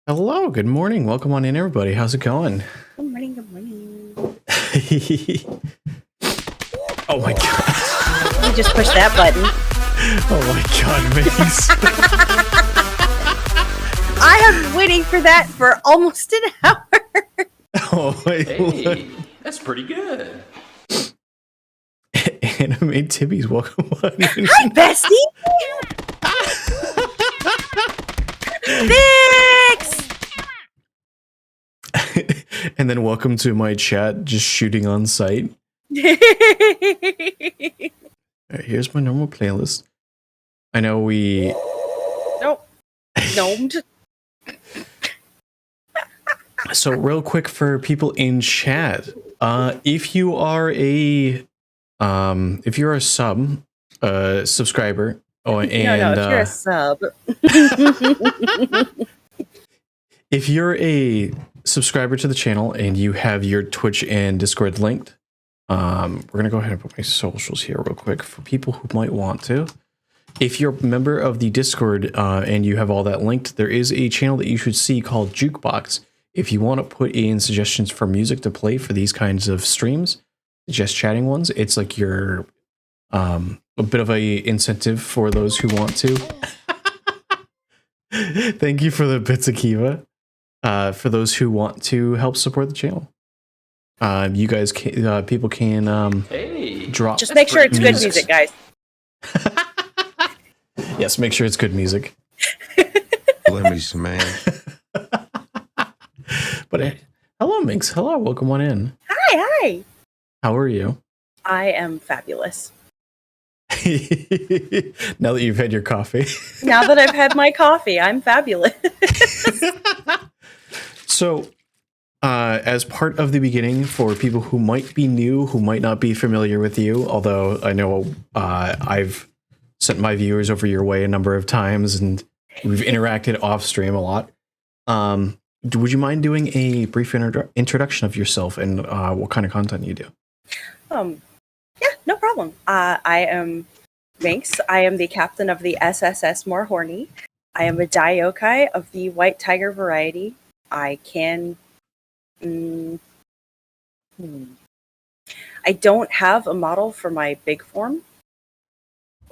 Hello, good morning. Welcome on in, everybody. How's it going? Good morning, good morning. Oh my god. You just push that button. Oh my god, Mace. I have been waiting for that for almost an hour. Oh, wait. Hey, that's pretty good. Anime Tibbies, welcome on in. Hi, bestie! Thanks! And then welcome to my chat, just shooting on sight. Alright, here's my normal playlist. I know we... Nope. Gnomed. So real quick for people in chat, if you are a subscriber, If you're a sub. if you're a subscriber to the channel and you have your Twitch and Discord linked, we're gonna go ahead and put my socials here real quick for people who might want to. If you're a member of the Discord and you have all that linked, there is a channel that you should see called Jukebox. If you want to put in suggestions for music to play for these kinds of streams, just chatting ones, it's like your a bit of a incentive for those who want to. Thank you for the bits, Akiva. For those who want to help support the channel, you guys can, people can Hey, drop. Just make sure it's good music, guys. Yes, make sure it's good music. Lemmies, man. But hello, Minx. Hello, welcome on in. Hi. How are you? I am fabulous. Now that you've had your coffee. Now that I've had my coffee, I'm fabulous. So, as part of the beginning, for people who might be new, who might not be familiar with you, although I know I've sent my viewers over your way a number of times and we've interacted off stream a lot. Would you mind doing a brief introduction of yourself and what kind of content you do? Yeah, no problem. I am Minx. I am the captain of the SSS More Horny. I am a Daiokai of the White Tiger variety. I can... I don't have a model for my big form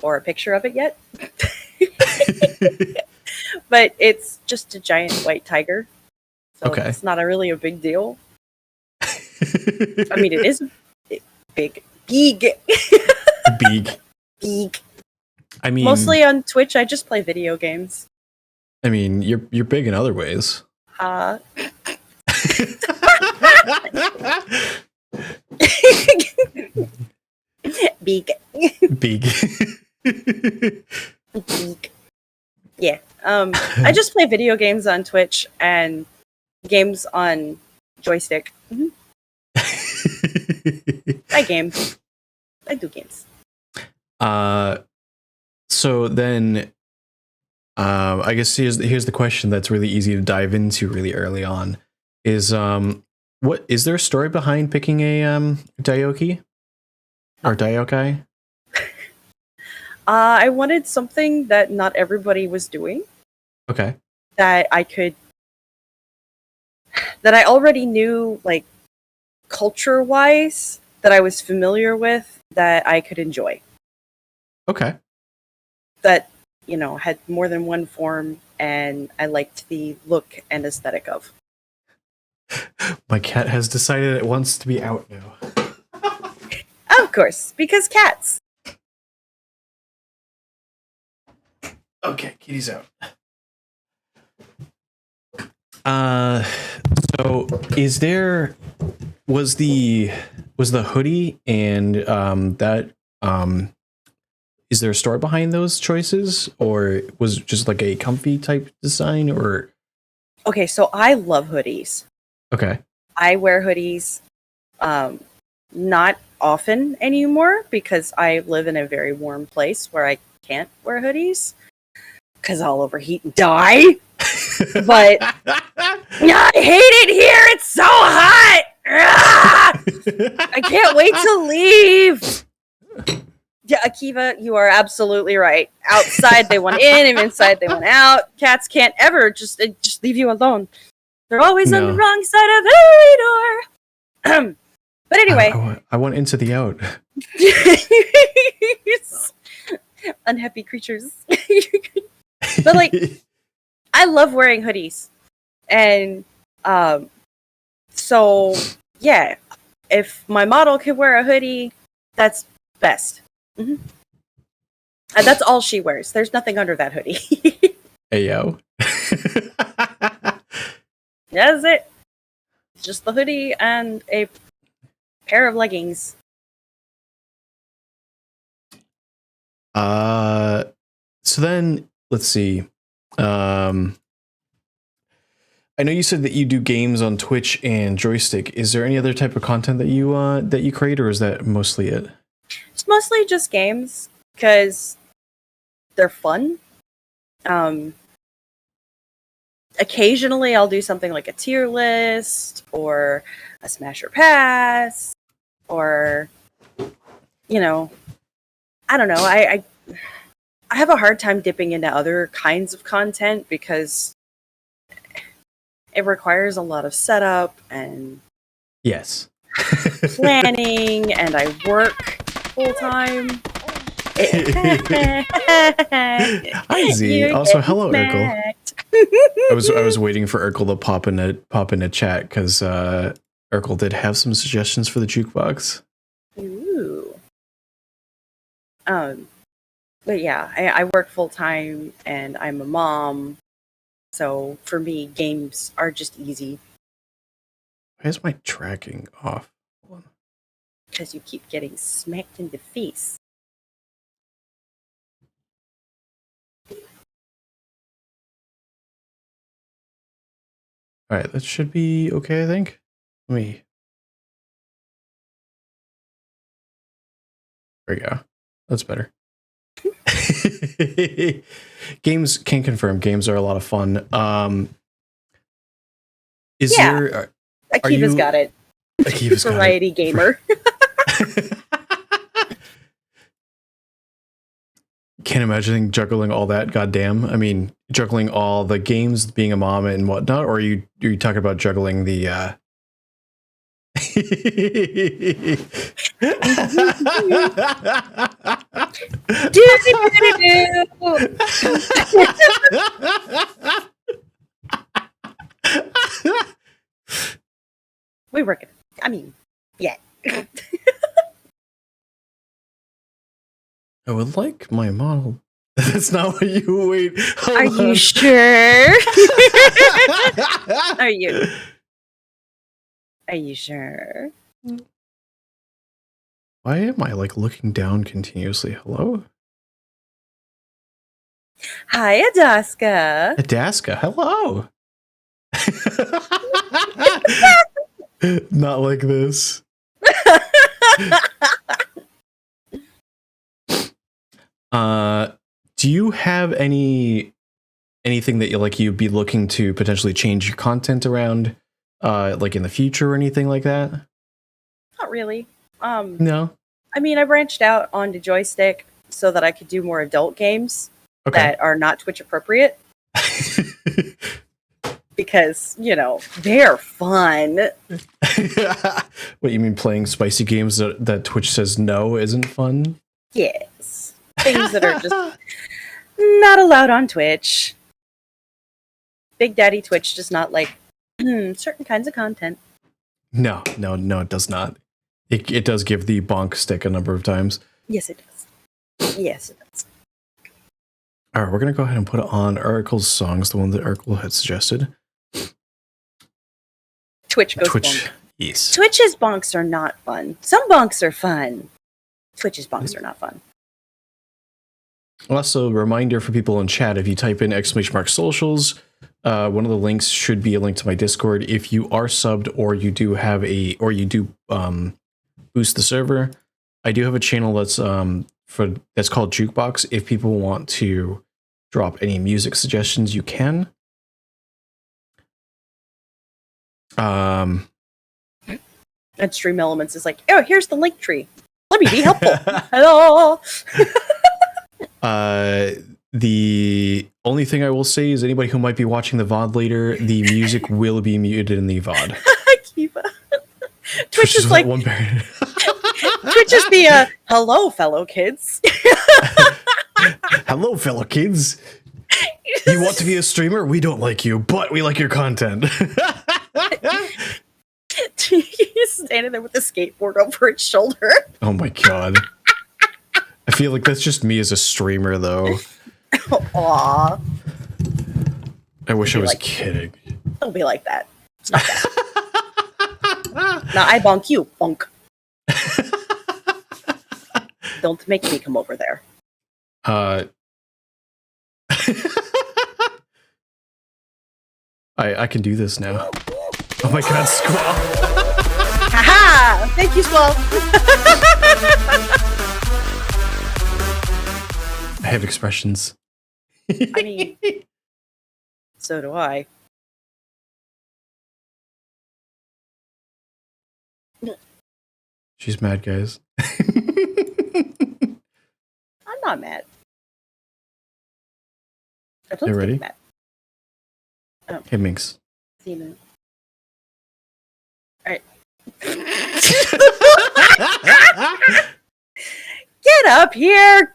or a picture of it yet. But it's just a giant white tiger. So Okay. it's not really a big deal. I mean, it is big. Big. Big. I mean, Mostly on Twitch, I just play video games. I mean, you're big in other ways. Big. Big. Big. Yeah. I just play video games on Twitch and games on joystick. Mm-hmm. I game. I do games. So then, I guess here's the question that's really easy to dive into really early on is, what is there a story behind picking a Daioki or Daiokai? I wanted something that not everybody was doing. Okay. That I already knew, like, culture-wise, that I was familiar with, that I could enjoy. Okay. That, had more than one form, and I liked the look and aesthetic of. My cat has decided it wants to be out now. Of course, because cats. Okay, kitty's out. So was the hoodie and that is there a story behind those choices, or was it just like a comfy type design, or? Okay, so I love hoodies. Okay. I wear hoodies not often anymore because I live in a very warm place where I can't wear hoodies because I'll overheat and die. But I hate it here. It's so hot. I can't wait to leave. Yeah, Akiva, you are absolutely right. Outside they want in, and inside they want out. Cats can't ever just leave you alone. They're always on the No. wrong side of every door. But anyway, I went into the out. unhappy creatures. But like, I love wearing hoodies, and so yeah, if my model could wear a hoodie, that's best. Mm-hmm. And that's all she wears. There's nothing under that hoodie. Hey yo. That's it. Just the hoodie and a pair of leggings. So then let's see. I know you said that you do games on Twitch and Joystick. Is there any other type of content that you create, or is that mostly it? It's mostly just games because they're fun. Occasionally I'll do something like a tier list or a smash or pass, or I don't know. I have a hard time dipping into other kinds of content because it requires a lot of setup and Yes. planning, and I work full time. Hi Z. Also, hello Urkel. I was waiting for Urkel to pop in a chat because Urkel did have some suggestions for the jukebox. Ooh. But yeah, I work full time and I'm a mom, so for me, games are just easy Why is my tracking off? Hold on. because you keep getting smacked in the face. All right, that should be okay, I think. Let me. There we go. That's better. Games can confirm. Games are a lot of fun. Is Yeah. there? Akiva's got it. Akiva's got it. Variety gamer. Can't imagine juggling all that. Goddamn! I mean, juggling all the games, being a mom and whatnot, or are you talking about juggling the? We work it. I mean, yeah. I would like my model. That's not what you wait. Are you sure? Are you sure? Why am I like looking down continuously? Hello? Hi, Adaska. Adaska, hello. Not like this. Do you have anything that you'd be looking to potentially change your content around, like in the future or anything like that? Not really. No. I mean, I branched out onto Joystick so that I could do more adult games that are not Twitch appropriate. Because, they're fun. What, you mean playing spicy games that Twitch says no isn't fun? Yes. Things that are just not allowed on Twitch. Big Daddy Twitch does not like certain kinds of content. No, it does not. It does give the bonk stick a number of times. Yes, it does. Yes, it does. All right, we're going to go ahead and put on Urkel's songs, the one that Urkel had suggested. Twitch goes bonk. Yes. Twitch's bonks are not fun. Some bonks are fun. Twitch's bonks are not fun. Also, a reminder for people in chat, if you type in !socials, one of the links should be a link to my Discord. If you are subbed or you do boost the server, I do have a channel that's called Jukebox. If people want to drop any music suggestions, you can. And Stream Elements is like, oh, here's the link tree. Let me be helpful. Hello. The only thing I will say is anybody who might be watching the VOD later, the music will be muted in the VOD. Kiva. Twitch is like one parent. Twitch is the hello, fellow kids. Hello, fellow kids. You want to be a streamer? We don't like you, but we like your content. He's standing there with a skateboard over his shoulder. Oh my god. I feel like that's just me as a streamer, though. Aw. I wish I was like, kidding. Don't be like that. It's not that. Now I bonk you, bonk. Don't make me come over there. I can do this now. Oh my god, Squall. Haha! Thank you, Squall. I have expressions. I mean, so do I. She's mad, guys. I'm not mad. I don't You think ready? mad. Oh. Hey, Minx. See you. Alright. Get up here!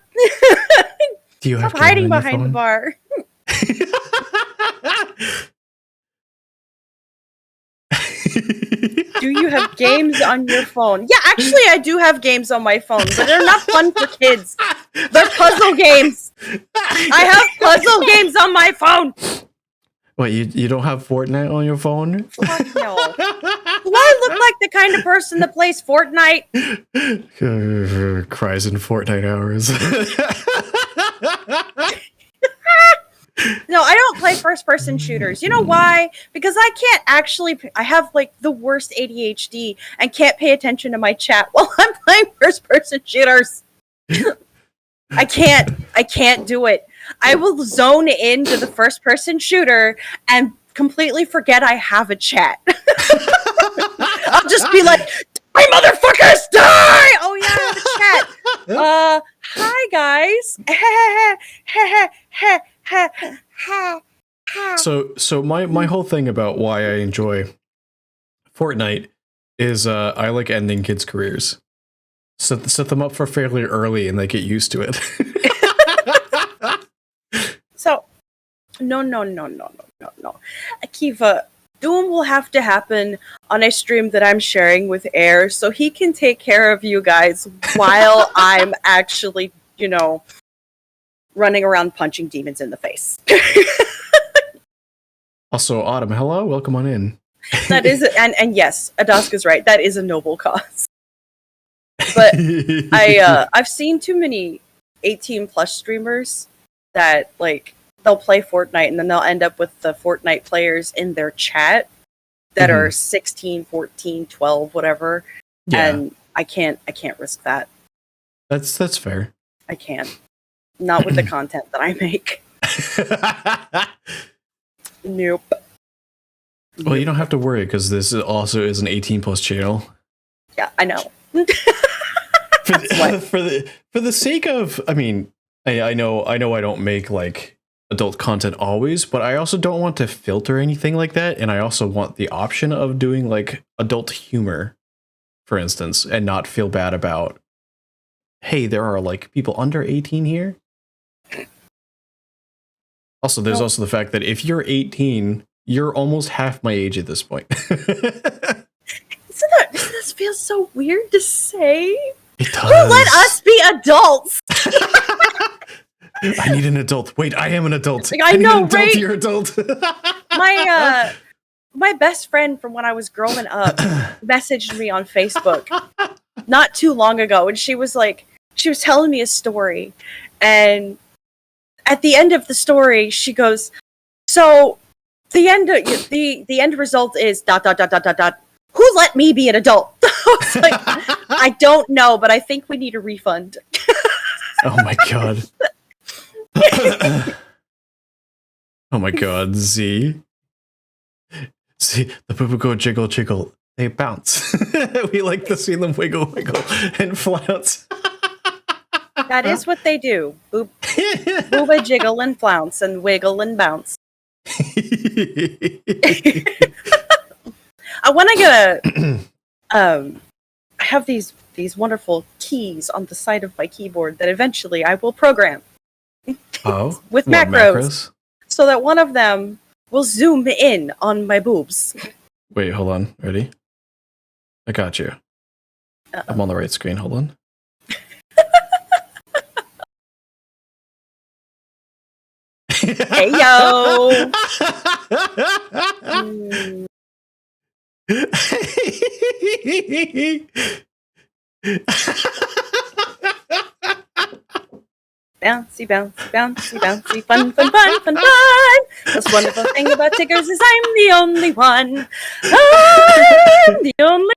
Do you have Stop hiding camera on your behind the phone? bar. Do you have games on your phone? Yeah, actually, I do have games on my phone, but they're not fun for kids. They're puzzle games. I have puzzle games on my phone. Wait, you don't have Fortnite on your phone? Fuck no. Do I look like the kind of person that plays Fortnite? Cries in Fortnite hours. No, I don't play first-person shooters. You know why? Because I can't actually. I have like the worst ADHD and can't pay attention to my chat while I'm playing first-person shooters. I can't do it. I will zone into the first-person shooter and completely forget I have a chat. I'll just be like, "Die, motherfuckers, die!" Oh yeah, I have a chat. Hi guys. So my whole thing about why I enjoy Fortnite is I like ending kids' careers. Set them up for fairly early and they get used to it. So, no. Akiva, Doom will have to happen on a stream that I'm sharing with Air so he can take care of you guys while I'm actually, running around punching demons in the face. Also, Autumn, hello, welcome on in. That is, and yes, Adaska's right. That is a noble cause. But I've seen too many 18 plus streamers that they'll play Fortnite and then they'll end up with the Fortnite players in their chat that are 16, 14, 12, whatever. Yeah. And I can't risk that. That's fair. I can't. Not with the content that I make. Nope. Well, you don't have to worry because this also is an 18 plus channel. Yeah, I know. For the sake of, I mean, I know I don't make like adult content always, but I also don't want to filter anything like that, and I also want the option of doing like adult humor, for instance, and not feel bad about, hey, there are like people under 18 here. Also, there's also the fact that if you're 18, you're almost half my age at this point. Doesn't this feel so weird to say? It does. Who let us be adults? I need an adult. Wait, I am an adult. I need know, an adult. right? You're adult. My best friend from when I was growing up messaged me on Facebook not too long ago, and she was telling me a story, and at the end of the story, she goes, "So the end result is ... Who let me be an adult?" I was like, "I don't know, but I think we need a refund." Oh my god. Oh my god, Z. See, the poo go jiggle jiggle. They bounce. We like to see them wiggle, wiggle, and flounce. That is what they do. Booba jiggle and flounce and wiggle and bounce. I want to get I have these wonderful keys on the side of my keyboard that eventually I will program. Oh, with what, macros, so that one of them will zoom in on my boobs. Wait, hold on. Ready? I got you. I'm on the right screen. Hold on. Hey yo. Bouncy, bouncy, bouncy, bouncy, fun, fun, fun, fun, fun. The wonderful thing about Tiggers is I'm the only one. I'm the only.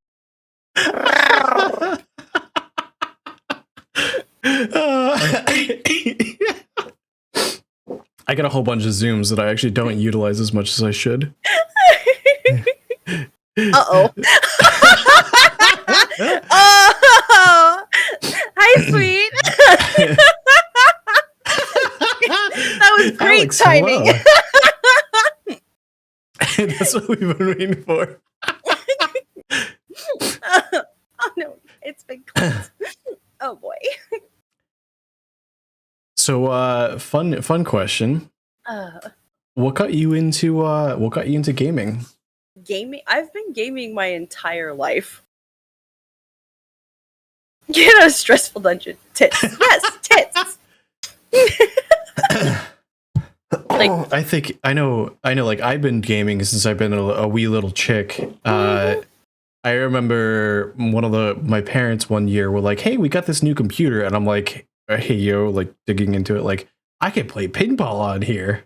I got a whole bunch of zooms that I actually don't utilize as much as I should. Uh-oh. Oh, hi, sweet. That was great Alex, timing. That's what we've been waiting for. Oh no, it's been close. Oh boy. So, fun question. What got you into gaming? Gaming? I've been gaming my entire life. Get a stressful dungeon. Tits. Yes, tits. Like, I know. Like, I've been gaming since I've been a wee little chick. I remember my parents one year were like, "Hey, we got this new computer," and I'm like, "Hey, yo!" Like digging into it, like I could play pinball on here.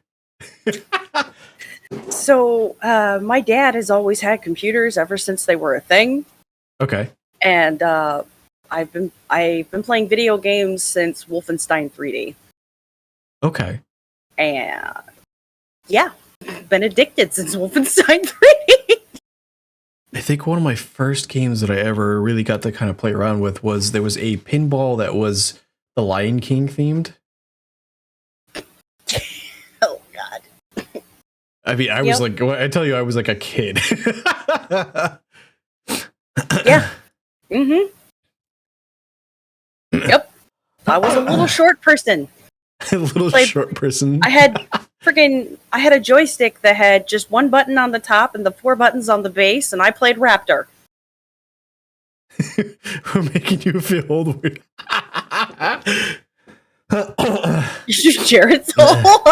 So, my dad has always had computers ever since they were a thing. Okay. And I've been playing video games since Wolfenstein 3D. Okay. And yeah, been addicted since Wolfenstein 3D. I think one of my first games that I ever really got to kind of play around with was there was a pinball that was the Lion King themed. Oh God. I mean, I was like, I tell you, I was like a kid. Yeah. Mm-hmm. Yep. I was a little short person. A little short person. I had a joystick that had just one button on the top and the 4 buttons on the base, and I played Raptor. We're making you feel old. Jared's old.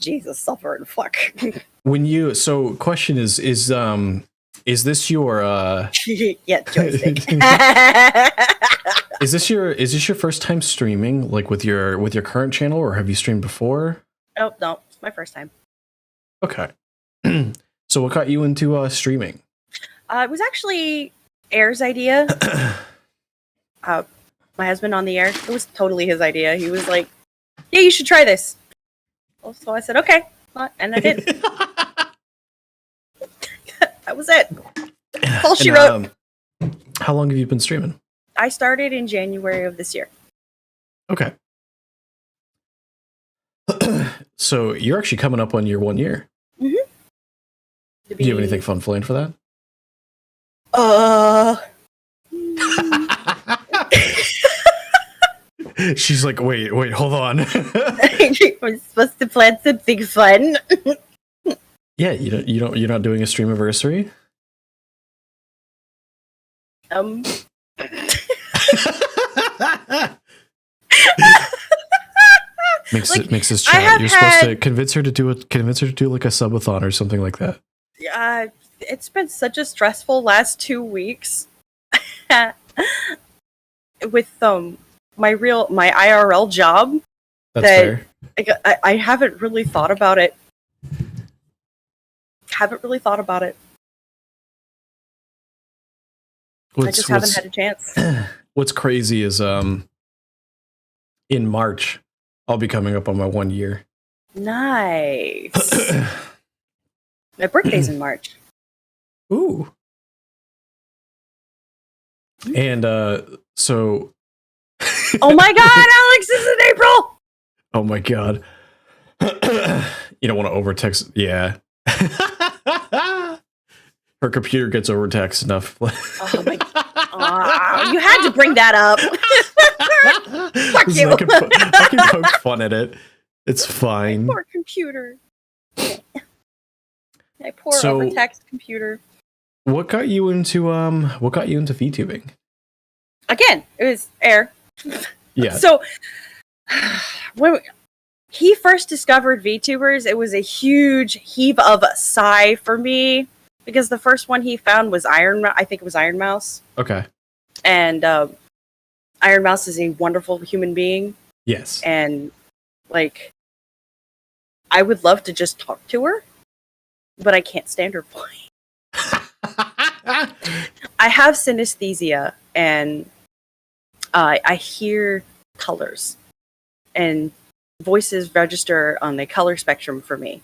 Jesus, suffer and fuck. Question is this your yeah, joystick. Is this your first time streaming, like with your current channel, or have you streamed before? Oh no, it's my first time. Okay. So what got you into streaming? It was actually Air's idea. My husband on the air. It was totally his idea. He was like, "Yeah, you should try this." So I said, "Okay," and I did. That was it. All she wrote. How long have you been streaming? I started in January of this year. Okay. So you're actually coming up on your 1 year. Mm-hmm. Do you have anything fun planned for that? She's like, wait, hold on. I'm supposed to plan something fun. Yeah, you're not doing a stream anniversary? makes this chat. You're supposed to convince her to do like a subathon or something like that. It's been such a stressful last 2 weeks with my IRL job. That's fair. I haven't really thought about it. I just haven't had a chance. What's crazy is in March I'll be coming up on my 1 year. Nice. My birthday's in March. Ooh. And so Oh my god, Alex, this is in April! oh my god. You don't want to overtext. Yeah. Her computer gets overtaxed enough. Oh my you had to bring that up. Fuck Listen, you. I can poke fun at it. It's fine. Poor computer. My poor So- overtaxed computer. What got you into VTubing? Again, it was air. Yeah. So when he first discovered VTubers, it was a huge heave of a sigh for me because the first one he found was I think it was Iron Mouse. Okay. And Iron Mouse is a wonderful human being, Yes. and like I would love to just talk to her, but I can't stand her voice. I have synesthesia, and I hear colors, and voices register on the color spectrum for me.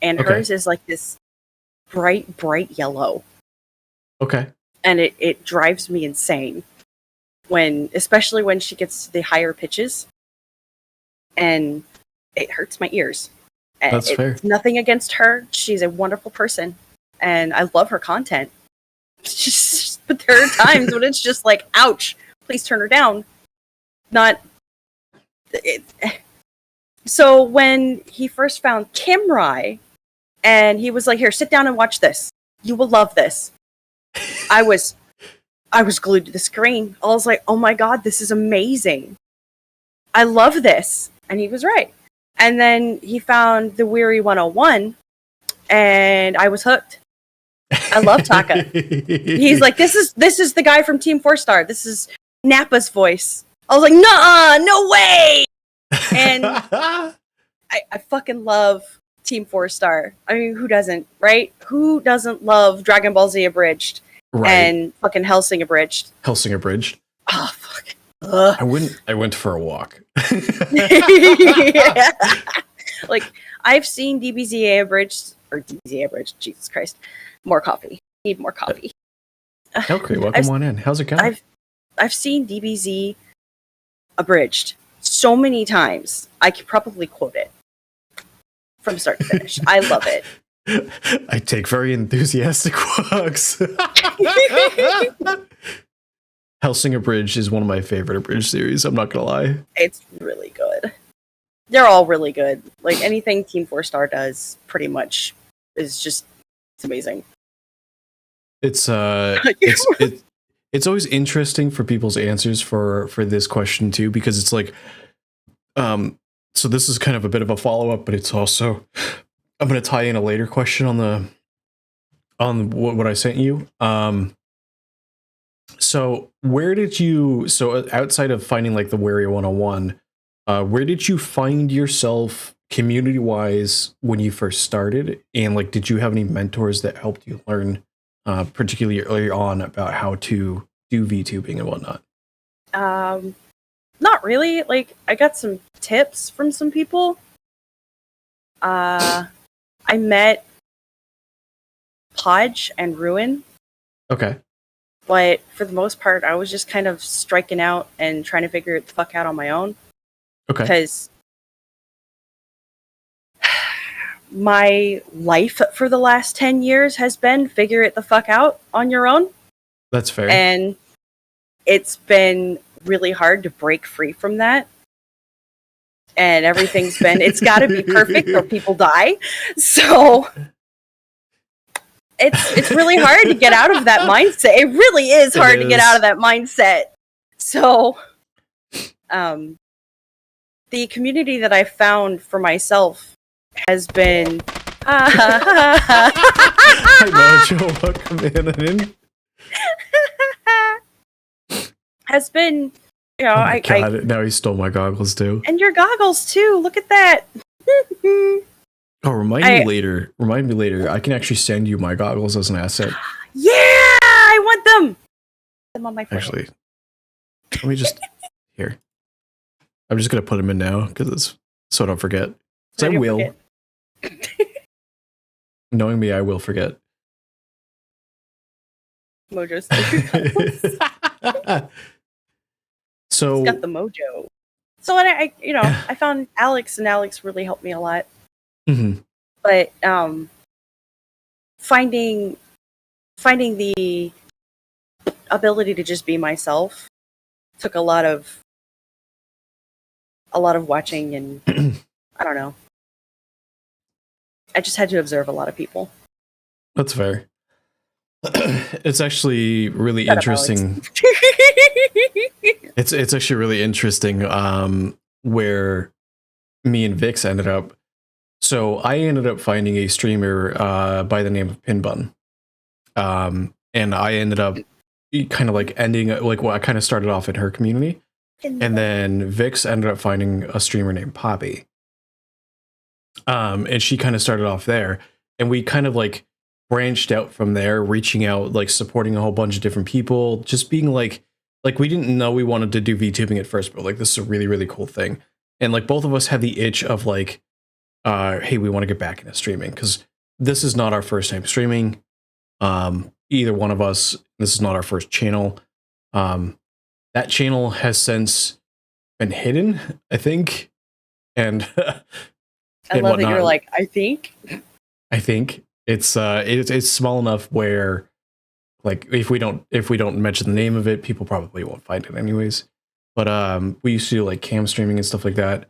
And Okay. hers is like this bright yellow, Okay. and it drives me insane especially when she gets to the higher pitches, and it hurts my ears. And That's fair. it's nothing against her. She's a wonderful person, and I love her content. But there are times when it's just like, ouch, please turn her down. So when he first found Kimrai, and he was like, here, sit down and watch this. You will love this. I was glued to the screen. I was like, oh my god, this is amazing. I love this. And he was right. And then he found the Weary 101, and I was hooked. I love Taka. He's like, this is the guy from Team 4-Star. This is Nappa's voice. I was like, nah, no way. And I fucking love Team 4-Star. I mean, who doesn't, right? Who doesn't love Dragon Ball Z Abridged and fucking Hellsing Abridged? Hellsing Abridged. Oh, fuck. Ugh. I went for a walk. Yeah. Like, I've seen DBZA Abridged, Jesus Christ. More coffee. Need more coffee. Okay, welcome on in. How's it going? I've seen DBZ Abridged so many times. I could probably quote it from start to finish. I love it. I take very enthusiastic walks. Hellsing Abridged is one of my favorite Abridged series. I'm not gonna lie. It's really good. They're all really good. Like, anything Team 4-Star does pretty much is just, it's amazing. It's always interesting for people's answers for this question too, because it's like, so this is kind of a bit of a follow-up, but it's also, I'm going to tie in a later question on what I sent you. So outside of finding like the Warrior 101, where did you find yourself community wise when you first started? And like, did you have any mentors that helped you learn particularly early on about how to do VTubing and whatnot? Not really. Like, I got some tips from some people. I met Podge and Ruin, Okay. but for the most part, I was just kind of striking out and trying to figure it the fuck out on my own. Okay. Because my life for the last 10 years has been figure it the fuck out on your own. That's fair. And it's been really hard to break free from that. And everything's been, it's got to be perfect or people die. So it's really hard to get out of that mindset. It really is hard to get out of that mindset. So the community that I found for myself has been Hi Mojo, welcome in. has been, you know, Oh my God, now he stole my goggles too. and your goggles too. Look at that. Oh, remind me later. Remind me later. I can actually send you my goggles as an asset. Yeah, I want them. Them on my phone. Actually, let me just here. I'm just gonna put them in now because it's so I don't forget. So I will. Knowing me, I will forget. Mojo's So got the mojo. So when I found Alex, and Alex really helped me a lot. mhm. But finding the ability to just be myself took a lot of watching, and I don't know. I just had to observe a lot of people. That's fair. It's actually really Shut up, Alex. interesting. It's actually really interesting where me and Vix ended up. So I ended up finding a streamer by the name of Pinbun. And I ended up kind of like ending like I kind of started off in her community. And then Vix ended up finding a streamer named Poppy. And she kind of started off there. And we kind of like branched out from there, reaching out, like supporting a whole bunch of different people, just being like we didn't know we wanted to do VTubing at first, but like this is a really, really cool thing. And like both of us had the itch of like, hey, we want to get back into streaming because this is not our first time streaming. Either one of us, this is not our first channel. That channel has since been hidden, I think. And I love that you're like, I think it's small enough where like if we don't mention the name of it, people probably won't find it anyways. But we used to do like cam streaming and stuff like that.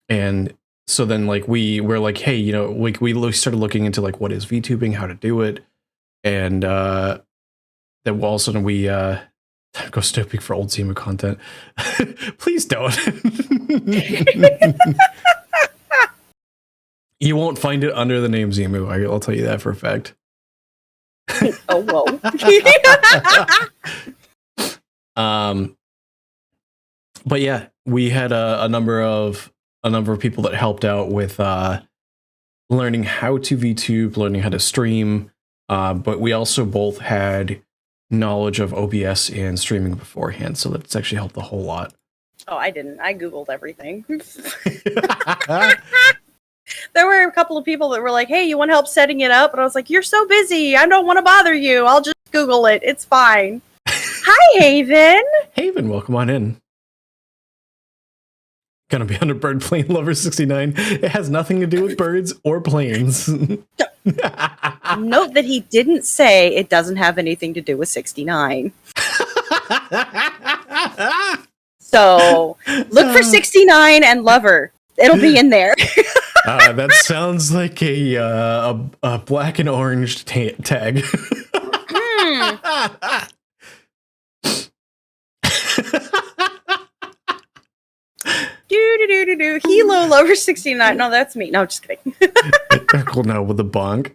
And so then like we're like, hey, you know, like we started looking into like what is VTubing, how to do it, and then all of a sudden we go stupid for old Zima content. Please don't. You won't find it under the name Zimu. I'll tell you that for a fact. Oh, whoa. But yeah, we had a number of people that helped out with learning how to VTube, learning how to stream. But we also both had knowledge of OBS and streaming beforehand, so that's actually helped a whole lot. Oh, I didn't. I Googled everything. There were a couple of people that were like, hey, you want help setting it up? And I was like, you're so busy. I don't want to bother you. I'll just Google it. It's fine. Hi, Haven. Haven, welcome on in. Gonna be under Bird Plane Lover 69. It has nothing to do with birds or planes. Note that he didn't say it doesn't have anything to do with 69. So look for 69 and Lover. It'll be in there. That sounds like a black and orange tag. Do. Hilo Lover 69. No, that's me. No, just kidding. Cool now with the bonk.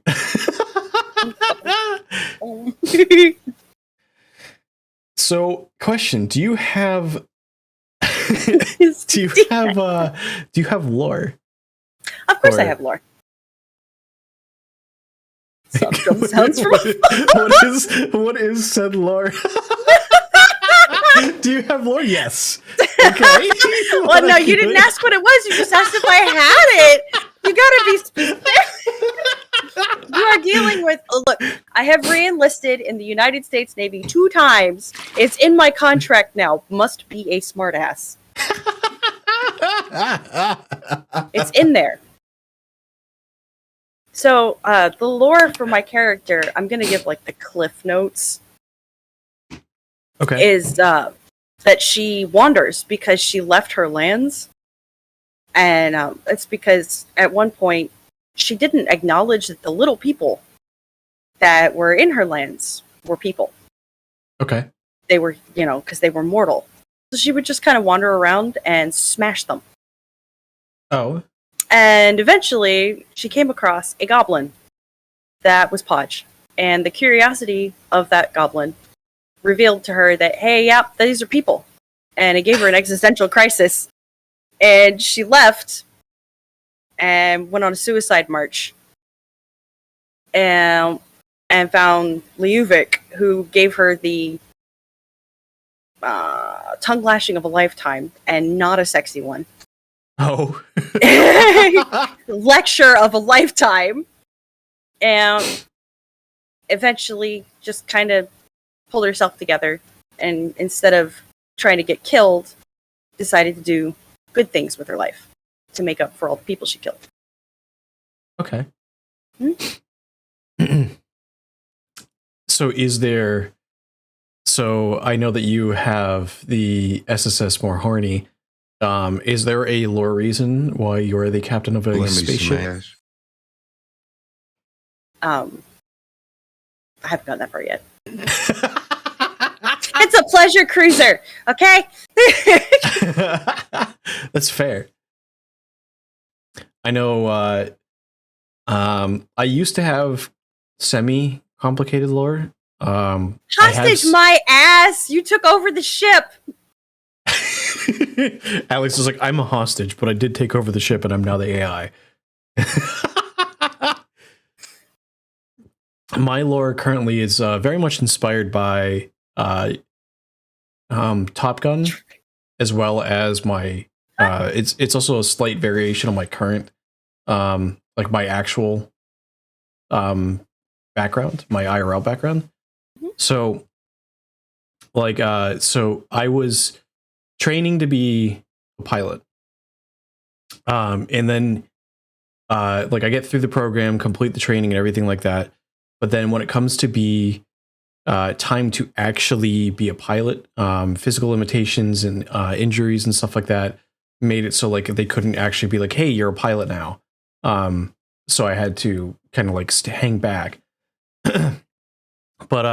So, question: do you have lore? Of course, I have lore. Some sounds from what is said lore? Do you have lore? Yes. Okay. Well, no, you didn't ask what it was. You just asked if I had it. You gotta be specific. You are dealing with. Look, I have re-enlisted in the United States Navy 2 times. It's in my contract now. Must be a smartass. It's in there. So, the lore for my character, I'm gonna give like the cliff notes. Okay. Is that she wanders because she left her lands. And it's because at one point she didn't acknowledge that the little people that were in her lands were people. Okay. They were, because they were mortal. So she would just kind of wander around and smash them. Oh. And eventually she came across a goblin that was Podge. And the curiosity of that goblin revealed to her that, hey, yep, these are people. And it gave her an existential crisis. And she left and went on a suicide march. And found Liuvik, who gave her the tongue lashing of a lifetime, and not a sexy one. Oh. lecture of a lifetime, and eventually just kind of pulled herself together, and instead of trying to get killed, decided to do good things with her life to make up for all the people she killed. Okay. Hmm? So so I know that you have the SSS more horny. Is there a lore reason why you're the captain of a Let me spaceship? smash. I haven't gotten that far yet. It's a pleasure cruiser, okay? That's fair. I know I used to have semi-complicated lore. Hostage my ass! You took over the ship! Alex was like, I'm a hostage, but I did take over the ship and I'm now the AI. My lore currently is very much inspired by Top Gun, as well as my it's also a slight variation on my current like my actual background, my IRL background. Mhm. So like so I was training to be a pilot. And then like I get through the program, complete the training and everything like that. But then when it comes to be time to actually be a pilot, physical limitations and injuries and stuff like that made it so like they couldn't actually be like, hey, you're a pilot now. So I had to kind of like hang back. But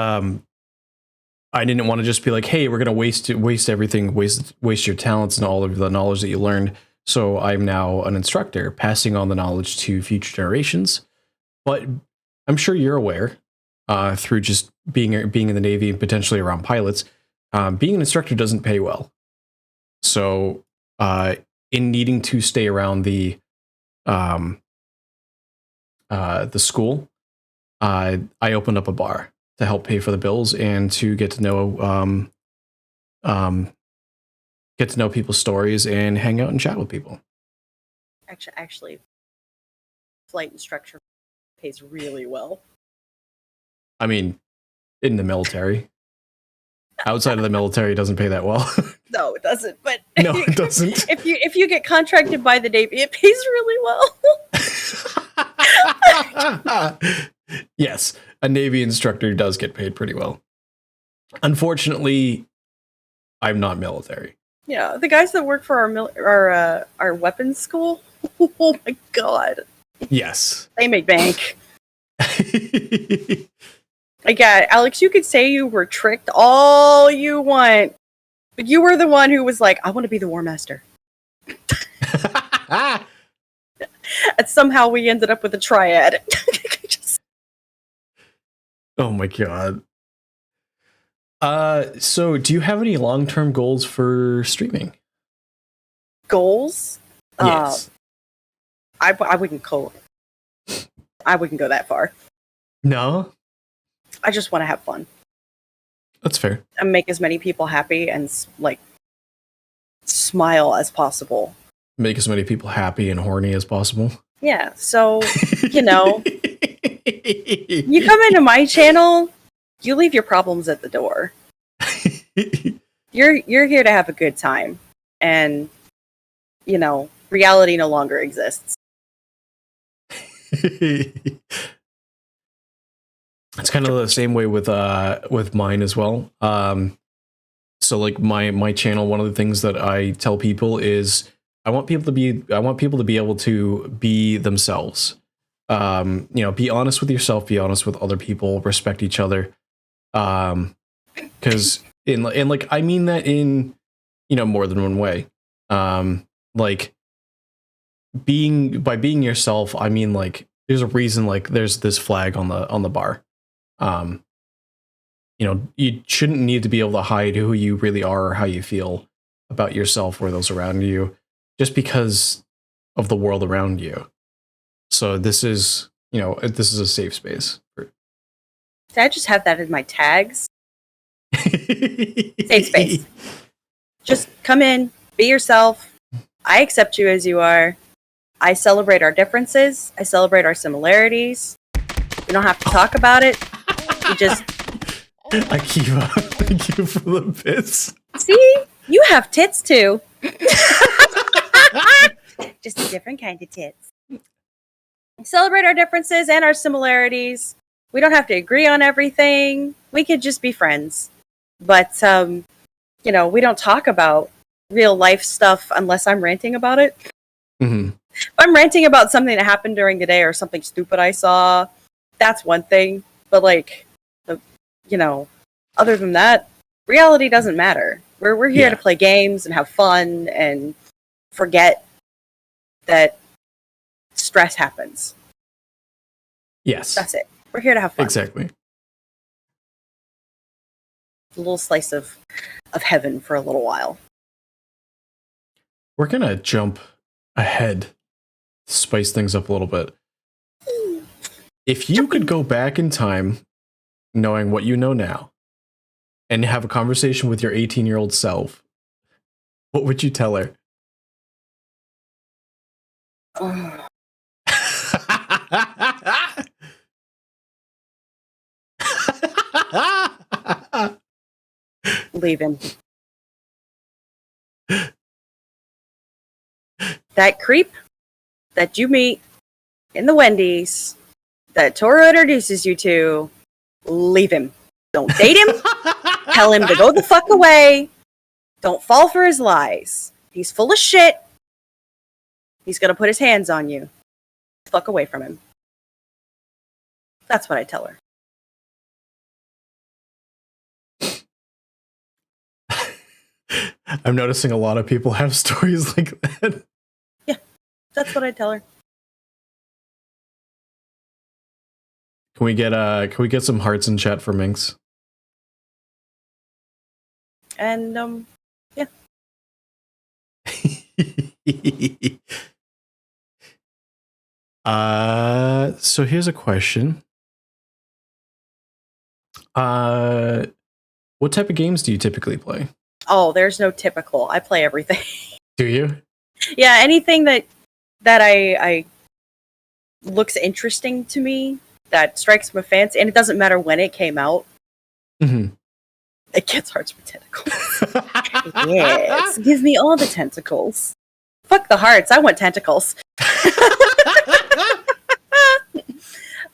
I didn't want to just be like, hey, we're gonna waste everything, waste your talents and all of the knowledge that you learned. So I'm now an instructor, passing on the knowledge to future generations. But I'm sure you're aware, through just being in the Navy and potentially around pilots, being an instructor doesn't pay well. So in needing to stay around the school, I opened up a bar to help pay for the bills and to get to know people's stories and hang out and chat with people. Actually, flight instructor pays really well. I mean, in the military. Outside of the military, it doesn't pay that well. No, it doesn't. But No, it doesn't. If you get contracted by the Navy, it pays really well. Yes, a Navy instructor does get paid pretty well. Unfortunately, I'm not military. Yeah, the guys that work for our weapons school. Oh my god, Yes. they make bank. Like, yeah, Alex, you could say you were tricked all you want, but you were the one who was like, I want to be the War Master. And somehow we ended up with a triad. Oh my god. So do you have any long-term goals for streaming? Goals? Yes. I wouldn't go. I wouldn't go that far. No? I just want to have fun That's fair. and make as many people happy and like smile as possible. Make as many people happy and horny as possible. Yeah, so you know, you come into my channel, you leave your problems at the door. You're here to have a good time, and you know, reality no longer exists. It's kind of the same way with mine as well. So like my channel, one of the things that I tell people is I want people to be able to be themselves. You know, be honest with yourself, be honest with other people, respect each other. Because and like I mean that in, you know, more than one way. Like by being yourself, I mean like there's a reason like there's this flag on the bar. You know, you shouldn't need to be able to hide who you really are or how you feel about yourself or those around you just because of the world around you. So this is, you know, this is a safe space. Did I just have that in my tags? Safe space. Just come in, be yourself, I accept you as you are. I celebrate our differences. I celebrate our similarities. We don't have to talk about it. We just Akiva, thank you for the bits. see. You have tits too. Just a different kind of tits. Celebrate our differences and our similarities. We don't have to agree on everything. We could just be friends. But we don't talk about real life stuff unless I'm ranting about it. Mm-hmm. If I'm ranting about something that happened during the day or something stupid I saw, that's one thing. But other than that, reality doesn't matter. We're here to play games and have fun and forget that stress happens. Yes. That's it. We're here to have fun. Exactly. A little slice of heaven for a little while. We're gonna jump ahead, spice things up a little bit. If you could go back in time, knowing what you know now, and have a conversation with your 18-year-old self, what would you tell her? Leave him. That creep that you meet in the Wendy's that Toro introduces you to, leave him. Don't date him. Tell him to go the fuck away. Don't fall for his lies. He's full of shit. He's gonna put his hands on you. Fuck away from him. That's what I tell her. I'm noticing a lot of people have stories like that. Yeah, that's what I tell her. Can we get some hearts in chat for Minx? And yeah. So here's a question. What type of games do you typically play? Oh, there's no typical. I play everything. Do you? Yeah, anything that I looks interesting to me, that strikes my fancy, and it doesn't matter when it came out. Mm-hmm. It gets hearts with tentacles. Yes, give me all the tentacles. Fuck the hearts. I want tentacles.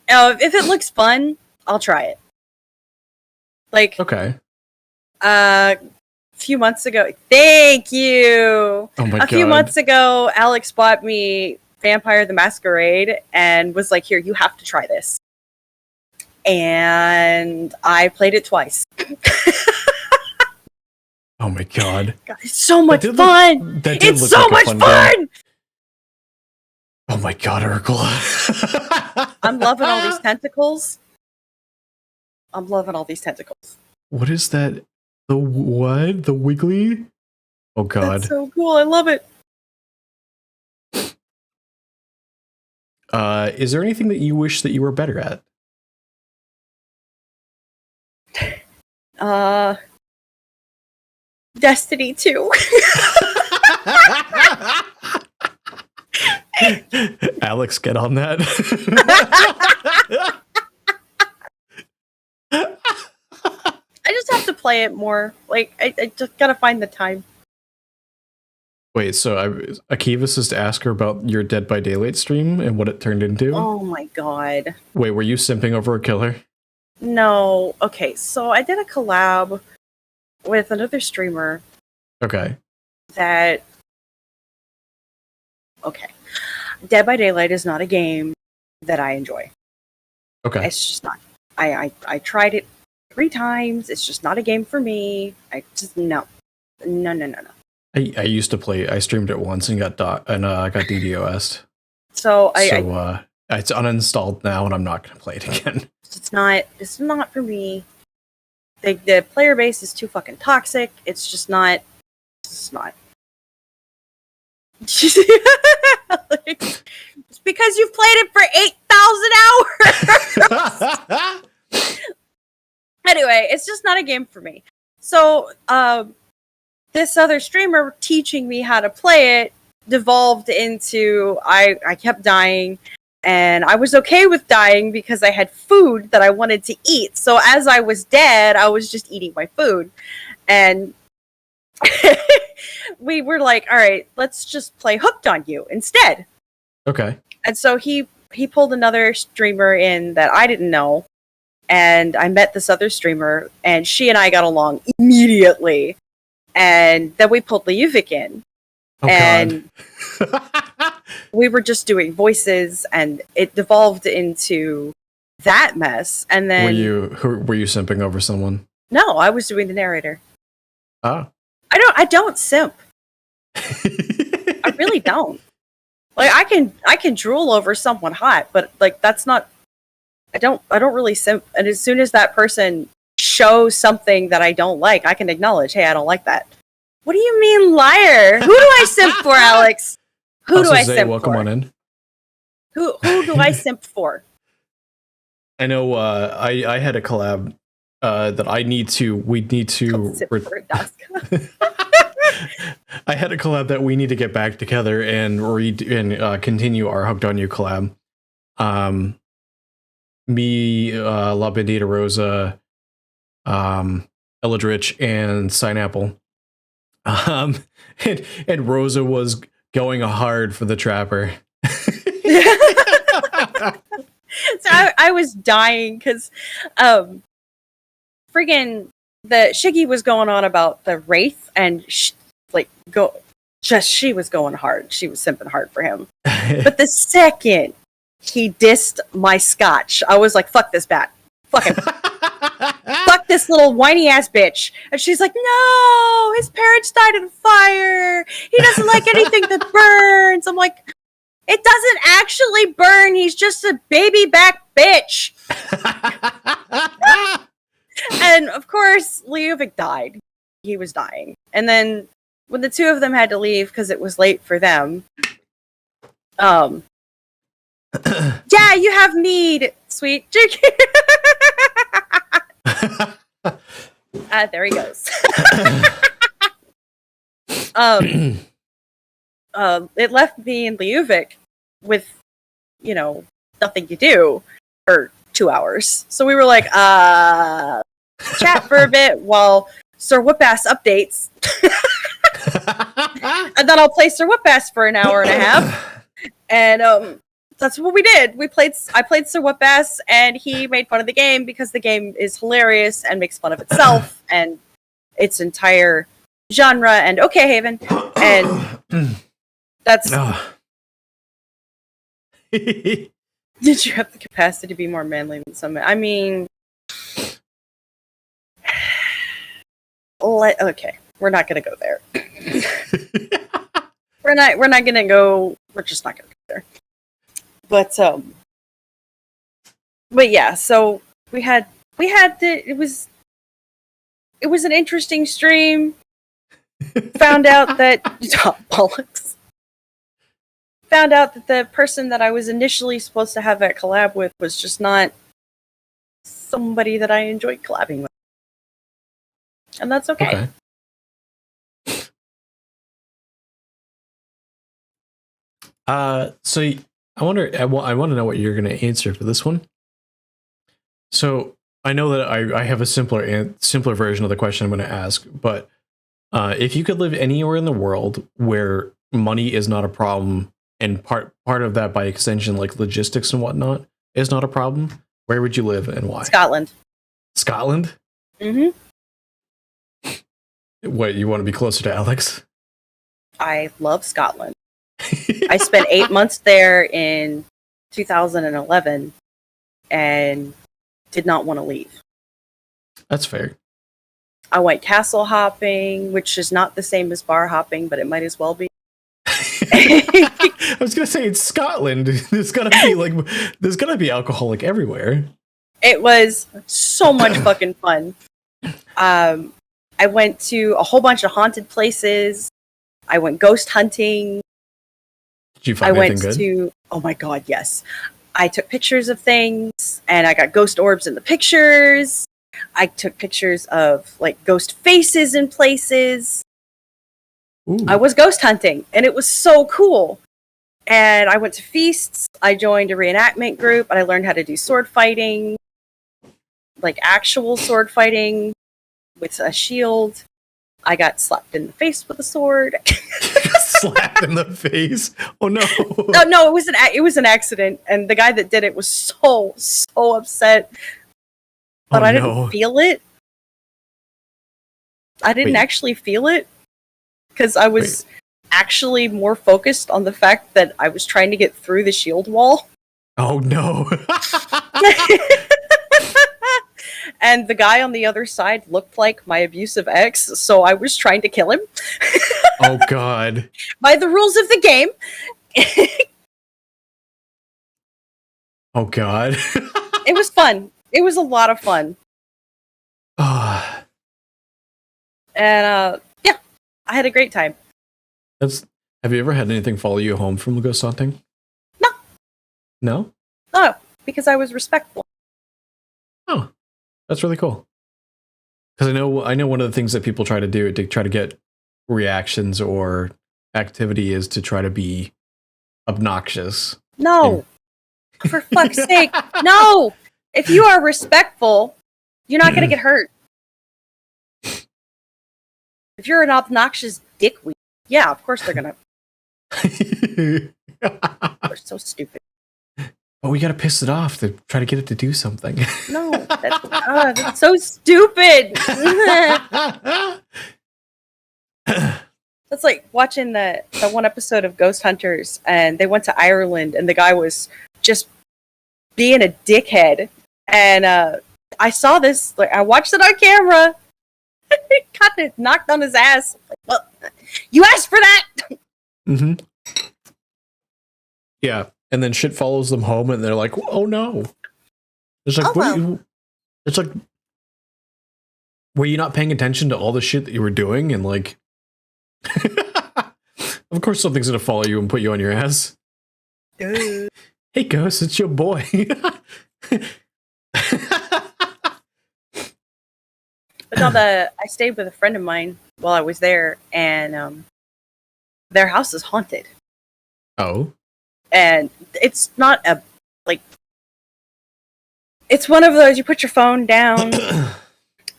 If it looks fun, I'll try it. Like, Okay. a few months ago. Thank you. Oh my God. A few months ago, Alex bought me Vampire the Masquerade and was like, "Here, you have to try this." And I played it twice. Oh my God. God, it's so much That did fun. It's so like much fun. Oh my God, Urkel. I'm loving all these tentacles. I'm loving all these tentacles. What is that? The what? The wiggly? Oh God. That's so cool. I love it. Is there anything that you wish that you were better at? Destiny 2. Alex, get on that. I just have to play it more. Like, I just gotta find the time. Wait, so Akiva says to ask her about your Dead by Daylight stream and what it turned into? Oh my god. Wait, were you simping over a killer? No. Okay, so I did a collab with another streamer Okay. that... Okay. Dead by Daylight is not a game that I enjoy. Okay. It's just not. I tried it 3 times. It's just not a game for me. I just, no. No. I used to play. I streamed it once and got DDoS'd. So it's uninstalled now, and I'm not going to play it again. It's not for me. The player base is too fucking toxic. It's just not. It's not. Like, it's because you've played it for 8,000 hours. Anyway, it's just not a game for me. So, this other streamer teaching me how to play it devolved into I kept dying, and I was okay with dying because I had food that I wanted to eat. So as I was dead, I was just eating my food. And we were like, all right, let's just play Hooked on You instead. Okay. And so he pulled another streamer in that I didn't know, and I met this other streamer, and she and I got along immediately. And then we pulled Liuvik in. Oh, and God. we were just doing voices, and it devolved into that mess. And then were you simping over someone? No, I was doing the narrator. Oh. I don't simp. I really don't. Like I can drool over someone hot, but like that's not I don't really simp. And as soon as that person shows something that I don't like, I can acknowledge, hey, I don't like that. What do you mean, liar? Who do I simp for, Alex? Who do I simp welcome for? on in. Who do I simp for? I know I had a collab that we need to Simp for Daska. I had a collab that we need to get back together and continue our Hooked on You collab. Me, La Bendita Rosa, Eldritch, and Sineapple. And Rosa was going hard for the trapper. So I was dying because friggin' the Shiggy was going on about the Wraith, and she was going hard. She was simping hard for him. But the second he dissed my Scotch, I was like, fuck this bat. Fuck him. Fuck this little whiny ass bitch. And she's like, no, his parents died in a fire. He doesn't like anything that burns. I'm like, it doesn't actually burn. He's just a baby back bitch. And of course, Liuvik died. He was dying. And then when the two of them had to leave because it was late for them, yeah, you have mead, sweet. There he goes. It left me and Liuvik with, nothing to do for 2 hours. So we were like, chat for a bit while Sir Whipass updates. And then I'll play Sir Whipass for an hour and a half. And that's what we did. I played Sir Whipass, and he made fun of the game because the game is hilarious and makes fun of itself and its entire genre. And okay, Haven. And that's... Did you have the capacity to be more manly than some? I mean... Okay, we're not going to go there. We're not going to go... We're just not going to go there. But yeah, so it was an interesting stream. Found out that bollocks. Found out that the person that I was initially supposed to have that collab with was just not somebody that I enjoyed collabing with. And that's okay. So I want to know what you're going to answer for this one. So I know that I have a simpler version of the question I'm going to ask, but if you could live anywhere in the world where money is not a problem, and part of that by extension, like logistics and whatnot, is not a problem, where would you live and why? Scotland. Scotland? Mm-hmm. What, you want to be closer to Alex? I love Scotland. I spent 8 months there in 2011 and did not want to leave. That's fair. I went castle hopping, which is not the same as bar hopping, but it might as well be. I was gonna say it's Scotland. There's gonna be alcoholic everywhere. It was so much fucking fun. I went to a whole bunch of haunted places. I went ghost hunting. Did you find anything good? Oh my god, yes. I took pictures of things, and I got ghost orbs in the pictures. I took pictures of like ghost faces in places. Ooh. I was ghost hunting, and it was so cool. And I went to feasts. I joined a reenactment group, and I learned how to do sword fighting, like actual sword fighting with a shield. I got slapped in the face with a sword. Slapped in the face. Oh no. No, it was an accident, and the guy that did it was so upset. But I didn't feel it. I didn't actually feel it because I was actually more focused on the fact that I was trying to get through the shield wall. Oh no. And the guy on the other side looked like my abusive ex, so I was trying to kill him. Oh god. By the rules of the game. Oh god. It was fun. It was a lot of fun. And yeah, I had a great time. Have you ever had anything follow you home from ghost hunting? No. No? No, because I was respectful. Oh, that's really cool. Because I know one of the things that people try to do to try to get reactions or activity is to try to be obnoxious. No. For fuck's sake. No. If you are respectful, you're not going to get hurt. If you're an obnoxious dickweed, yeah, of course they're going to. They're so stupid. But we gotta piss it off to try to get it to do something. No, that's so stupid. That's like watching the one episode of Ghost Hunters, and they went to Ireland, and the guy was just being a dickhead. And I saw this, like, I watched it on camera. He got it knocked on his ass. Like, well, you asked for that. Mm-hmm. Yeah. And then shit follows them home, and they're like, "Oh no!" It's like, it's like, were you not paying attention to all the shit that you were doing? And like, of course, something's gonna follow you and put you on your ass. Hey, Ghost, it's your boy. But no, I stayed with a friend of mine while I was there, and their house is haunted. Oh. And it's not it's one of those, you put your phone down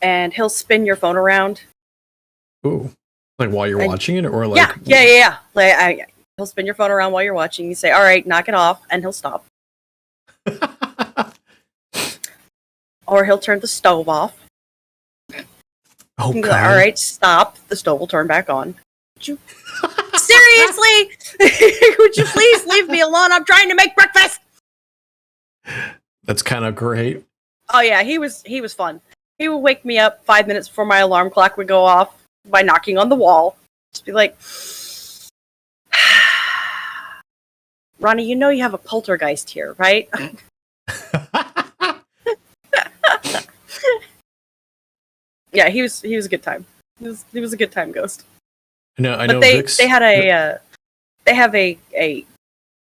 and he'll spin your phone around. Ooh. Like while you're watching it, or like yeah. Like he'll spin your phone around while you're watching. You say, "All right, knock it off," and he'll stop. Or he'll turn the stove off. Oh, God. God. All right, stop. The stove will turn back on. Seriously? Would you please leave me alone? I'm trying to make breakfast. That's kind of great. Oh yeah, he was fun. He would wake me up 5 minutes before my alarm clock would go off by knocking on the wall. Just be like, Ronnie, you know you have a poltergeist here, right? Yeah, he was a good time. He was a good time ghost. I know. But they have a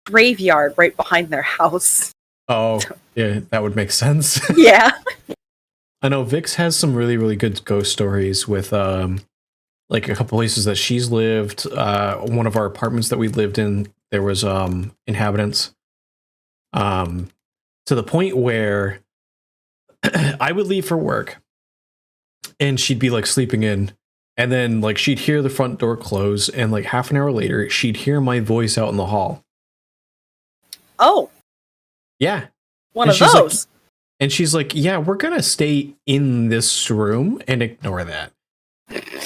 graveyard right behind their house. Oh, yeah, that would make sense. Yeah. I know Vix has some really, really good ghost stories with like a couple places that she's lived. One of our apartments that we lived in, there was inhabitants. To the point where I would leave for work and she'd be like sleeping in, and then like she'd hear the front door close, and like half an hour later she'd hear my voice out in the hall. Oh. Yeah. One of those. And she's like, yeah, we're going to stay in this room and ignore that.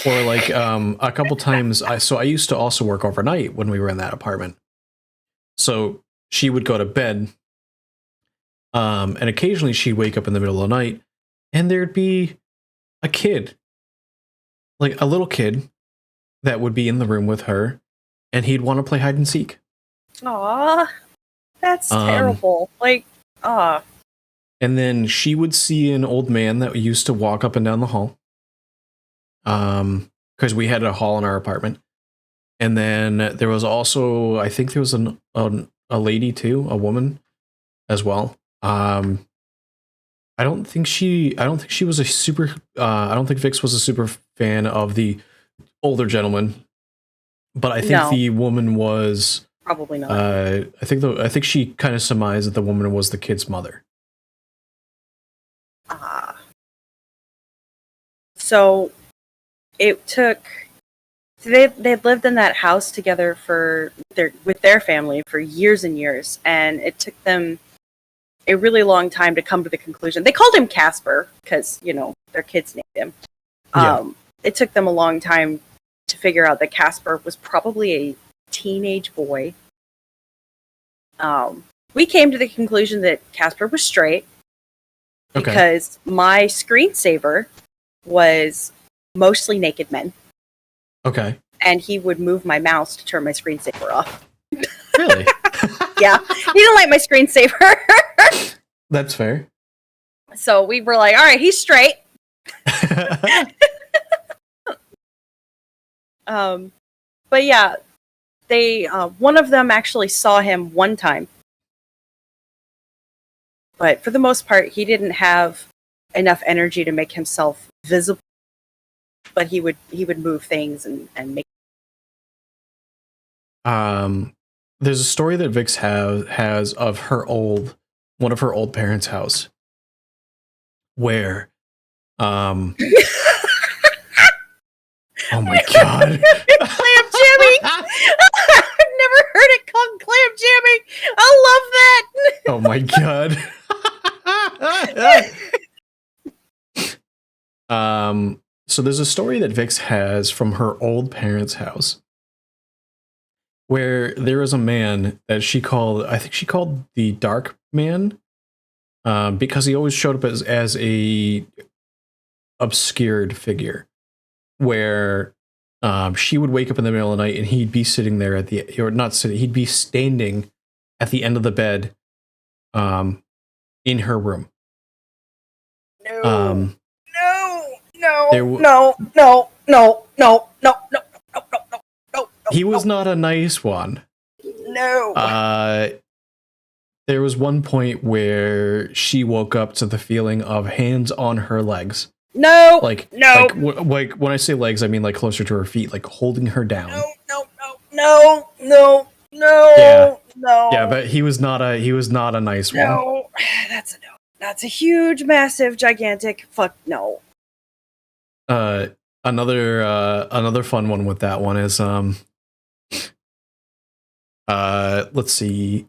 Or like a couple times, I used to also work overnight when we were in that apartment. So she would go to bed. And occasionally she'd wake up in the middle of the night and there'd be a kid, like a little kid that would be in the room with her, and he'd want to play hide and seek. Aw, that's terrible. Like, And then she would see an old man that used to walk up and down the hall. Because we had a hall in our apartment. And then there was also, I think there was a lady too, a woman as well. I don't think she was a super, I don't think Vix was a super fan of the older gentleman. but I think No. the woman was. Probably not. I think she kind of surmised that the woman was the kid's mother. So it took. They'd lived in that house together with their family for years and years, and it took them a really long time to come to the conclusion. They called him Casper because their kids named him. Yeah. It took them a long time to figure out that Casper was probably a teenage boy. We came to the conclusion that Casper was straight because my screensaver was mostly naked men. Okay. And he would move my mouse to turn my screensaver off. Really? Yeah. He didn't like my screensaver. That's fair. So we were like, all right, he's straight. But yeah, they one of them actually saw him one time. But for the most part, he didn't have enough energy to make himself visible. But he would move things and make. There's a story that Vix has of one of her old parents' house, where, oh my god, clam jamming! I've never heard it called clam jamming. I love that. Oh my god. So there's a story that Vix has from her old parents' house, where there was a man that I think she called the Dark Man, because he always showed up as a obscured figure, where she would wake up in the middle of the night and he'd be sitting there he'd be standing at the end of the bed, in her room. No. No. He was not a nice one. No. There was one point where she woke up to the feeling of hands on her legs. No. Like when I say legs, I mean like closer to her feet, like holding her down. No. Yeah, but he was not a nice one. No. That's a no. That's a huge, massive, gigantic fuck no. Another fun one with that one is let's see.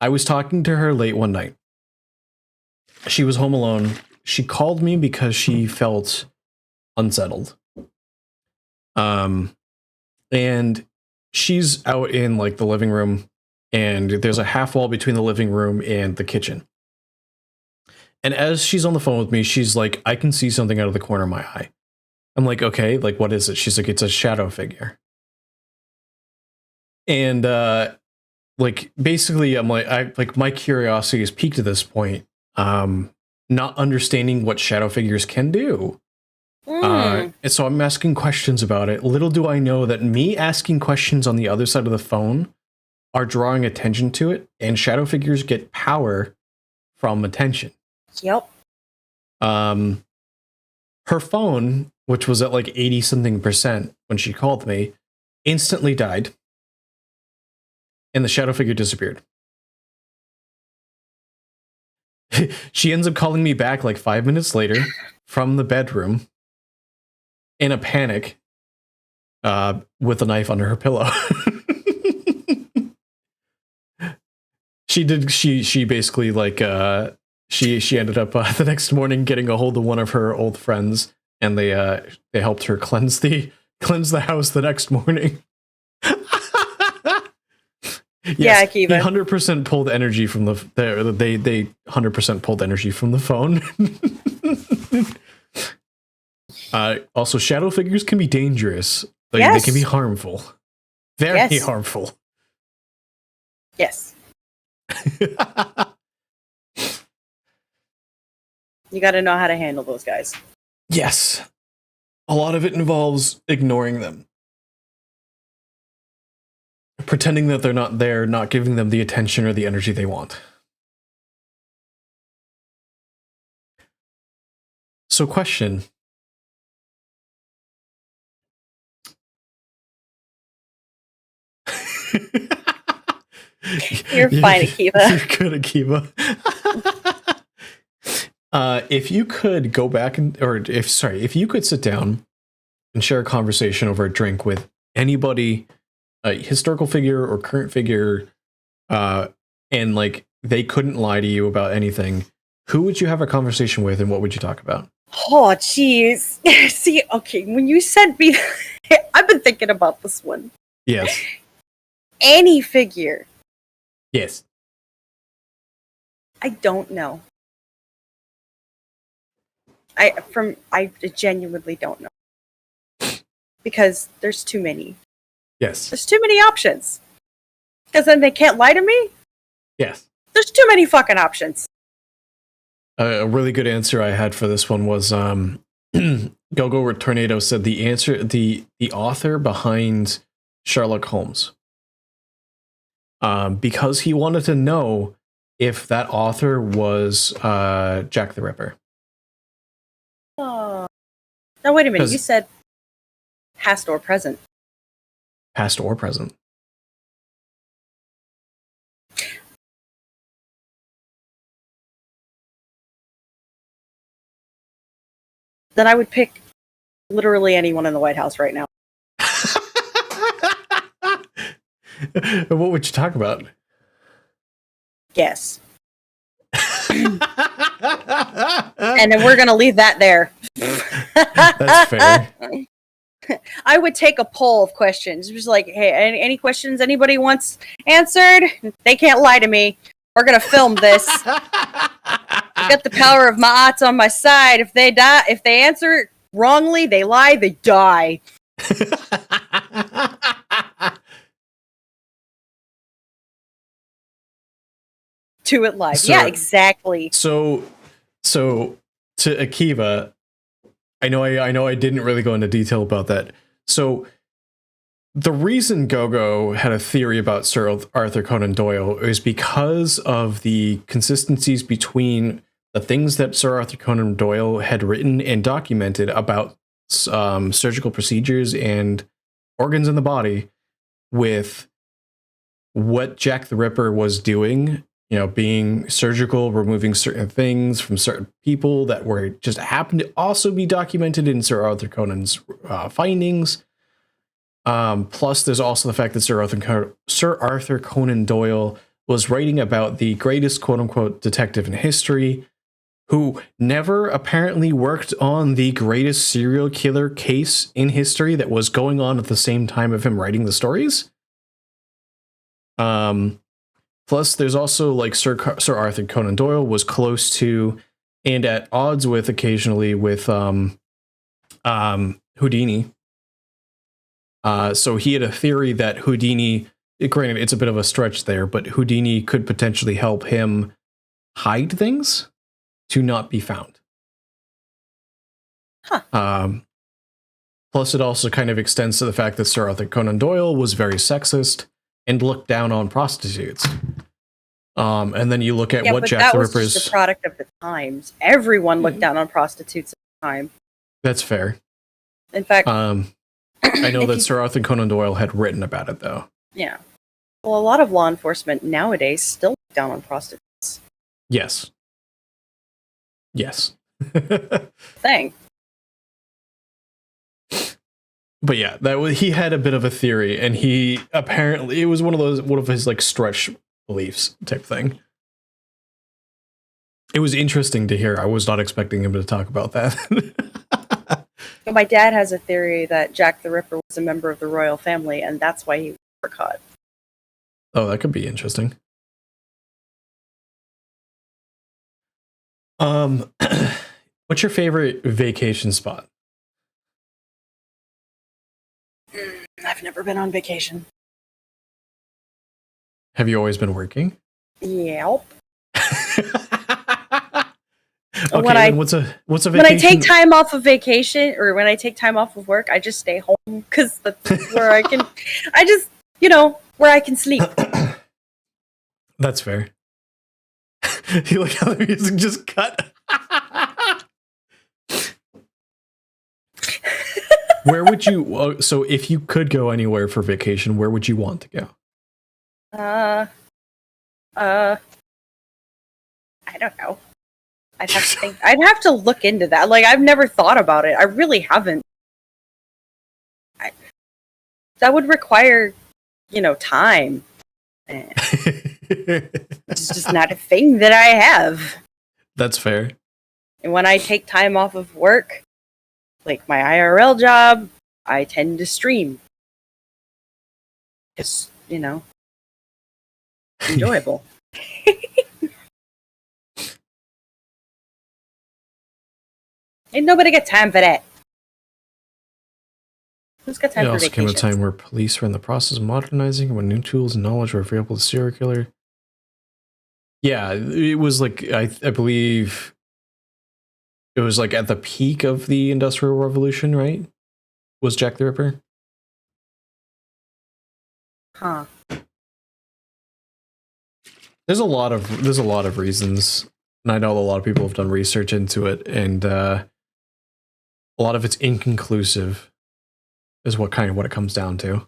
I was talking to her late one night. She was home alone. She called me because she felt unsettled. And she's out in like the living room, and there's a half wall between the living room and the kitchen. And as she's on the phone with me, she's like, I can see something out of the corner of my eye. I'm like, okay, like what is it? She's like, it's a shadow figure. And like basically I'm like my curiosity is peaked at this point. Not understanding what shadow figures can do. And so I'm asking questions about it. Little do I know that me asking questions on the other side of the phone are drawing attention to it, and shadow figures get power from attention. Yep. Her phone, which was at like 80 something percent when she called me, instantly died, and the shadow figure disappeared. She ends up calling me back like 5 minutes later from the bedroom in a panic, with a knife under her pillow. She basically like she ended up the next morning getting a hold of one of her old friends, and they helped her cleanse the house the next morning. Yes, Yeah, Kiva. he 100% pulled energy from they 100% pulled energy from the phone. Also, shadow figures can be dangerous. Like, yes. They can be harmful. Very harmful. Yes. You got to know how to handle those guys. Yes. A lot of it involves ignoring them. Pretending that they're not there, not giving them the attention or the energy they want. So, question. You're fine, Akiva. You're good, Akiva. If you could go back if you could sit down and share a conversation over a drink with anybody, a historical figure or current figure, and like they couldn't lie to you about anything, who would you have a conversation with and what would you talk about? Oh, jeez. See, okay, when you sent me, I've been thinking about this one. Yes. Any figure. Yes. I don't know. I genuinely don't know. Because there's too many. Yes. There's too many options. Because then they can't lie to me? Yes. There's too many fucking options. A really good answer I had for this one was Gogo Tornado said the answer, the author behind Sherlock Holmes, because he wanted to know if that author was Jack the Ripper. Oh. Now wait a minute, you said past or present. Past or present. Then I would pick literally anyone in the White House right now. What would you talk about? Yes. And then we're going to leave that there. That's fair. I would take a poll of questions. Just like, hey, any questions anybody wants answered? They can't lie to me. We're going to film this. I got the power of Ma'at on my side. If they die, if they answer wrongly, they lie, they die. Do it live. Yeah, exactly. So to Akiva, I know I didn't really go into detail about that. So the reason Gogo had a theory about Sir Arthur Conan Doyle is because of the consistencies between the things that Sir Arthur Conan Doyle had written and documented about surgical procedures and organs in the body with what Jack the Ripper was doing, you know, being surgical, removing certain things from certain people that were just happened to also be documented in Sir Arthur Conan's findings. Plus, there's also the fact that Sir Arthur Conan Doyle was writing about the greatest quote-unquote detective in history, who never apparently worked on the greatest serial killer case in history that was going on at the same time of him writing the stories. Plus, there's also like Sir Arthur Conan Doyle was close to and at odds with occasionally with Houdini. So he had a theory that Houdini, granted it's a bit of a stretch there, but Houdini could potentially help him hide things to not be found. Huh. Plus, it also kind of extends to the fact that Sir Arthur Conan Doyle was very sexist and looked down on prostitutes. And then you look at what Jack the Ripper's... that was just a product of the times. Everyone looked down on prostitutes at the time. That's fair. In fact... I know that Sir Arthur Conan Doyle had written about it, though. Yeah. Well, a lot of law enforcement nowadays still look down on prostitutes. Yes. Yes. Thing. But yeah, he had a bit of a theory, and he apparently it was one of his like stretch beliefs type thing. It was interesting to hear. I was not expecting him to talk about that. My dad has a theory that Jack the Ripper was a member of the royal family, and that's why he was never caught. Oh, that could be interesting. What's your favorite vacation spot? I've never been on vacation. Have you always been working? Yep. Okay, what's a vacation? When I take time off of vacation, or when I take time off of work, I just stay home because that's where I can. I just, where I can sleep. That's fair. You like how the music just cut. Where would you? So, if you could go anywhere for vacation, where would you want to go? Uh, I don't know. I'd have to think. I'd have to look into that. Like, I've never thought about it. I really haven't. That would require, time. And it's just not a thing that I have. That's fair. And when I take time off of work, like my IRL job, I tend to stream. It's, enjoyable. Ain't nobody got time for that. Who's got time It for also came at a vacations? time where police were in the process of modernizing when new tools and knowledge were available to serial killer. Yeah, it was like, I believe it was like at the peak of the Industrial Revolution, right? Was Jack the Ripper? Huh. There's a lot of reasons, and I know a lot of people have done research into it, and a lot of it's inconclusive, is what it comes down to.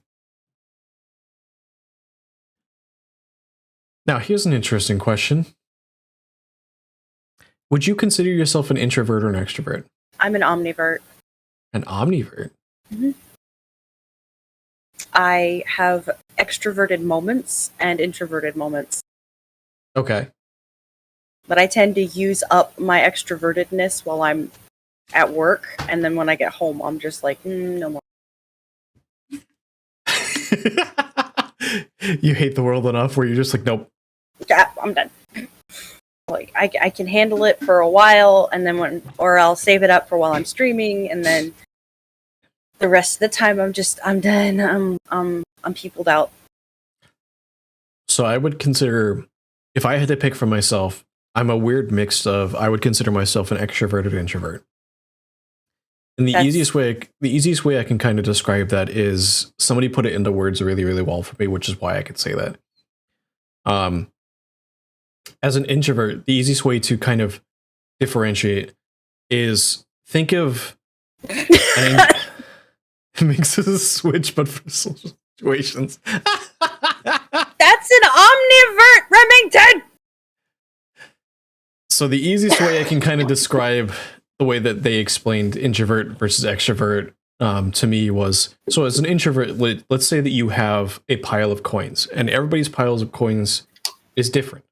Now, here's an interesting question. Would you consider yourself an introvert or an extrovert? I'm an omnivert. An omnivert? Mm-hmm. I have extroverted moments and introverted moments. Okay. But I tend to use up my extrovertedness while I'm at work, and then when I get home, I'm just like, no more. You hate the world enough where you're just like, nope. Yeah, I'm done. Like I can handle it for a while, and then or I'll save it up for while I'm streaming, and then the rest of the time I'm done. I'm peopled out. So I would consider, if I had to pick for myself, I'm a weird mix of, I would consider myself an extroverted introvert. And the easiest way I can kind of describe that is, somebody put it into words really, really well for me, which is why I could say that. As an introvert, the easiest way to kind of differentiate is, think of it makes a switch, but for social situations. That's an omnivert, Remington! So the easiest way I can kind of describe the way that they explained introvert versus extrovert to me was, so as an introvert, let's say that you have a pile of coins, and everybody's piles of coins is different.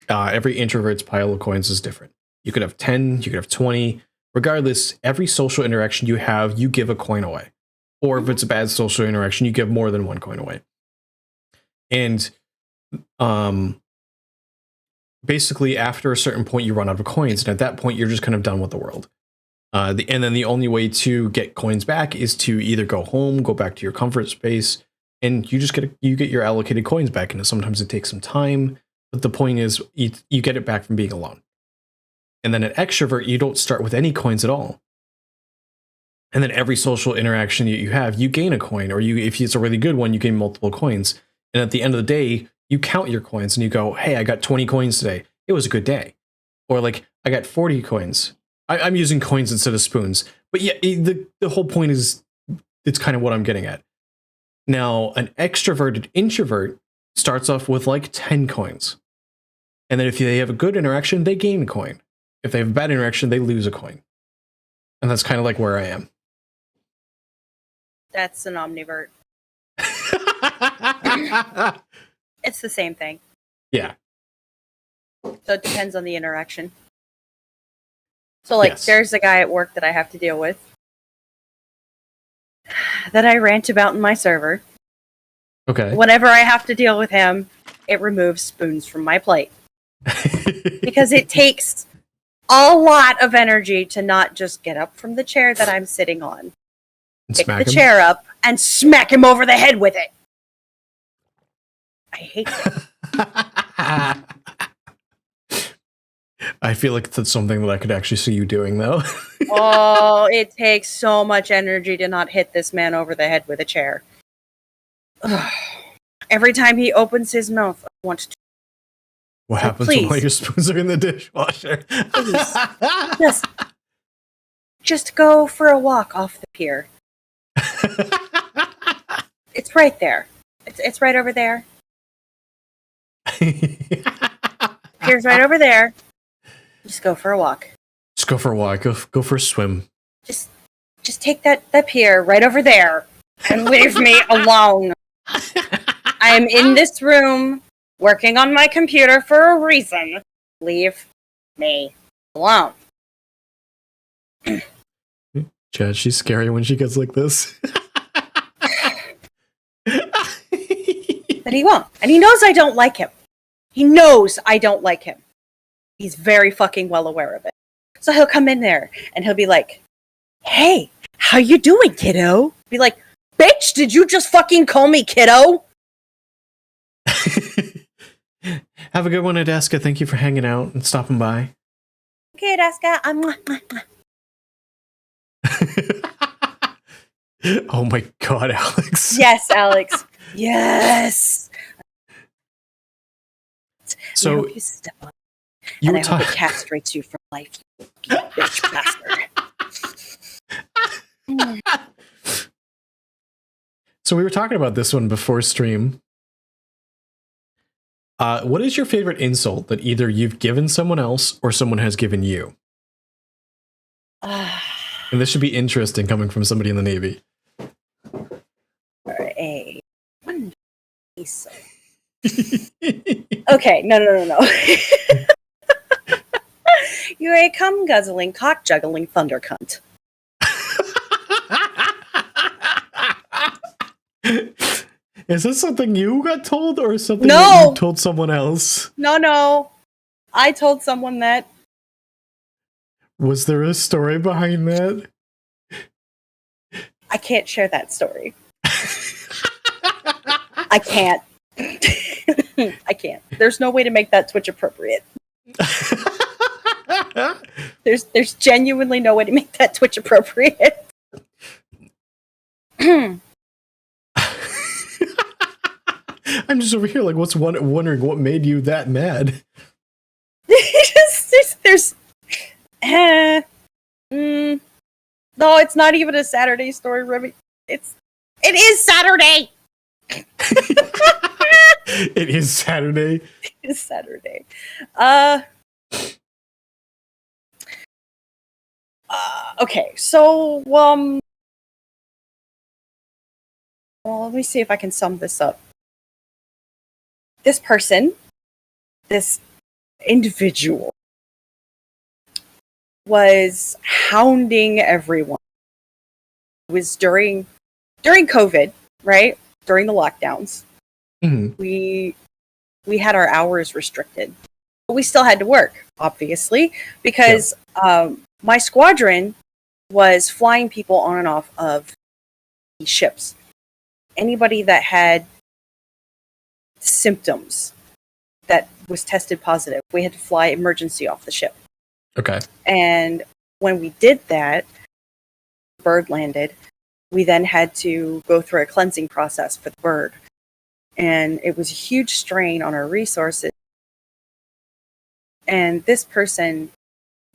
Every introvert's pile of coins is different. You could have 10, you could have 20. Regardless, every social interaction you have, you give a coin away. Or if it's a bad social interaction, you give more than one coin away. And basically, after a certain point, you run out of coins. And at that point, you're just kind of done with the world. And then the only way to get coins back is to either go home, go back to your comfort space, and you just get your allocated coins back. And sometimes it takes some time. But the point is, you get it back from being alone. And then an extrovert, you don't start with any coins at all. And then every social interaction you have, you gain a coin, or if it's a really good one, you gain multiple coins. And at the end of the day, you count your coins and you go, hey, I got 20 coins today. It was a good day. Or like, I got 40 coins. I'm using coins instead of spoons. But yeah, the whole point is, it's kind of what I'm getting at. Now, an extroverted introvert starts off with like 10 coins. And then if they have a good interaction, they gain a coin. If they have a bad interaction, they lose a coin. And that's kind of like where I am. That's an omnivert. It's the same thing. Yeah. So it depends on the interaction. So like, Yes. There's a guy at work that I have to deal with that I rant about in my server. Okay. Whenever I have to deal with him, it removes spoons from my plate. Because it takes a lot of energy to not just get up from the chair that I'm sitting on, pick the chair up, and smack him over the head with it. I hate it. I feel like that's something that I could actually see you doing, though. Oh, it takes so much energy to not hit this man over the head with a chair. Ugh. Every time he opens his mouth, I want to. What So happens please. when your spoons are in the dishwasher? Just go for a walk off the pier. It's right there. It's right over there. Pier's right over there. Just go for a walk. Just go for a walk. Go for a swim. Just take that pier right over there and leave me alone. I am in this room working on my computer for a reason. Leave me alone. Chad, she's scary when she gets like this. But he won't. And he knows I don't like him. He knows I don't like him. He's very fucking well aware of it. So he'll come in there and he'll be like, "Hey, how you doing, kiddo?" Be like, "Bitch, did you just fucking call me kiddo?" Have a good one, Adaska. Thank you for hanging out and stopping by. Okay, Adaska. Oh my god, Alex. Yes, Alex. Yes. So I hope you step on it, you and were I hope it talking. castrates you for life, you bitch bastard. So we were talking about this one before stream. What is your favorite insult that either you've given someone else or someone has given you? And this should be interesting coming from somebody in the Navy. A one piece. Okay, no. You're a cum guzzling, cock juggling thunder cunt. Is this something you got told or something No! that you told someone else? No. I told someone that. Was there a story behind that? I can't share that story. I can't. I can't. There's no way to make that Twitch appropriate. There's genuinely no way to make that Twitch appropriate. I'm just over here like, wondering what made you that mad? No, it's not even a Saturday story, Remy. It is Saturday. It is Saturday. It is Saturday. Okay, so well, let me see if I can sum this up. This person, this individual, was hounding everyone. It was during COVID, right? During the lockdowns. Mm-hmm. We had our hours restricted. But we still had to work, obviously, because my squadron was flying people on and off of these ships. Anybody that had symptoms that was tested positive, we had to fly emergency off the ship. Okay. And when we did that, bird landed, we then had to go through a cleansing process for the bird. And it was a huge strain on our resources. And this person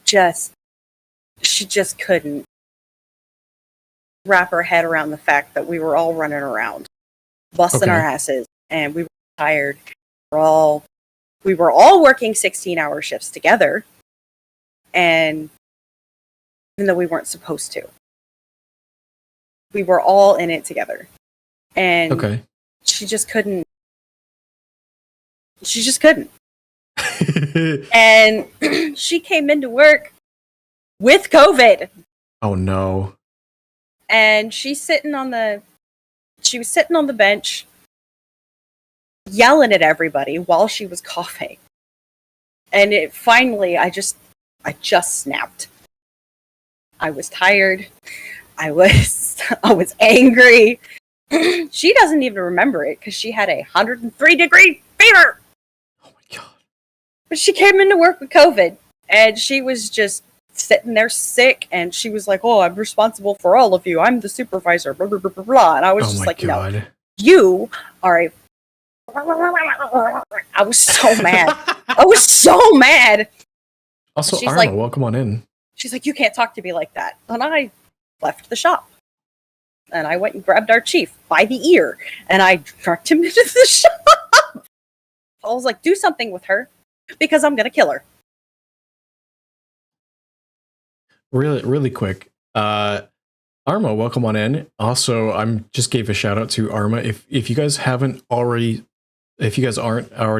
she just couldn't wrap her head around the fact that we were all running around, busting our asses, and we were tired. We were all working 16-hour shifts together, and even though we weren't supposed to, we were all in it together. And she just couldn't. She just couldn't. And she came into work with COVID. Oh no. And she was sitting on the bench yelling at everybody while she was coughing. And I just snapped. I was tired. I was angry. She doesn't even remember it because she had 103-degree fever. Oh my god. But she came into work with COVID, and she was just sitting there sick, and she was like, "Oh, I'm responsible for all of you. I'm the supervisor, blah, blah, blah, blah, blah." And I was just like, god. No, you are a... I was so mad. I was so mad. Also, Arma, welcome on in. She's like, "You can't talk to me like that." And I left the shop. And I went and grabbed our chief by the ear, and I dragged him into the shop. I was like, do something with her because I'm gonna kill her. Really quick. Arma, welcome on in. Also, I'm just gave a shout out to Arma. If you guys aren't already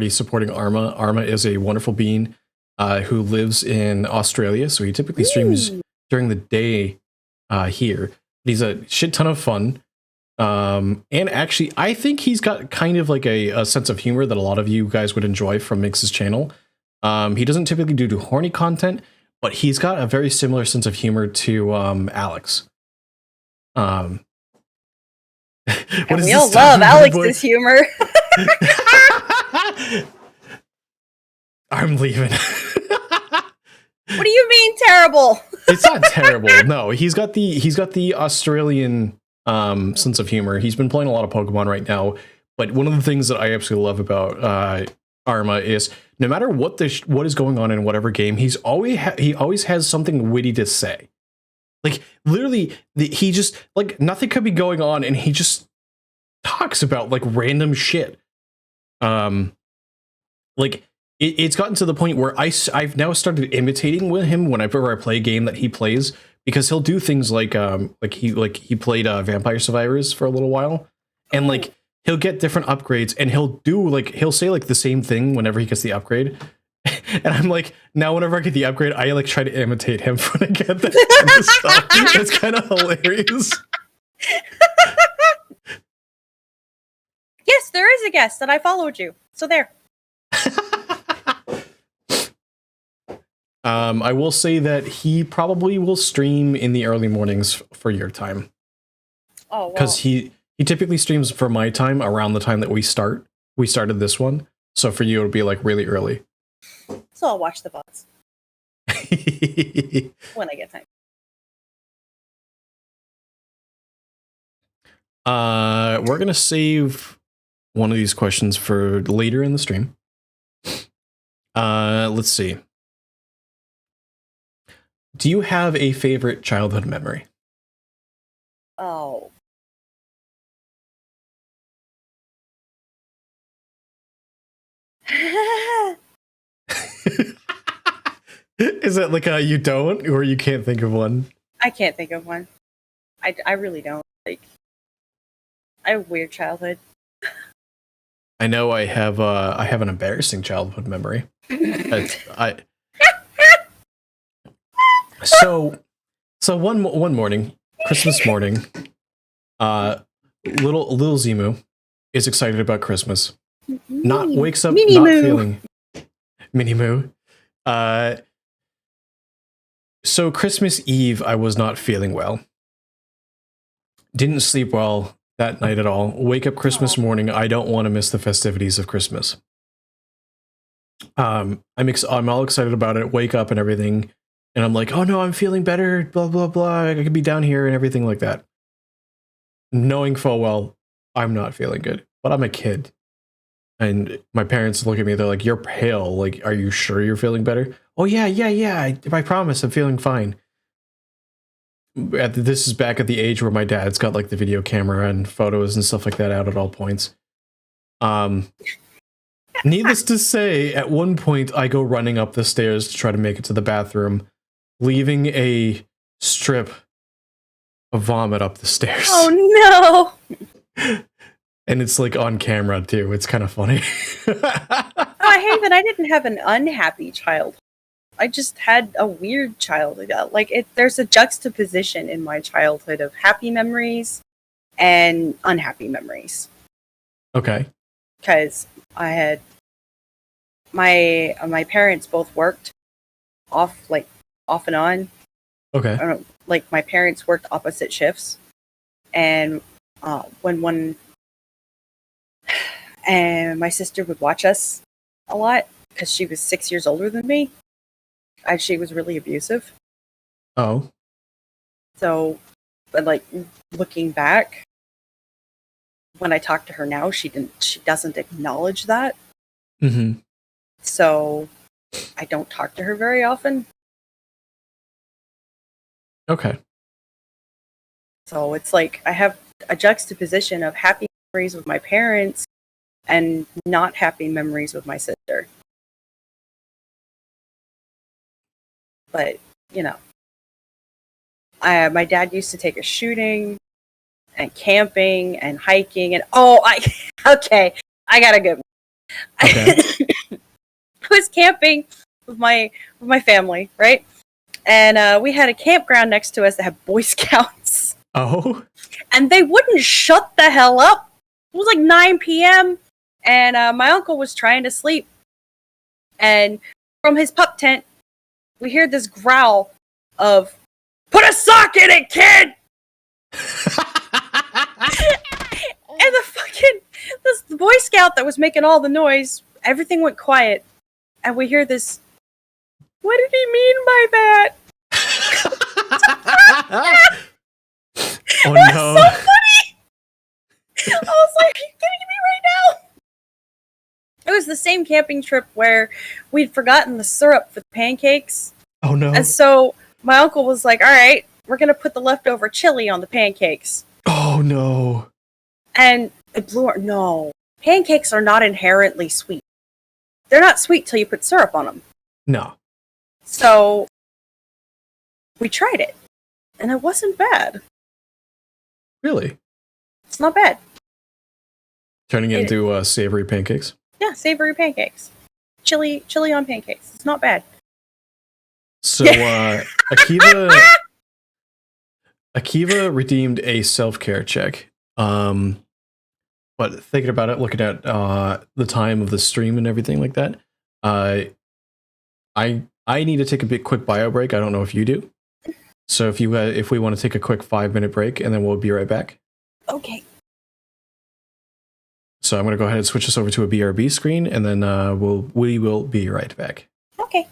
supporting Arma, Arma is a wonderful being who lives in Australia. So he typically streams during the day here. He's a shit ton of fun. And actually, I think he's got kind of like a sense of humor that a lot of you guys would enjoy from Mix's channel. He doesn't typically do horny content, but he's got a very similar sense of humor to Alex. And we all love Alex's humor. I'm leaving. What do you mean terrible? It's not terrible. No, he's got the Australian sense of humor. He's been playing a lot of Pokemon right now, but one of the things that I absolutely love about Arma is no matter what is going on in whatever game, he always has something witty to say. Like literally, he just like nothing could be going on, and he just talks about like random shit. Like it's gotten to the point where I've now started imitating with him whenever I play a game that he plays, because he'll do things like he played Vampire Survivors for a little while, and like he'll get different upgrades, and he'll say like the same thing whenever he gets the upgrade. And I'm like, now whenever I get the upgrade, I like try to imitate him when I get that kind of stuff. It's kind of hilarious. Yes, there is a guest that I followed you. So there. I will say that he probably will stream in the early mornings for your time. Oh, wow. Because he typically streams for my time around the time that we started this one. So for you, it'll be like really early. So I'll watch the bots when I get time. We're gonna save one of these questions for later in the stream. Let's see. Do you have a favorite childhood memory? Oh. Is it like a you don't, or you can't think of one? I can't think of one. I really don't. Like, I have a weird childhood. I know I have an embarrassing childhood memory. So one morning, Christmas morning, little Zimu is excited about Christmas. Wakes up Mini not Moo. feeling Mini Moo. So Christmas Eve, I was not feeling well. Didn't sleep well that night at all. Wake up Christmas morning. I don't want to miss the festivities of Christmas. I'm all excited about it. Wake up and everything, and I'm like, oh no, I'm feeling better. Blah blah blah. I could be down here and everything like that. Knowing full well, I'm not feeling good, but I'm a kid. And my parents look at me, they're like, you're pale. Like, are you sure you're feeling better? Oh, yeah. I promise I'm feeling fine. This is back at the age where my dad's got like the video camera and photos and stuff like that out at all points. Needless to say, at one point, I go running up the stairs to try to make it to the bathroom, leaving a strip of vomit up the stairs. Oh, no. And it's like on camera too. It's kind of funny. I hate that I didn't have an unhappy childhood. I just had a weird childhood. There's a juxtaposition in my childhood of happy memories and unhappy memories. Okay. Because I had my parents both worked off and on. Okay. I don't know, like my parents worked opposite shifts, and and my sister would watch us a lot because she was 6 years older than me. And she was really abusive. Oh. So, but like looking back, when I talk to her now, she doesn't acknowledge that. Mm-hmm. So I don't talk to her very often. Okay. So it's like I have a juxtaposition of happy memories with my parents and not happy memories with my sister. But, you know, my dad used to take us shooting and camping and hiking and okay, I got a good one. Okay. I was camping with my family, right? And we had a campground next to us that had Boy Scouts. Oh. And they wouldn't shut the hell up. It was like 9 p.m. And my uncle was trying to sleep. And from his pup tent, we hear this growl of, "Put a sock in it, kid!" And the Boy Scout that was making all the noise, everything went quiet. And we hear this, "What did he mean by that?" Oh It was no. so funny. I was like, "Are you kidding me right now?" It was the same camping trip where we'd forgotten the syrup for the pancakes. Oh no. And so my uncle was like, "All right, we're going to put the leftover chili on the pancakes." Oh no. And it blew our... No. Pancakes are not inherently sweet. They're not sweet till you put syrup on them. No. So we tried it. And it wasn't bad. Really? It's not bad. Turning into savory pancakes? Yeah, savory pancakes. Chili on pancakes. It's not bad. So Akiva redeemed a self-care check. But thinking about it, looking at the time of the stream and everything like that, I need to take a quick bio break. I don't know if you do. So if we want to take a quick 5-minute break, and then we'll be right back. Okay. So I'm going to go ahead and switch this over to a BRB screen, and then we will be right back. Okay.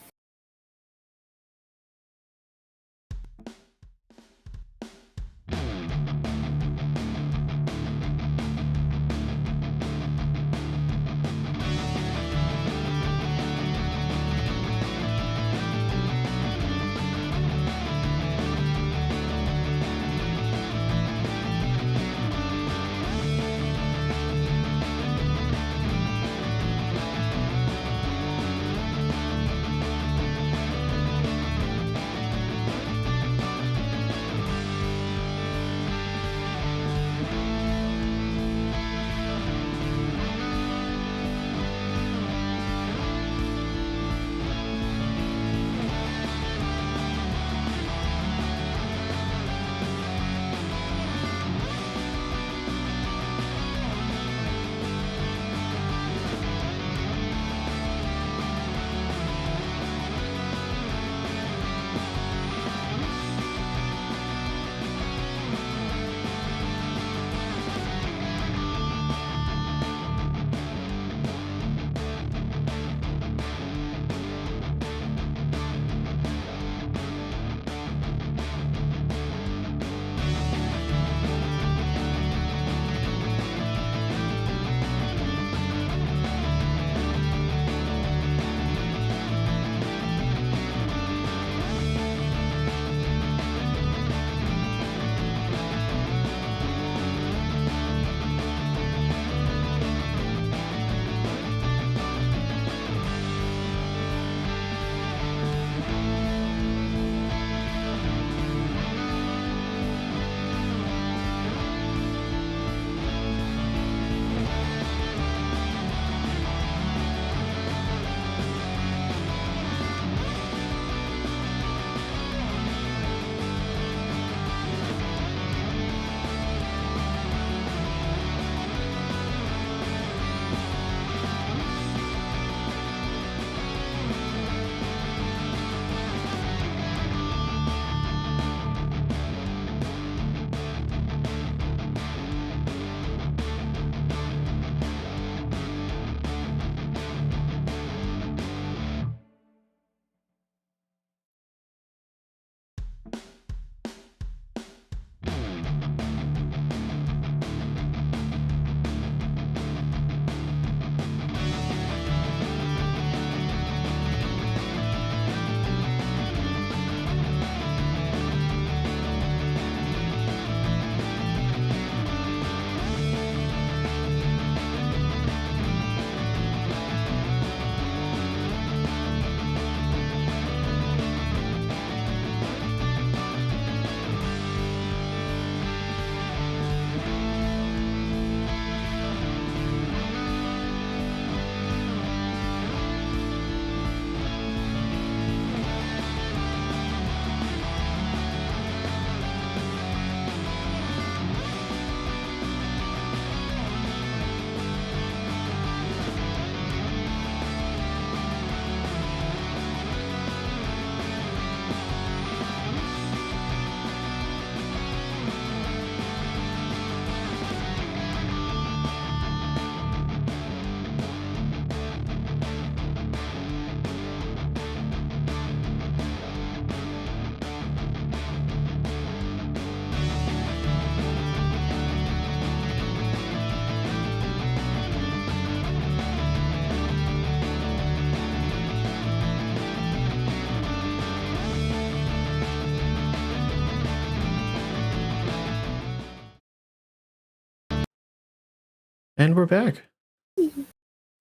And we're back.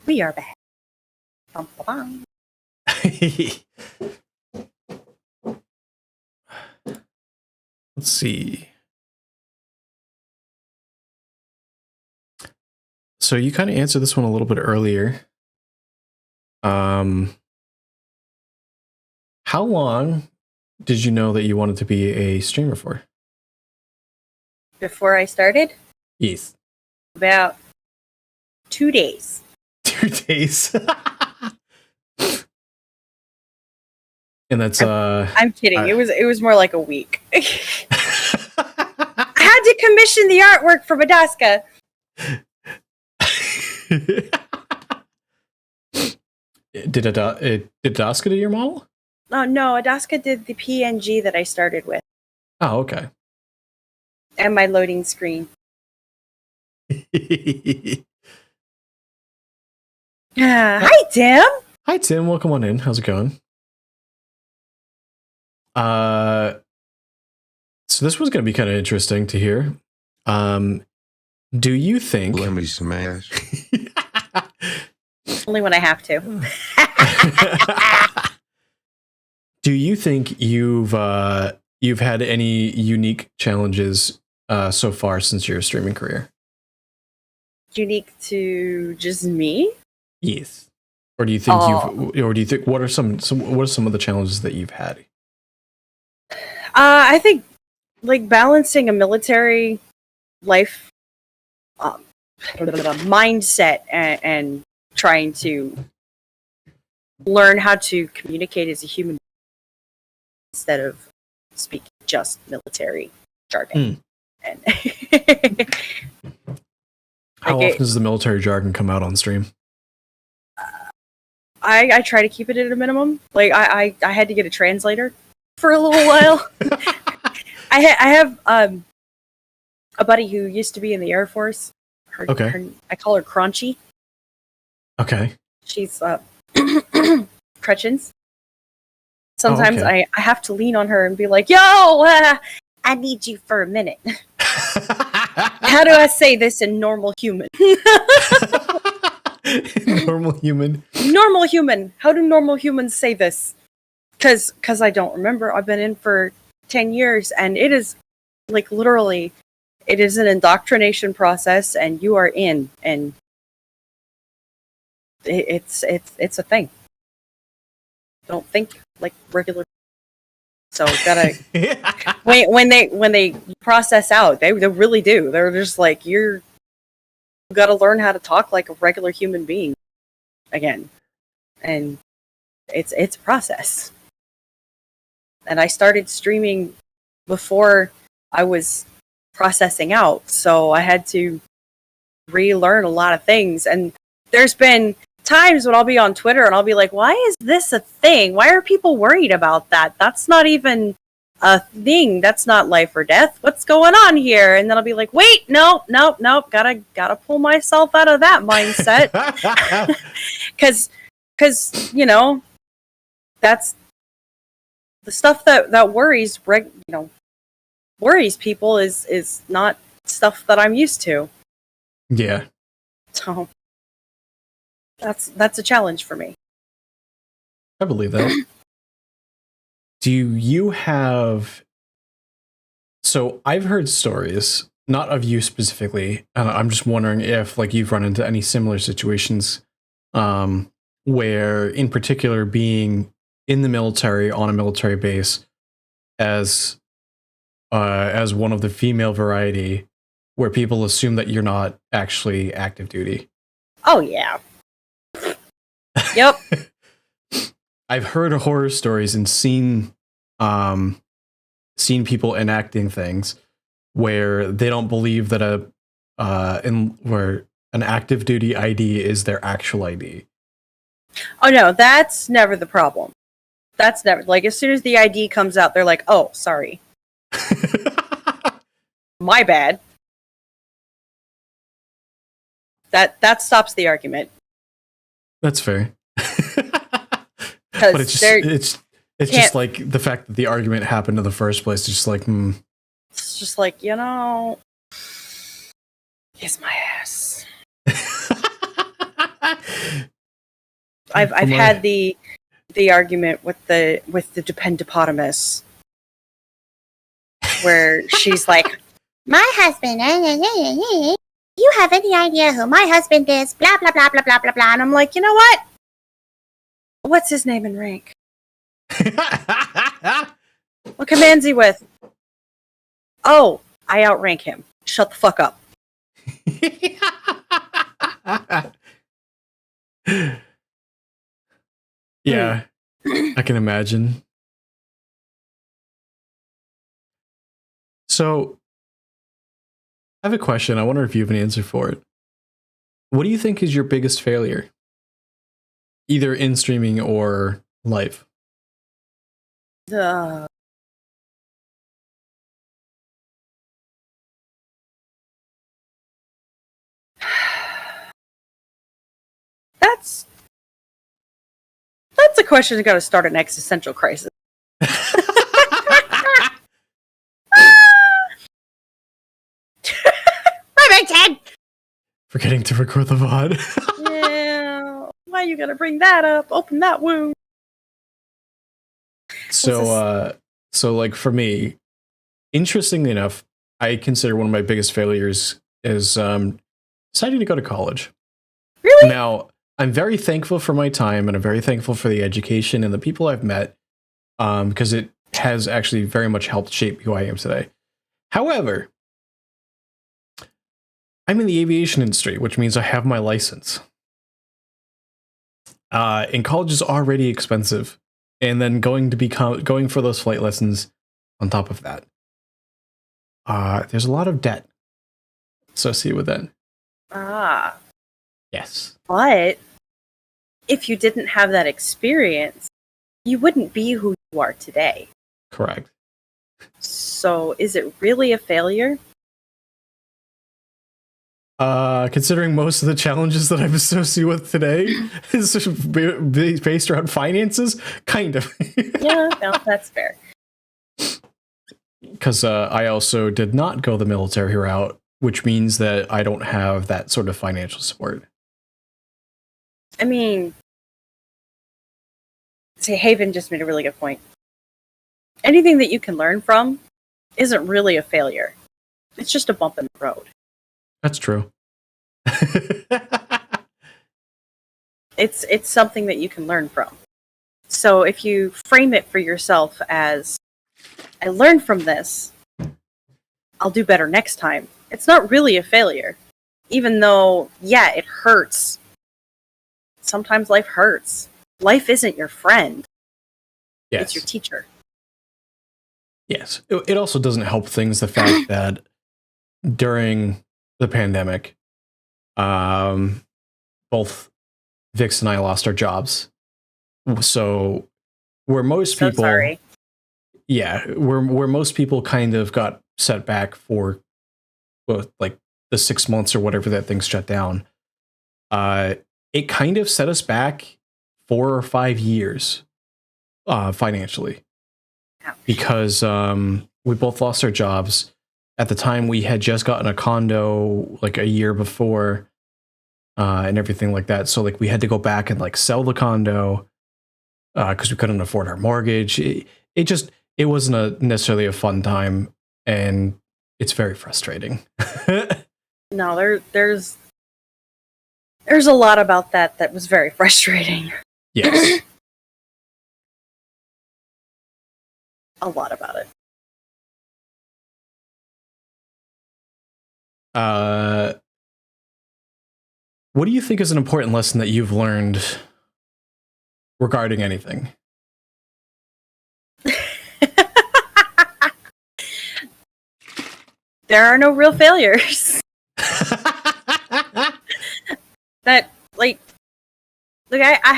We are back. Bum, bum, bum. Let's see. So you kind of answered this one a little bit earlier. How long did you know that you wanted to be a streamer for? Before I started, Yes. about 2 days. 2 days. And that's I'm kidding. It was more like a week. I had to commission the artwork for Badaska. Did Adaska do your model? Oh no, Adaska did the PNG that I started with. Oh, okay. And my loading screen. Hi, Tim. Hi, Tim. Welcome on in. How's it going? So this was going to be kind of interesting to hear. Do you think? Let me smash. Only when I have to. Do you think you've had any unique challenges so far since your streaming career? Unique to just me? Yes. Or do you think what are some of the challenges that you've had? I think like balancing a military life mindset and trying to learn how to communicate as a human instead of speaking just military jargon. And How often does the military jargon come out on stream? I try to keep it at a minimum. Like I had to get a translator for a little while. I have a buddy who used to be in the Air Force. I call her Crunchy. Okay. She's Crutchins. Sometimes I have to lean on her and be like, "Yo, I need you for a minute." How do I say this in normal human? Normal human. Normal human. How do normal humans say this? Because I don't remember. I've been in for 10 years, and it is like literally, it is an indoctrination process, and you are in, and it's a thing. Don't think like regular. So gotta when they process out, they really do. They're just like you gotta learn how to talk like a regular human being again, and it's a process. And I started streaming before I was processing out, so I had to relearn a lot of things. And there's been times when I'll be on Twitter and I'll be like, why is this a thing? Why are people worried about that? That's not even a thing. That's not life or death. What's going on here? And then I'll be like, wait, no. Gotta pull myself out of that mindset. Cause that's the stuff that worries people is not stuff that I'm used to. Yeah. So that's a challenge for me. I believe that. Do you have... So I've heard stories, not of you specifically, and I'm just wondering if like you've run into any similar situations where in particular being in the military on a military base as one of the female variety where people assume that you're not actually active duty. Oh yeah. Yep. I've heard horror stories and seen people enacting things where they don't believe that where an active duty ID is their actual ID. Oh no, that's never the problem. That's never, like, as soon as the ID comes out, they're like, oh, sorry. My bad. That stops the argument. That's fair. But it's just like the fact that the argument happened in the first place. It's just like, It's just like, kiss my ass. I've had the argument with the dependopotamus, where she's like, my husband, you have any idea who my husband is? Blah blah blah blah blah blah blah. And I'm like, you know what? What's his name and rank? What commands he with? Oh, I outrank him. Shut the fuck up. Yeah, I can imagine. So, I have a question. I wonder if you have an answer for it. What do you think is your biggest failure? Either in streaming or live? That's a question that's got to start an existential crisis. Remington! Forgetting to record the VOD. Yeah. Why you gotta bring that up? Open that wound. So like for me, interestingly enough, I consider one of my biggest failures is deciding to go to college. Really? Now, I'm very thankful for my time, and I'm very thankful for the education and the people I've met, because it has actually very much helped shape who I am today. However, I'm in the aviation industry, which means I have my license. And college is already expensive, and then going for those flight lessons on top of that. There's a lot of debt associated with that. Ah. Yes. But if you didn't have that experience, you wouldn't be who you are today. Correct. So is it really a failure? Considering most of the challenges that I'm associated with today is based around finances, kind of. Yeah, no, that's fair. Because I also did not go the military route, which means that I don't have that sort of financial support. I mean, say Haven just made a really good point. Anything that you can learn from isn't really a failure. It's just a bump in the road. That's true. It's something that you can learn from. So if you frame it for yourself as, I learned from this, I'll do better next time. It's not really a failure. Even though, yeah, it hurts. Sometimes life hurts. Life isn't your friend. Yes. It's your teacher. Yes. It also doesn't help things, the fact that during the pandemic, both Vix and I lost our jobs. So where most people, sorry. Yeah, where most people kind of got set back for, well, like the 6 months or whatever that thing shut down, it kind of set us back 4 or 5 years financially. Ouch. Because we both lost our jobs. At the time, we had just gotten a condo like a year before, and everything like that. So like we had to go back and like sell the condo because we couldn't afford our mortgage. It wasn't necessarily a fun time, and it's very frustrating. No, there's a lot about that was very frustrating. Yes. A lot about it. What do you think is an important lesson that you've learned regarding anything? There are no real failures. That I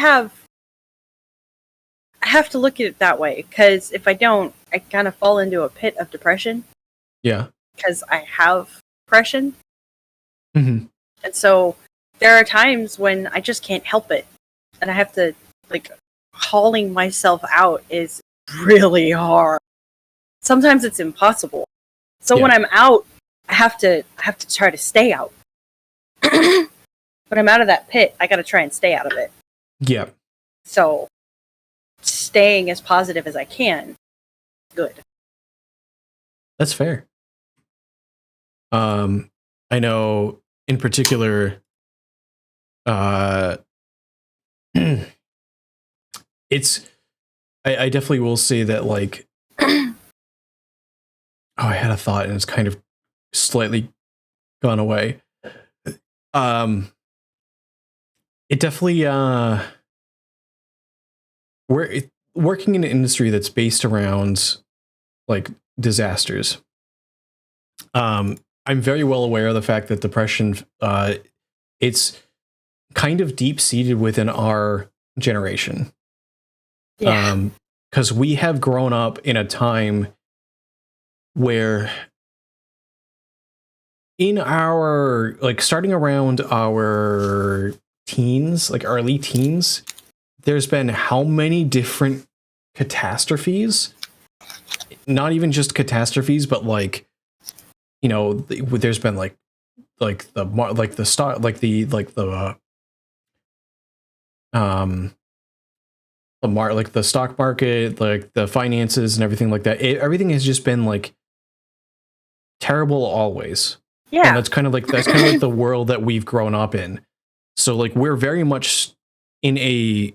have to look at it that way, because if I don't, I kind of fall into a pit of depression. Yeah. Because I have depression. Mm-hmm. And so there are times when I just can't help it. And I have to, hauling myself out is really hard. Sometimes it's impossible. So when I'm out, I have to try to stay out. When I'm out of that pit, I got to try and stay out of it. Yeah. So staying as positive as I can, good. That's fair. I know in particular, it's, I definitely will say that, like, oh, I had a thought and it's kind of slightly gone away. It definitely, working in an industry that's based around like disasters. I'm very well aware of the fact that depression, it's kind of deep seated within our generation. Yeah. Because we have grown up in a time where in our, like, starting around our teens, like early teens, there's been how many different catastrophes, not even just catastrophes, but like, you know, there's been like the stock, like the like the stock market, like the finances and everything like that. Everything has just been like terrible always. Yeah. And that's kind of like the world that we've grown up in. So like we're very much in a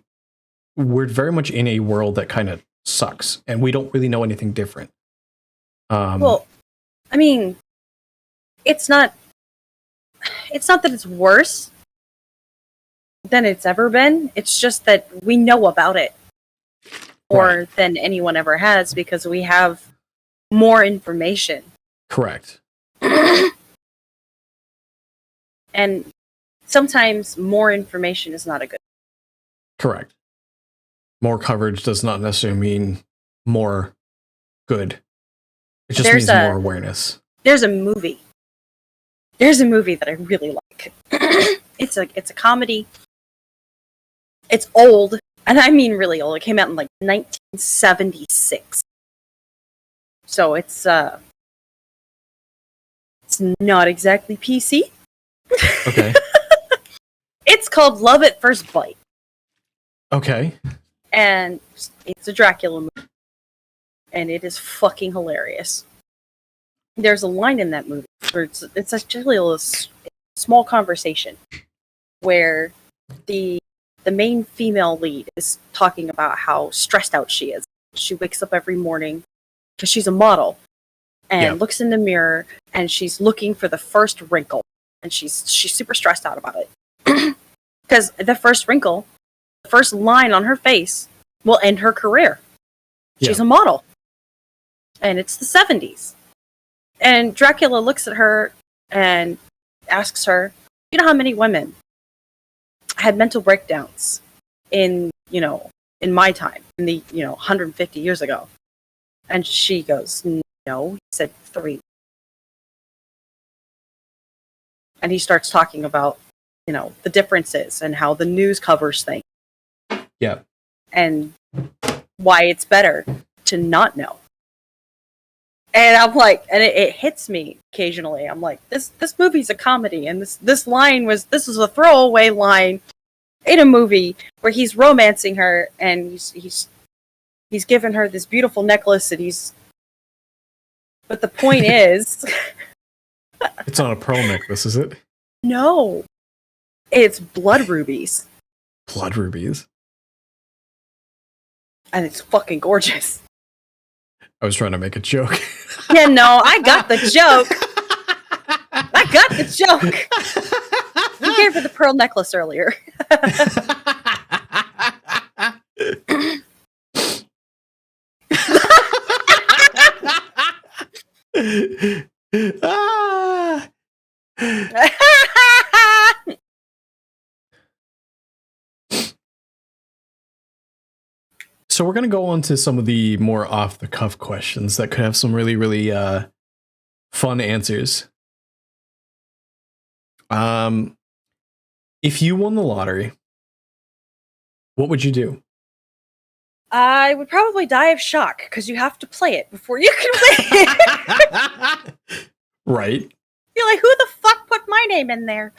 world that kind of sucks, and we don't really know anything different. Well, I mean, it's not that it's worse than it's ever been. It's just that we know about it more than anyone ever has because we have more information. Correct. And sometimes more information is not a good. Correct. More coverage does not necessarily mean more good. It just means more awareness. There's a movie that I really like. It's a comedy. It's old, and I mean really old. It came out in like 1976. So it's not exactly PC. Okay. It's called Love at First Bite. Okay. And it's a Dracula movie. And it is fucking hilarious. There's a line in that movie where it's actually a small conversation where the main female lead is talking about how stressed out she is. She wakes up every morning because she's a model and looks in the mirror and she's looking for the first wrinkle, and she's super stressed out about it because the first wrinkle, the first line on her face will end her career. She's a model, and it's the 70s. And Dracula looks at her and asks her, "You know how many women had mental breakdowns in my time, in the 150 years ago?" And she goes, "No." He said 3. And he starts talking about, the differences and how the news covers things. Yeah. And why it's better to not know. And I'm like, and it hits me occasionally. I'm like, this movie's a comedy, and this is a throwaway line in a movie where he's romancing her, and he's given her this beautiful necklace, and but the point is, it's not a pearl necklace, is it? No, it's blood rubies. Blood rubies. And it's fucking gorgeous. I was trying to make a joke. Yeah, no, I got the joke. I got the joke. You gave her the pearl necklace earlier. Ah! So we're going to go on to some of the more off-the-cuff questions that could have some really, really fun answers. If you won the lottery, what would you do? I would probably die of shock, because you have to play it before you can win. Right. You're like, who the fuck put my name in there?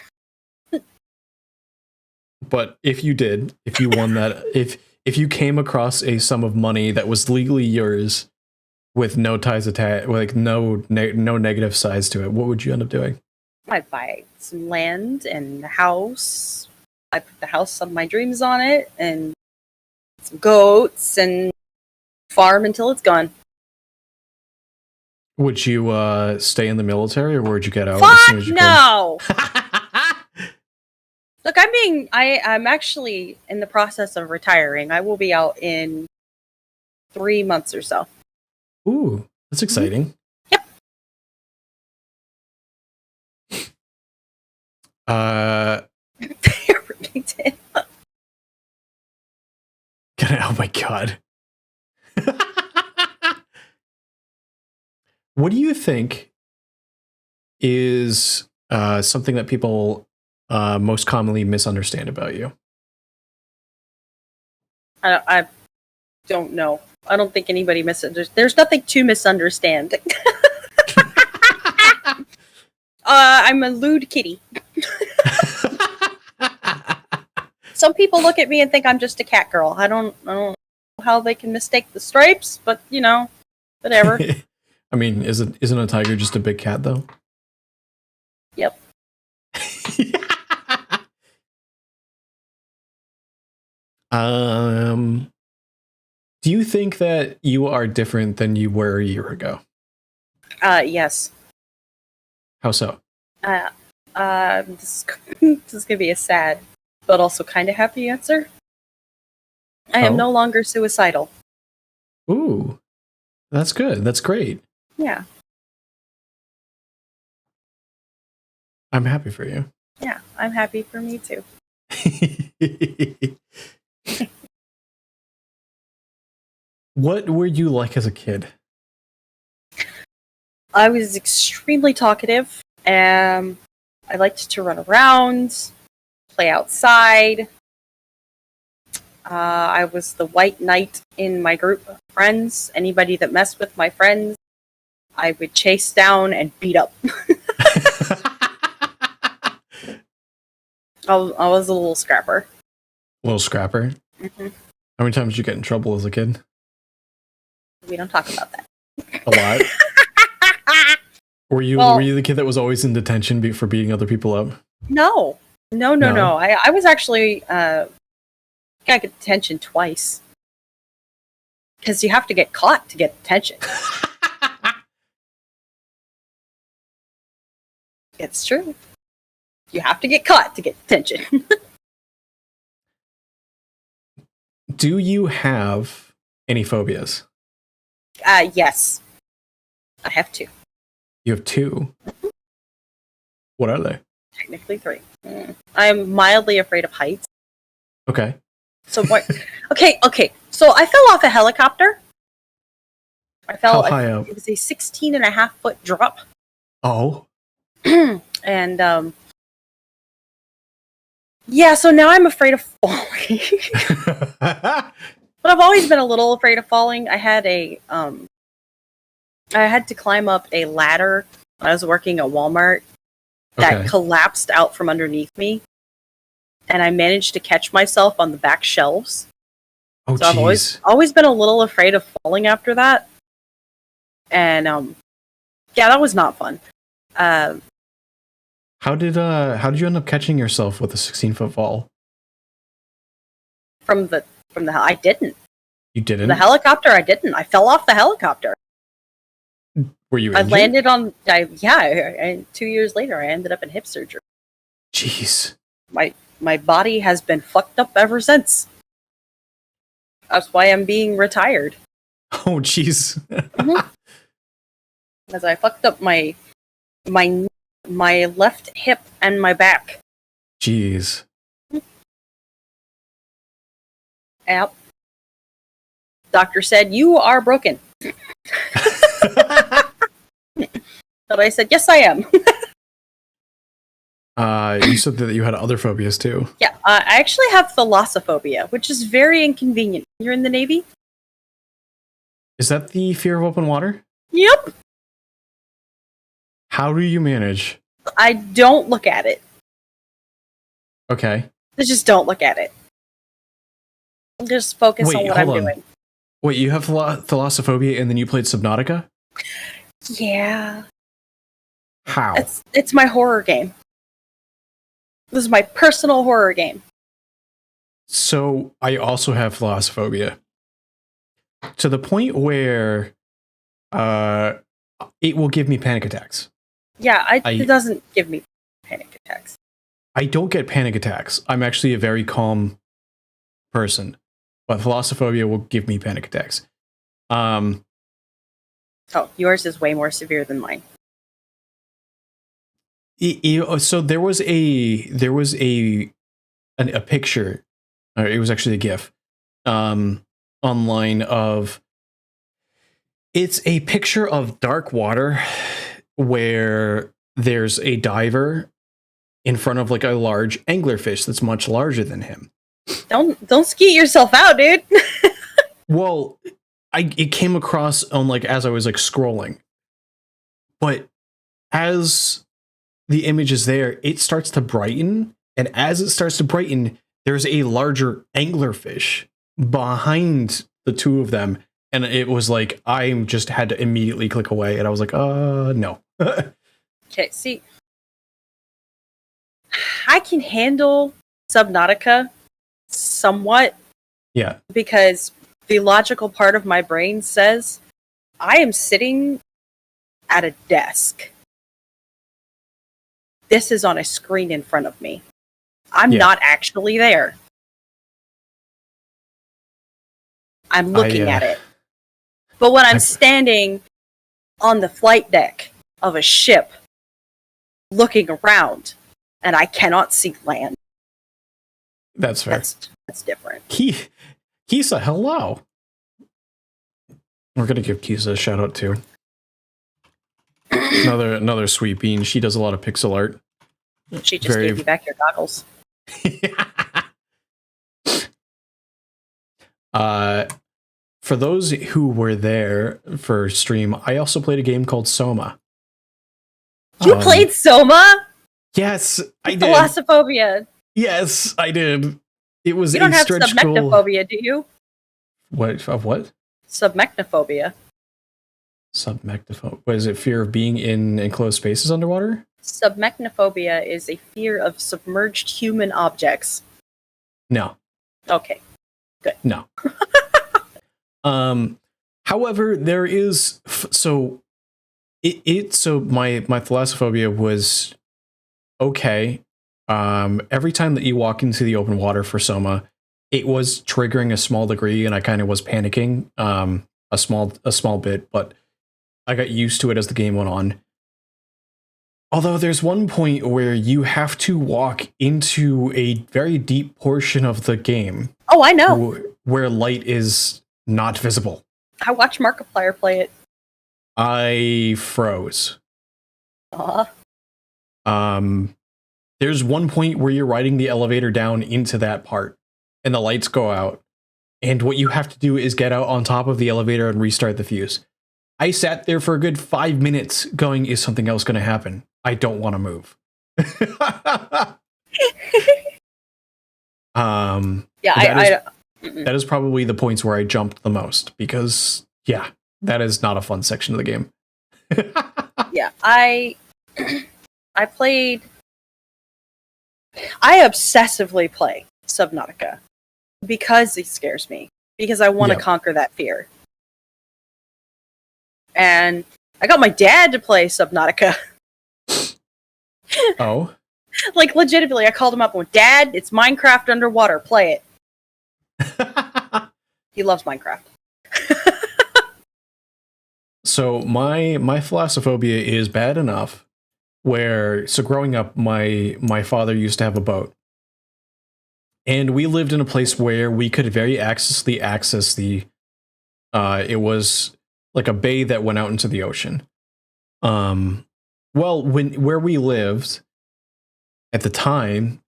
but if you did, if you won that, if you came across a sum of money that was legally yours with no ties attached, like no negative sides to it, what would you end up doing? I'd buy some land and a house. I put the house of my dreams on it, and some goats, and farm until it's gone. Would you stay in the military, or would you get out as Fuck soon as you no! Look, I'm actually in the process of retiring. I will be out in 3 months or so. Ooh, that's exciting. Yep. Remington. Oh my god. What do you think is something that people most commonly misunderstand about you? I don't know. I don't think anybody misunderstands. There's nothing to misunderstand. I'm a lewd kitty. Some people look at me and think I'm just a cat girl. I don't know how they can mistake the stripes, but you know, whatever. I mean, isn't a tiger just a big cat though? Yep. Do you think that you are different than you were a year ago? Yes. How so? This is gonna be a sad, but also kind of happy answer. I am no longer suicidal. Ooh, that's good. That's great. Yeah. I'm happy for you. Yeah, I'm happy for me too. What were you like as a kid? I was extremely talkative. I liked to run around, play outside. I was the white knight in my group of friends. Anybody that messed with my friends, I would chase down and beat up. I was a little scrapper. Little scrapper? Mm-hmm. How many times did you get in trouble as a kid? We don't talk about that. A lot? Were you the kid that was always in detention for beating other people up? No. I was actually got detention twice. Because you have to get caught to get detention. It's true. You have to get caught to get detention. Do you have any phobias? Yes. I have 2. You have 2? What are they? Technically 3. I'm mildly afraid of heights. Okay. So what? Okay. So I fell off a helicopter. How high up? It was a 16.5-foot drop. Oh. And yeah, so now I'm afraid of falling. But I've always been a little afraid of falling. I had to climb up a ladder when I was working at Walmart that collapsed out from underneath me. And I managed to catch myself on the back shelves. Oh, so I've always been a little afraid of falling after that. And yeah, that was not fun. How did you end up catching yourself with a 16-foot fall? From the I didn't. You didn't? The helicopter, I didn't. I fell off the helicopter. Were you injured? I landed on... and 2 years later, I ended up in hip surgery. Jeez. My body has been fucked up ever since. That's why I'm being retired. Oh, jeez. Mm-hmm. Because I fucked up my left hip and my back. Jeez. Yep. Doctor said, "You are broken." But I said, "Yes, I am." You said that you had other phobias too. Yeah, I actually have thalassophobia, which is very inconvenient. You're in the Navy? Is that the fear of open water? Yep. How do you manage? I don't look at it. Okay. Just don't look at it. Just focus Wait, on what I'm hold on. doing. Wait, you have Thalassophobia and then you played Subnautica? Yeah. How? It's my horror game. This is my personal horror game. So I also have Thalassophobia. To the point where it will give me panic attacks. Yeah, it doesn't give me panic attacks. I don't get panic attacks. I'm actually a very calm person. But Thalassophobia will give me panic attacks. Oh, yours is way more severe than mine. So there was a picture, or it was actually a GIF, online of, it's a picture of dark water where there's a diver in front of like a large anglerfish that's much larger than him. Don't skeet yourself out, dude. Well, it came across on like as I was like scrolling, but as the image is there, it starts to brighten, and as it starts to brighten, there's a larger anglerfish behind the two of them, and it was like I just had to immediately click away, and I was like, no. Okay, see, I can handle Subnautica somewhat. Yeah. Because the logical part of my brain says I am sitting at a desk. This is on a screen in front of me. I'm not actually there. I'm looking at it. But when I'm standing on the flight deck of a ship looking around and I cannot see land. That's fair. That's different. Kisa, hello. We're gonna give Kisa a shout out too. Another sweet bean. She does a lot of pixel art. She just gave you back your goggles. For those who were there for stream, I also played a game called Soma. You played Soma? Yes, I did. Thalassophobia. Yes, I did. It was. You don't have submechnophobia, do you? What of what? Submechnophobia. Submechnophobia. What is it? Fear of being in enclosed spaces underwater? Submechnophobia is a fear of submerged human objects. No. Okay. Good. No. However, there is so my thalassophobia was okay. Every time that you walk into the open water for Soma, it was triggering a small degree, and I kind of was panicking a small bit, but I got used to it as the game went on. Although there's one point where you have to walk into a very deep portion of the game. Oh, I know. Where light is not visible. I watched Markiplier play it. I froze. There's one point where you're riding the elevator down into that part, and the lights go out, and what you have to do is get out on top of the elevator and restart the fuse. I sat there for a good 5 minutes going, is something else going to happen? I don't want to move. That is probably the points where I jumped the most, because yeah, that is not a fun section of the game. Yeah, I obsessively play Subnautica because it scares me, because I want to conquer that fear. And I got my dad to play Subnautica. Oh? Like, legitimately, I called him up and went, Dad, it's Minecraft underwater, play it. He loves Minecraft. So my thalassophobia is bad enough where, so growing up, my father used to have a boat. And we lived in a place where we could very access the, it was like a bay that went out into the ocean. Well, where we lived at the time,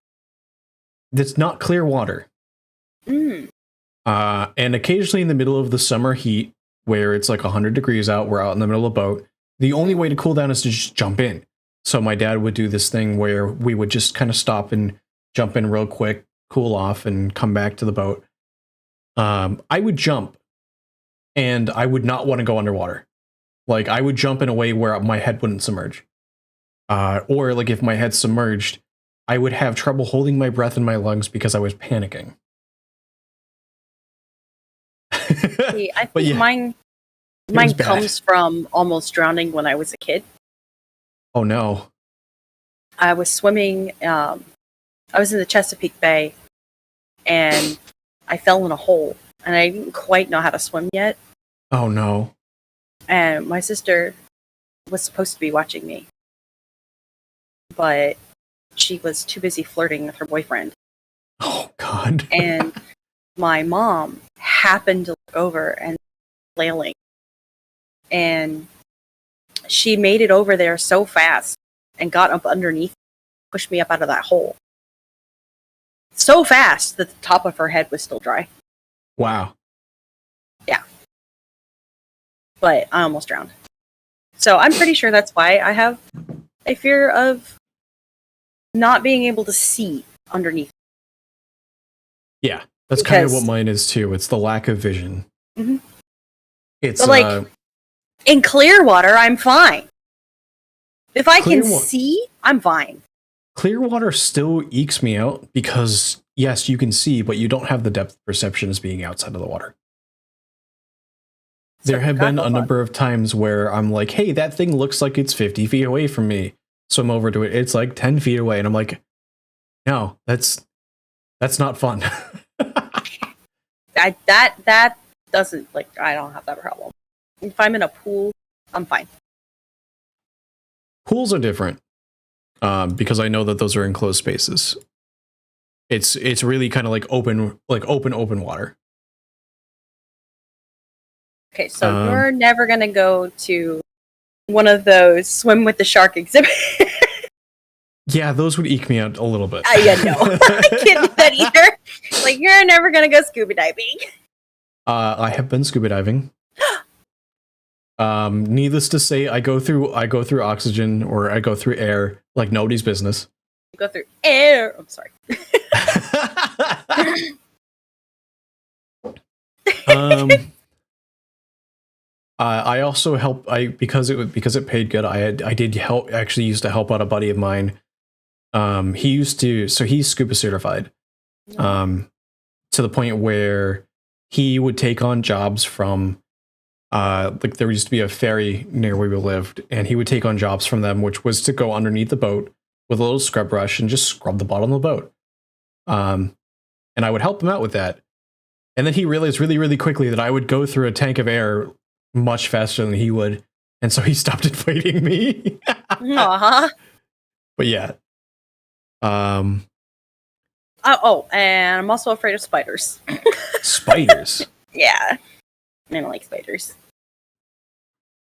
it's not clear water. Mm. And occasionally in the middle of the summer heat, where it's like 100 degrees out, we're out in the middle of a boat. The only way to cool down is to just jump in. So my dad would do this thing where we would just kind of stop and jump in real quick, cool off, and come back to the boat, I would jump, and I would not want to go underwater. Like, I would jump in a way where my head wouldn't submerge. Or, like, if my head submerged, I would have trouble holding my breath in my lungs because I was panicking. See, I think mine comes from almost drowning when I was a kid. Oh, no. I was swimming, I was in the Chesapeake Bay, and I fell in a hole, and I didn't quite know how to swim yet. Oh, no. And my sister was supposed to be watching me, but she was too busy flirting with her boyfriend. Oh, God. And my mom happened to look over and flailing. And she made it over there so fast and got up underneath, pushed me up out of that hole. So fast that the top of her head was still dry. Wow. Yeah. But I almost drowned. So I'm pretty sure that's why I have a fear of not being able to see underneath. Yeah, that's kind of what mine is too. It's the lack of vision. Mm-hmm. It's but like in clear water, I'm fine. If I can see, I'm fine. Clear water still ekes me out because yes, you can see, but you don't have the depth perception as being outside of the water. There have been a number of times where I'm like, hey, that thing looks like it's 50 feet away from me. Swim over to it. It's like 10 feet away. And I'm like, no, that's not fun. that doesn't, like, I don't have that problem. If I'm in a pool, I'm fine. Pools are different because I know that those are enclosed spaces. It's really kind of like open water. Okay, so you're never going to go to one of those swim with the shark exhibits. Yeah, those would eke me out a little bit. Yeah, no. I can't do that either. Like, you're never going to go scuba diving. I have been scuba diving. Needless to say, I go through oxygen, or I go through air like nobody's business. You go through air. I'm sorry. I also help. Because it paid good. I did help. Actually, used to help out a buddy of mine. He's scuba certified. To the point where he would take on jobs from, like there used to be a ferry near where we lived, and he would take on jobs from them, which was to go underneath the boat with a little scrub brush and just scrub the bottom of the boat. And I would help him out with that. And then he realized really, really quickly that I would go through a tank of air much faster than he would. And so he stopped inviting me. Aww. But yeah. and I'm also afraid of spiders. Spiders? Yeah. I don't like spiders.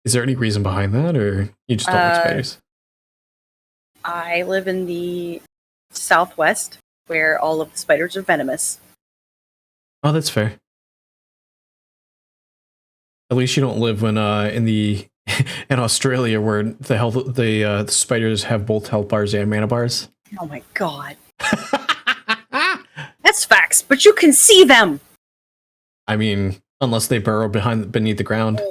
Is there any reason behind that, or you just don't like spiders? I live in the Southwest, where all of the spiders are venomous. Oh, that's fair. At least you don't live in Australia, where the spiders have both health bars and mana bars. Oh my god. That's facts, but you can see them. I mean, unless they burrow beneath the ground.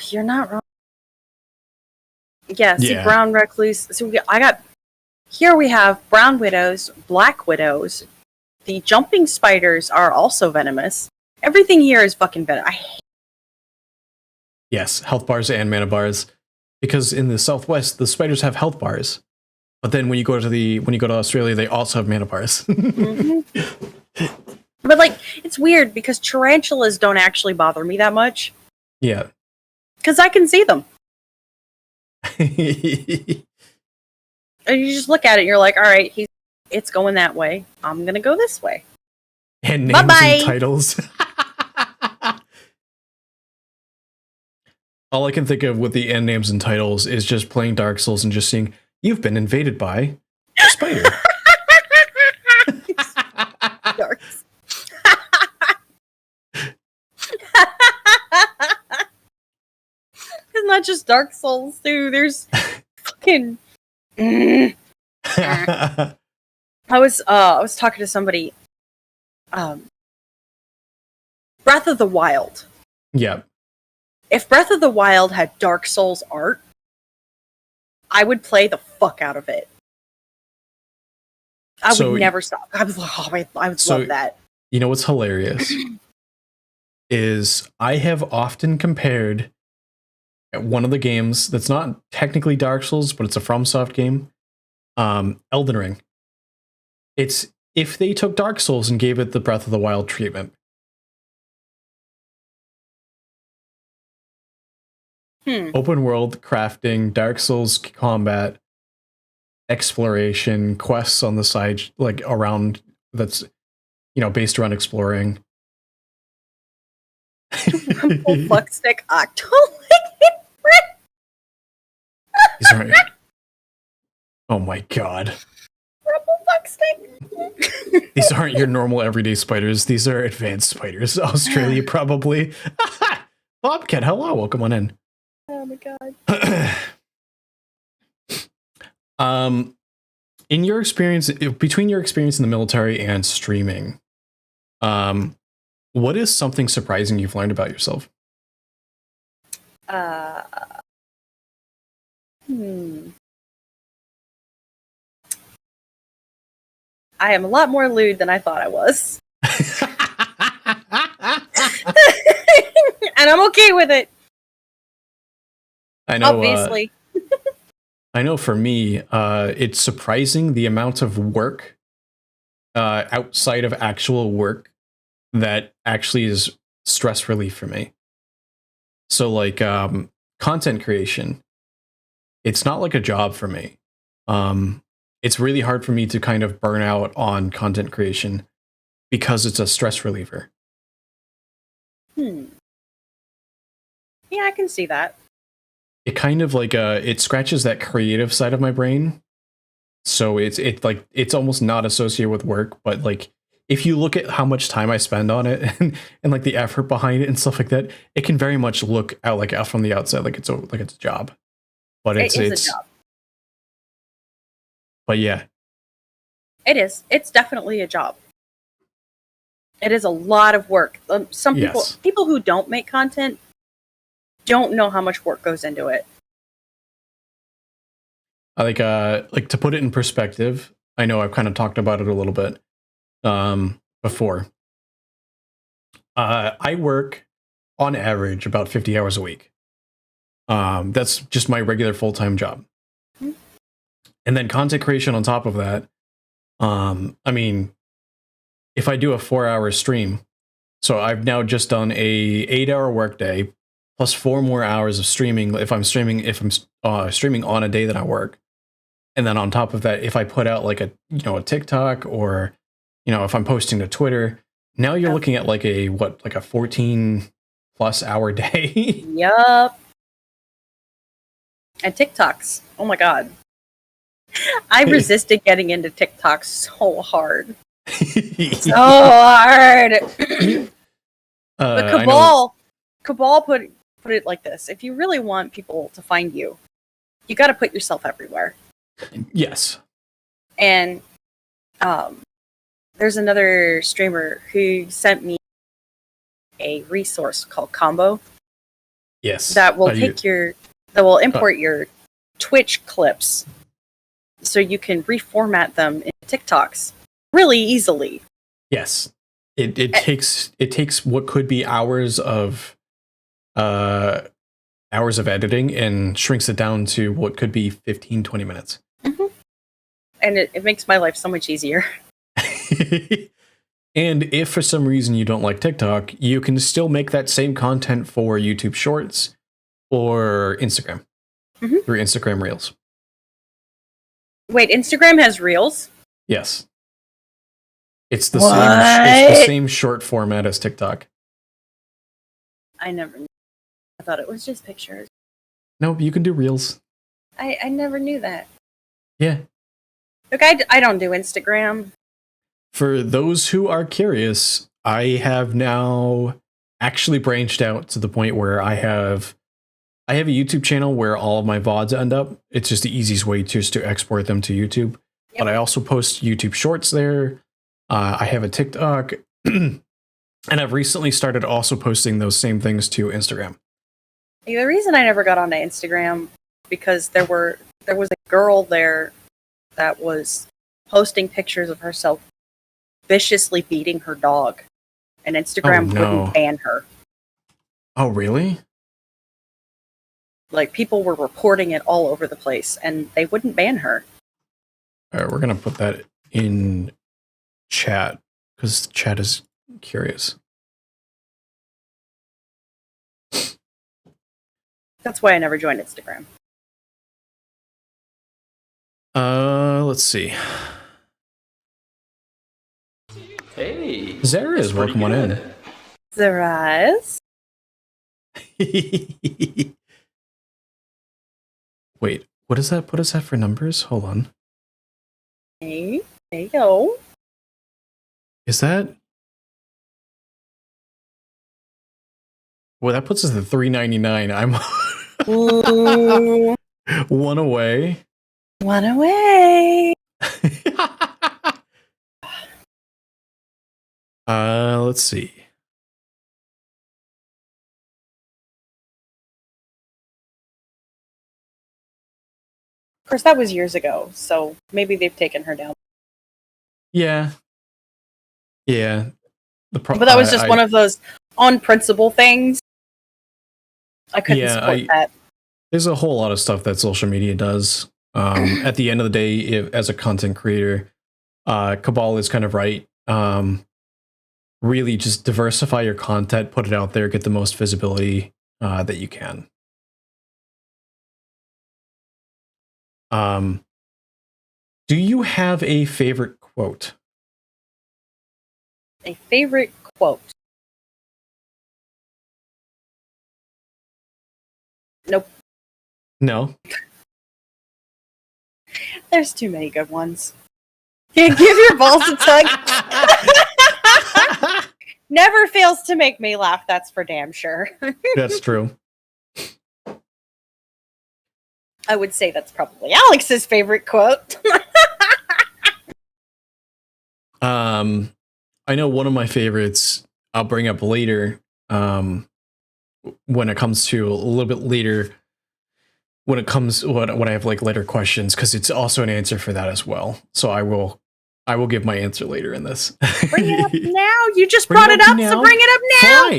You're not wrong. Yeah, see, brown recluse. So we have brown widows, black widows. The jumping spiders are also venomous. Everything here is fucking venomous. Yes, health bars and mana bars. Because in the Southwest, the spiders have health bars. But then when you go to Australia, they also have mana bars. Mm-hmm. But like, it's weird because tarantulas don't actually bother me that much. Yeah. Because I can see them. And you just look at it and you're like, all right, it's going that way. I'm going to go this way. And names and titles. All I can think of with the end names and titles is just playing Dark Souls and just seeing, you've been invaded by a spider. just Dark Souls too. There's fucking. I was talking to somebody. Breath of the Wild. Yeah. If Breath of the Wild had Dark Souls art, I would play the fuck out of it. I would never stop. I would love that. You know what's hilarious is I have often compared one of the games that's not technically Dark Souls, but it's a FromSoft game, Elden Ring. It's if they took Dark Souls and gave it the Breath of the Wild treatment. Open world crafting, Dark Souls combat, exploration, quests on the side, like around that's, you know, based around exploring. Rumble Fuckstick Octo. These aren't. Oh my god. Rumble Fuckstick. These aren't your normal everyday spiders. These are advanced spiders. Australia, probably. Bobcat, hello. Welcome on in. Oh my god. In your experience, between your experience in the military and streaming, what is something surprising you've learned about yourself? I am a lot more lewd than I thought I was. And I'm okay with it. I know. Obviously. I know for me, it's surprising the amount of work outside of actual work that actually is stress relief for me. So like content creation, it's not like a job for me. It's really hard for me to kind of burn out on content creation because it's a stress reliever. Yeah, I can see that. It kind of like it scratches that creative side of my brain. So it's almost not associated with work, but like if you look at how much time I spend on it and like the effort behind it and stuff like that, it can very much look out like out from the outside like it's a job. But it's a job. But yeah. It is. It's definitely a job. It is a lot of work. Some people who don't make content don't know how much work goes into it. I like to put it in perspective. I know I've kind of talked about it a little bit before. I work on average about 50 hours a week. That's just my regular full-time job. Mm-hmm. And then content creation on top of that. I mean, if I do a 4-hour stream, so I've now just done a 8-hour workday plus 4 more hours of streaming if I'm streaming on a day that I work. And then on top of that, if I put out like a TikTok or if I'm posting to Twitter, now you're looking at like a 14 plus hour day. Yup. And TikToks. Oh my god. I resisted getting into TikTok so hard. So hard. But Cabal put it like this. If you really want people to find you, you got to put yourself everywhere. Yes. And there's another streamer who sent me a resource called Combo. Yes. That will import your Twitch clips so you can reformat them into TikToks really easily. Yes. It takes what could be hours of editing and shrinks it down to what could be 15-20 minutes. Mm-hmm. And it makes my life so much easier. And if for some reason you don't like TikTok, you can still make that same content for YouTube Shorts or Instagram through Instagram Reels. Wait, Instagram has Reels? Yes. It's the same short format as TikTok. I never knew. I thought it was just pictures. No, you can do Reels. I never knew that. Yeah. Look, I don't do Instagram. For those who are curious, I have now actually branched out to the point where I have I have a YouTube channel where all of my VODs end up. It's just the easiest way just to export them to YouTube. Yep. But I also post YouTube shorts there. I have a TikTok. And I've recently started also posting those same things to Instagram. The reason I never got onto Instagram because there was a girl there that was posting pictures of herself viciously beating her dog, and Instagram wouldn't ban her. Oh, really? Like, people were reporting it all over the place, and they wouldn't ban her. All right, we're going to put that in chat because chat is curious. That's why I never joined Instagram. Let's see. Hey, Zara is welcome on in. Zaraz? Wait, what is that? What is that for numbers? Hold on. Hey, there you go. Is that? Well, that puts us at 399. I'm Ooh, one away. one away. Let's see. Of course, that was years ago, so maybe they've taken her down. Yeah. Yeah. But that was just one of those on principle things. I couldn't support that. There's a whole lot of stuff that social media does. At the end of the day, as a content creator, Cabal is kind of right. Really just diversify your content, put it out there, get the most visibility that you can. Do you have a favorite quote? A favorite quote? Nope. No. There's too many good ones. Give your balls a tug. Never fails to make me laugh, that's for damn sure. That's true. I would say that's probably Alex's favorite quote. I know one of my favorites I'll bring up later, when it comes to a little bit later, when I have like later questions, because it's also an answer for that as well. So I will give my answer later in this. Bring it up now. You just brought it up, so bring it up now.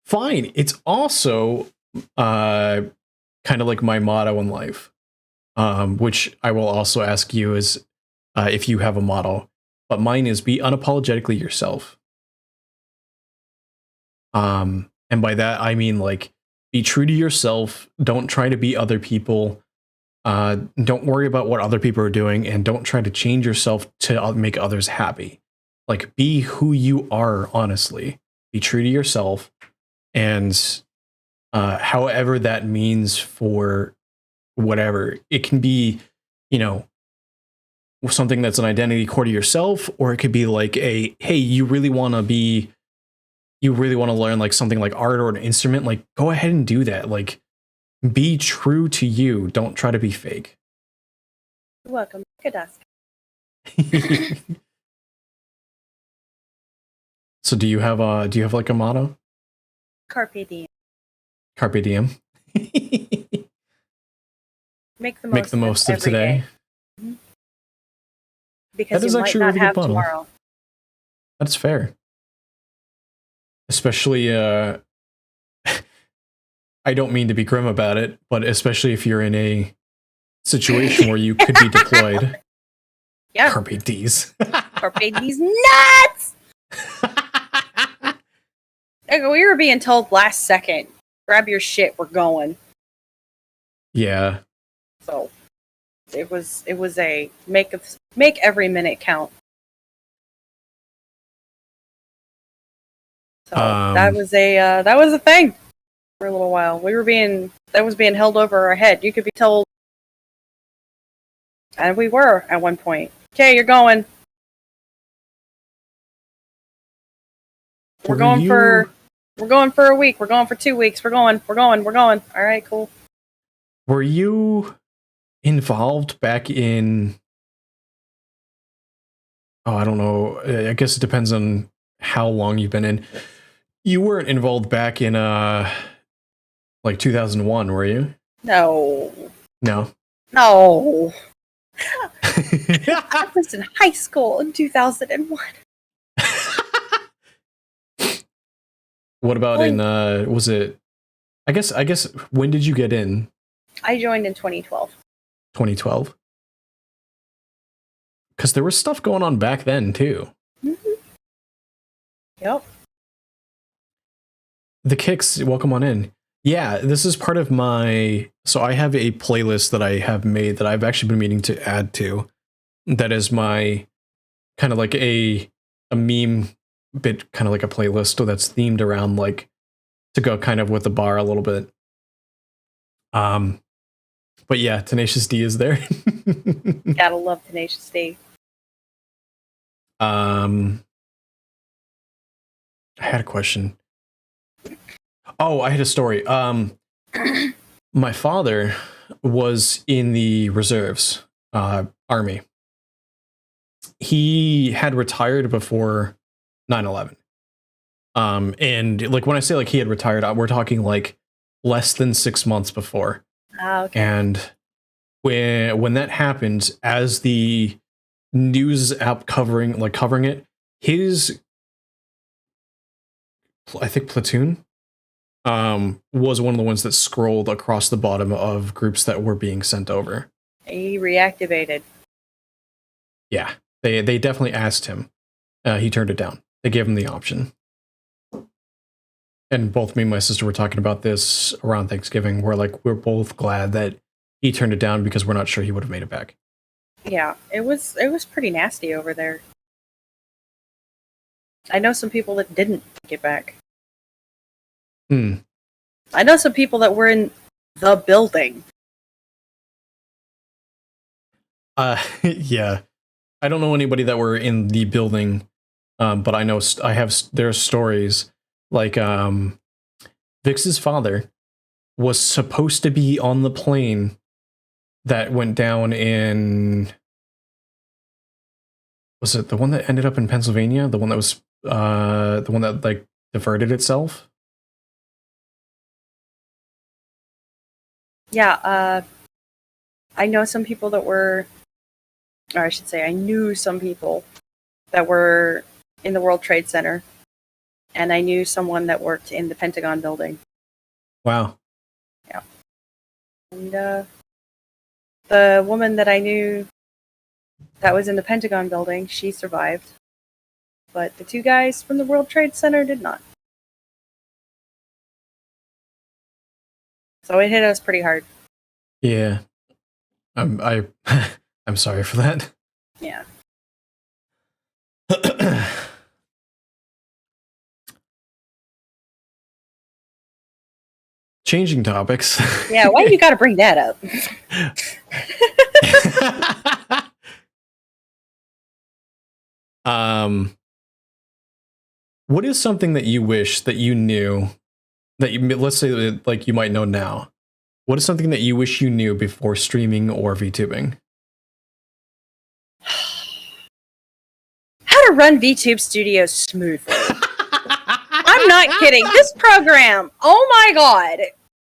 Fine. It's also kind of like my motto in life, which I will also ask you is if you have a motto. But mine is be unapologetically yourself. And by that I mean like be true to yourself. Don't try to be other people. Don't worry about what other people are doing, and don't try to change yourself to make others happy. Like, be who you are, honestly. Be true to yourself, and however that means for whatever. It can be, something that's an identity core to yourself, or it could be like hey, you really want to learn like something like art or an instrument, like go ahead and do that. Like, be true to you. Don't try to be fake. You're welcome. Good ask. So do you have like a motto? Carpe diem. Carpe diem. Make the most of today. Mm-hmm. Because that is you actually might not a really have good motto. tomorrow. That's fair. Especially I don't mean to be grim about it, but especially if you're in a situation where you could be deployed. Yeah. Carpe D's. Carpe D's nuts! We were being told last second, grab your shit, we're going. Yeah. So it was a make every minute count. So that was a thing for a little while. That was being held over our head. You could be told, and we were at one point. Okay, you're going. We're going for a week. We're going for 2 weeks. We're going. All right, cool. were you involved back in? Oh, I don't know. I guess it depends on how long you've been in. You weren't involved back in like 2001, were you? No. No. No. I was in high school in 2001. What about in was it I guess when did you get in? I joined in 2012. 2012? Cuz there was stuff going on back then too. Mm-hmm. Yep. The Kicks, welcome on in. Yeah, this is part of my so I have a playlist that I have made that I've actually been meaning to add to. That is my kind of like a meme bit, kind of like a playlist that's themed around like to go kind of with the bar a little bit. But yeah, Tenacious D is there. Gotta love Tenacious D. I had a question. Oh, I had a story. My father was in the reserves, army. He had retired before 9/11. And like when I say like he had retired, we're talking like less than 6 months before. Okay. And when that happened, as the news app covering it, his I think platoon was one of the ones that scrolled across the bottom of groups that were being sent over. He reactivated. Yeah, they definitely asked him. He turned it down. They gave him the option. And both me and my sister were talking about this around Thanksgiving. We're both glad that he turned it down because we're not sure he would have made it back. Yeah, it was pretty nasty over there. I know some people that didn't get back. I know some people that were in the building. Yeah. I don't know anybody that were in the building, but I know there's stories like Vix's father was supposed to be on the plane that went down in, was it the one that ended up in Pennsylvania? The one that was the one that like diverted itself? Yeah, I know some people that were, or I should say, I knew some people that were in the World Trade Center, and I knew someone that worked in the Pentagon building. Wow. Yeah. And the woman that I knew that was in the Pentagon building, she survived. But the two guys from the World Trade Center did not. So it hit us pretty hard. Yeah. I'm sorry for that. Yeah. Changing topics. Yeah, why you gotta bring that up? What is something that you wish that you knew that you, let's say that, like you might know now? What is something that you wish you knew before streaming or VTubing? How to run VTube Studios smoothly. I'm not kidding. This program, oh my god.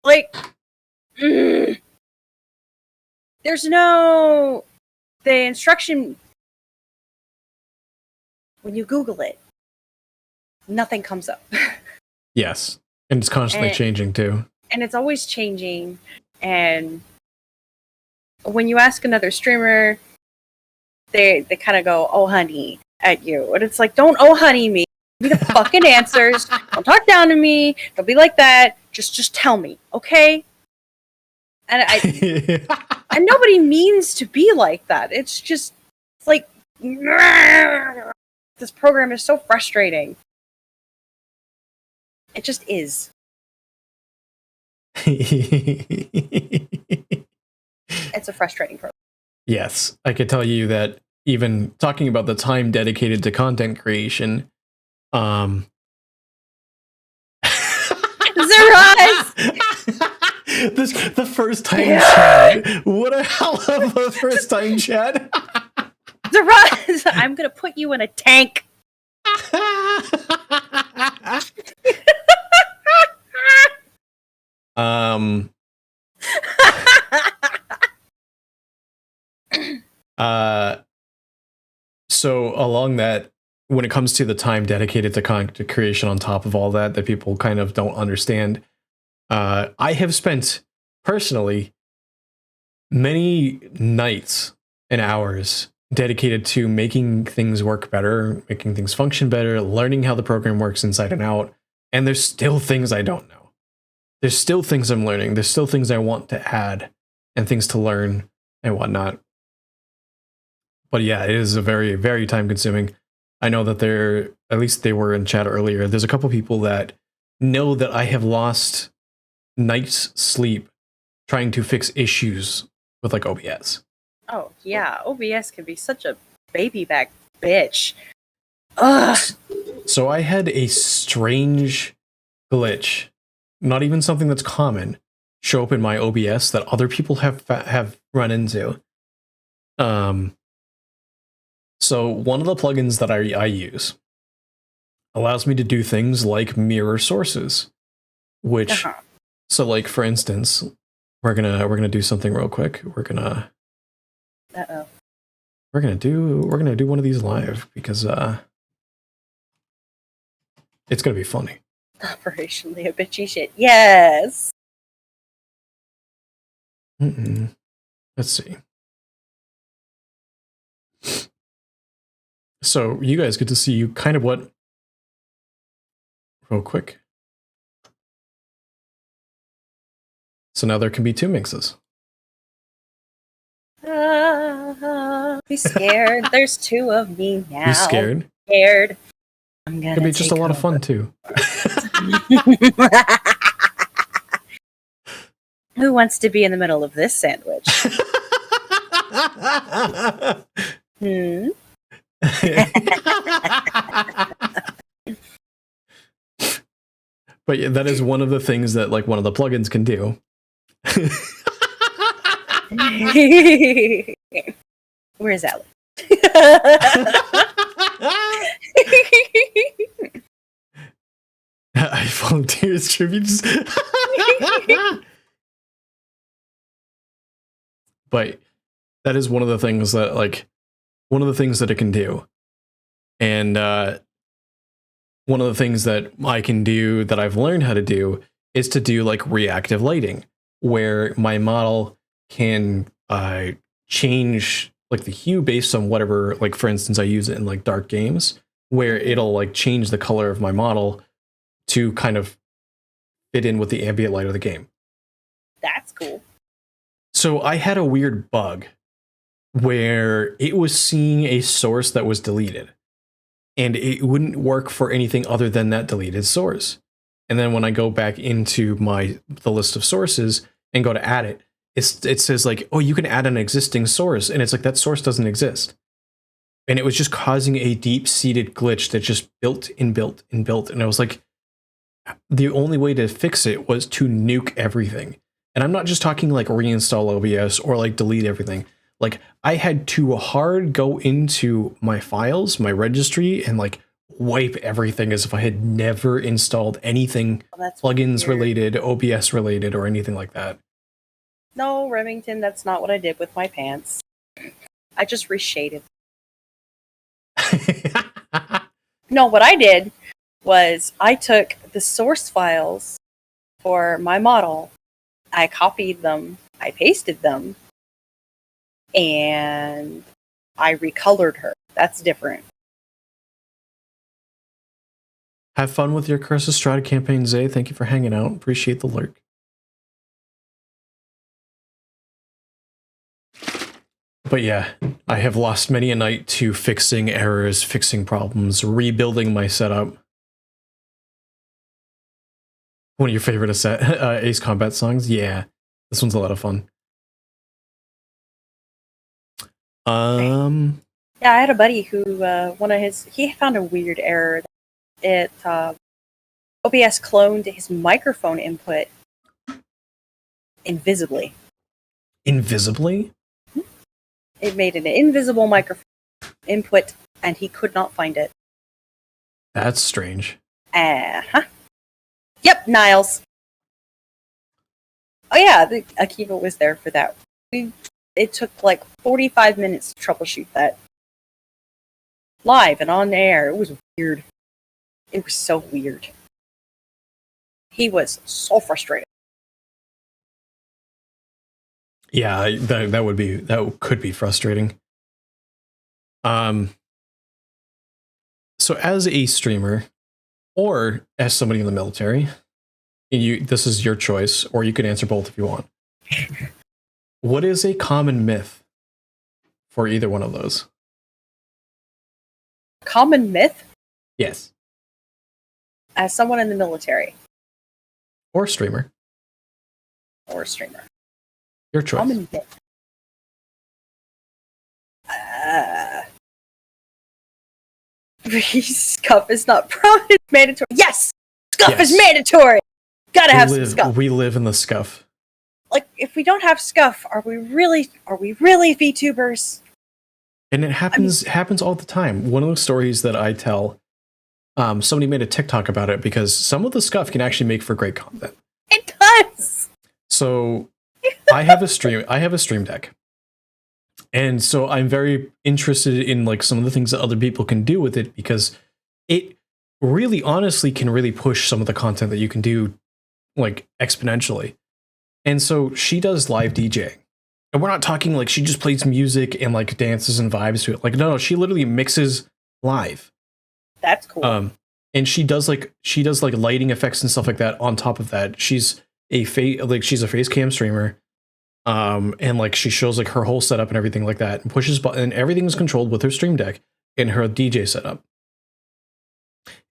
Like, there's no, the instruction, when you Google it, nothing comes up. Yes. And it's constantly changing too. And it's always changing. And when you ask another streamer, they kind of go, oh honey, at you. And it's like, don't oh honey me. Give me the fucking answers. Don't talk down to me. Don't be like that. Just tell me, okay? And and nobody means to be like that. It's just it's like this program is so frustrating. It just is. It's a frustrating program. Yes, I could tell you that even talking about the time dedicated to content creation, Surprise! the first time chat. What a hell of a first time chat. I'm gonna put you in a tank. um. So along that, when it comes to the time dedicated to content creation on top of all that people kind of don't understand, I have spent personally many nights and hours dedicated to making things work better, making things function better, learning how the program works inside and out. And there's still things I don't know. There's still things I'm learning. There's still things I want to add and things to learn and whatnot. But yeah, it is a very, very time consuming. I know that at least they were in chat earlier. There's a couple people that know that I have lost nights sleep trying to fix issues with like OBS. Oh yeah, OBS can be such a baby back bitch. Ugh. So I had a strange glitch, not even something that's common, show up in my OBS that other people have run into. So one of the plugins that I use allows me to do things like mirror sources, which so like for instance, we're gonna do something real quick. We're gonna do one of these live because it's gonna be funny. Operationally a bitchy shit. Yes. Let's see. So you guys get to see kind of what real quick. So now there can be two mixes. Be scared. There's two of me now. Be scared. Scared. I'm gonna. It'll be just a lot of fun too. Who wants to be in the middle of this sandwich? But yeah, that is one of the things that like one of the plugins can do. Where's Alex? I volunteers tributes. But that is one of the things that it can do. And one of the things that I can do that I've learned how to do is to do like reactive lighting, where my model can change like the hue based on whatever, like for instance, I use it in like dark games where it'll like change the color of my model to kind of fit in with the ambient light of the game. That's cool. So I had a weird bug where it was seeing a source that was deleted and it wouldn't work for anything other than that deleted source. And then when I go back into the list of sources and go to add it, it says like, oh, you can add an existing source. And it's like, that source doesn't exist. And it was just causing a deep-seated glitch that just built and built and built. And I was like, the only way to fix it was to nuke everything. And I'm not just talking like reinstall OBS or like delete everything. Like I had to hard go into my files, my registry, and like wipe everything as if I had never installed anything plugins related, OBS related, or anything like that. No, Remington, that's not what I did with my pants. I just reshaded. No, what I did was I took the source files for my model, I copied them, I pasted them, and I recolored her. That's different. Have fun with your Curse of Strahd campaign, Zay. Thank you for hanging out. Appreciate the lurk. But yeah, I have lost many a night to fixing errors, fixing problems, rebuilding my setup. One of your favorite Ace Combat songs? Yeah, this one's a lot of fun. Yeah, I had a buddy who he found a weird error. It OBS cloned his microphone input invisibly. Invisibly? It made an invisible microphone input, and he could not find it. That's strange. Uh-huh. Yep, Niles. Oh yeah, Akiva was there for that. It took like 45 minutes to troubleshoot that. Live and on air. It was weird. It was so weird. He was so frustrated. Yeah, that could be frustrating. So as a streamer or as somebody in the military, this is your choice, or you can answer both if you want. What is a common myth for either one of those? Common myth? Yes. As someone in the military. Or streamer. Or streamer. Your choice. Common myth. Scuff is not prominent mandatory. Yes! Scuff is mandatory! Gotta have some scuff. We live in the scuff. Like, if we don't have scuff, are we really VTubers? And it happens all the time. One of the stories that I tell, somebody made a TikTok about it because some of the scuff can actually make for great content. It does. So I have a stream deck. And so I'm very interested in like some of the things that other people can do with it, because it really honestly can really push some of the content that you can do like exponentially. And so she does live DJing. And we're not talking like she just plays music and like dances and vibes to it. Like, no, she literally mixes live. That's cool. And she does like lighting effects and stuff like that on top of that. She's a she's a face cam streamer. And like she shows like her whole setup and everything like that, and pushes button, and everything is controlled with her stream deck and her DJ setup.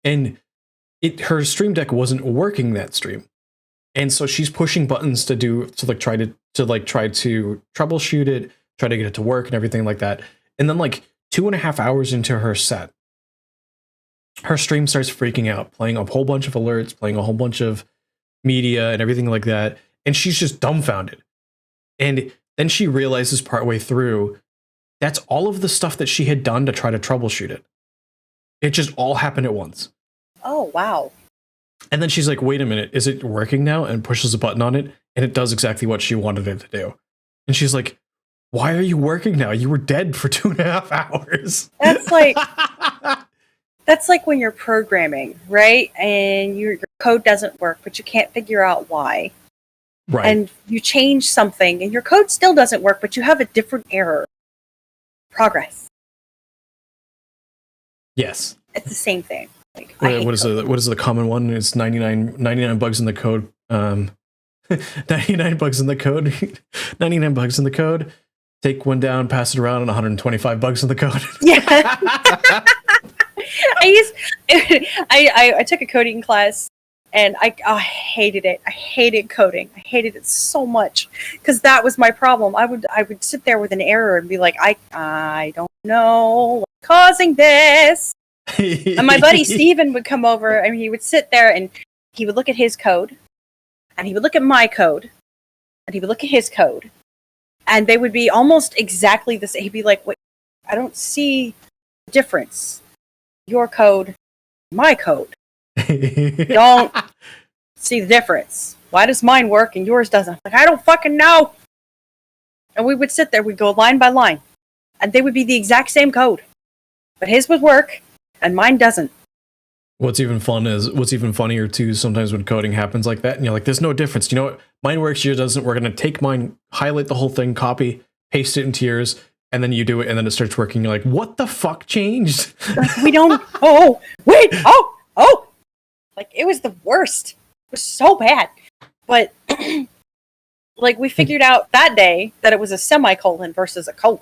And her stream deck wasn't working that stream. And so she's pushing buttons to try to troubleshoot it, try to get it to work and everything like that. And then like 2.5 hours into her set, her stream starts freaking out, playing a whole bunch of alerts, playing a whole bunch of media and everything like that. And she's just dumbfounded. And then she realizes partway through, that's all of the stuff that she had done to try to troubleshoot it. It just all happened at once. Oh, wow. And then she's like, wait a minute, is it working now? And pushes a button on it, and it does exactly what she wanted it to do. And she's like, why are you working now? You were dead for 2.5 hours. That's like when you're programming, right? And your code doesn't work, but you can't figure out why. Right. And you change something, and your code still doesn't work, but you have a different error. Progress. Yes. It's the same thing. Like, what is the common one? It's 99 bugs in the code. 99 bugs in the code. 99 bugs in the code. Take one down, pass it around, and 125 bugs in the code. Yeah. I took a coding class, and I hated it. I hated coding. I hated it so much because that was my problem. I would sit there with an error and be like, I don't know what's causing this. And my buddy Steven would come over, and he would sit there and he would look at his code, and he would look at my code, and he would look at his code, and they would be almost exactly the same. He'd be like, wait, I don't see the difference. Your code, my code. Don't see the difference. Why does mine work and yours doesn't? Like, I don't fucking know. And we would sit there, we'd go line by line, and they would be the exact same code, but his would work and mine doesn't. What's even funnier too, sometimes when coding happens like that, and you're like, there's no difference. You know what? Mine works, yours doesn't. We're gonna take mine, highlight the whole thing, copy, paste it into yours, and then you do it, and then it starts working. You're like, what the fuck changed? Like, we don't. Oh, wait. Oh. Like, it was the worst. It was so bad. But like, we figured out that day that it was a semicolon versus a colon.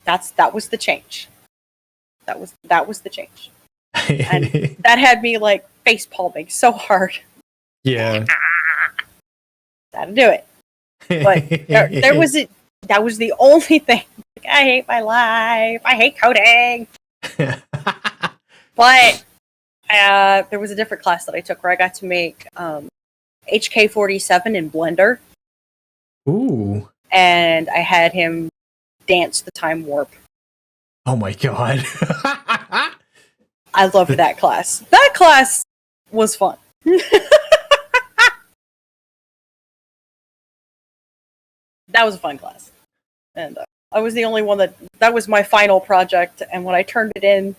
That was the change. That was the change. And that had me like face palming so hard. Yeah. Gotta do it. But there was it. That was the only thing. Like, I hate my life. I hate coding. But there was a different class that I took where I got to make HK-47 in Blender, Ooh. and I had him dance the time warp. Oh my god. I loved that class. That class was fun. That was a fun class. And I was the only one that was my final project, and when I turned it in,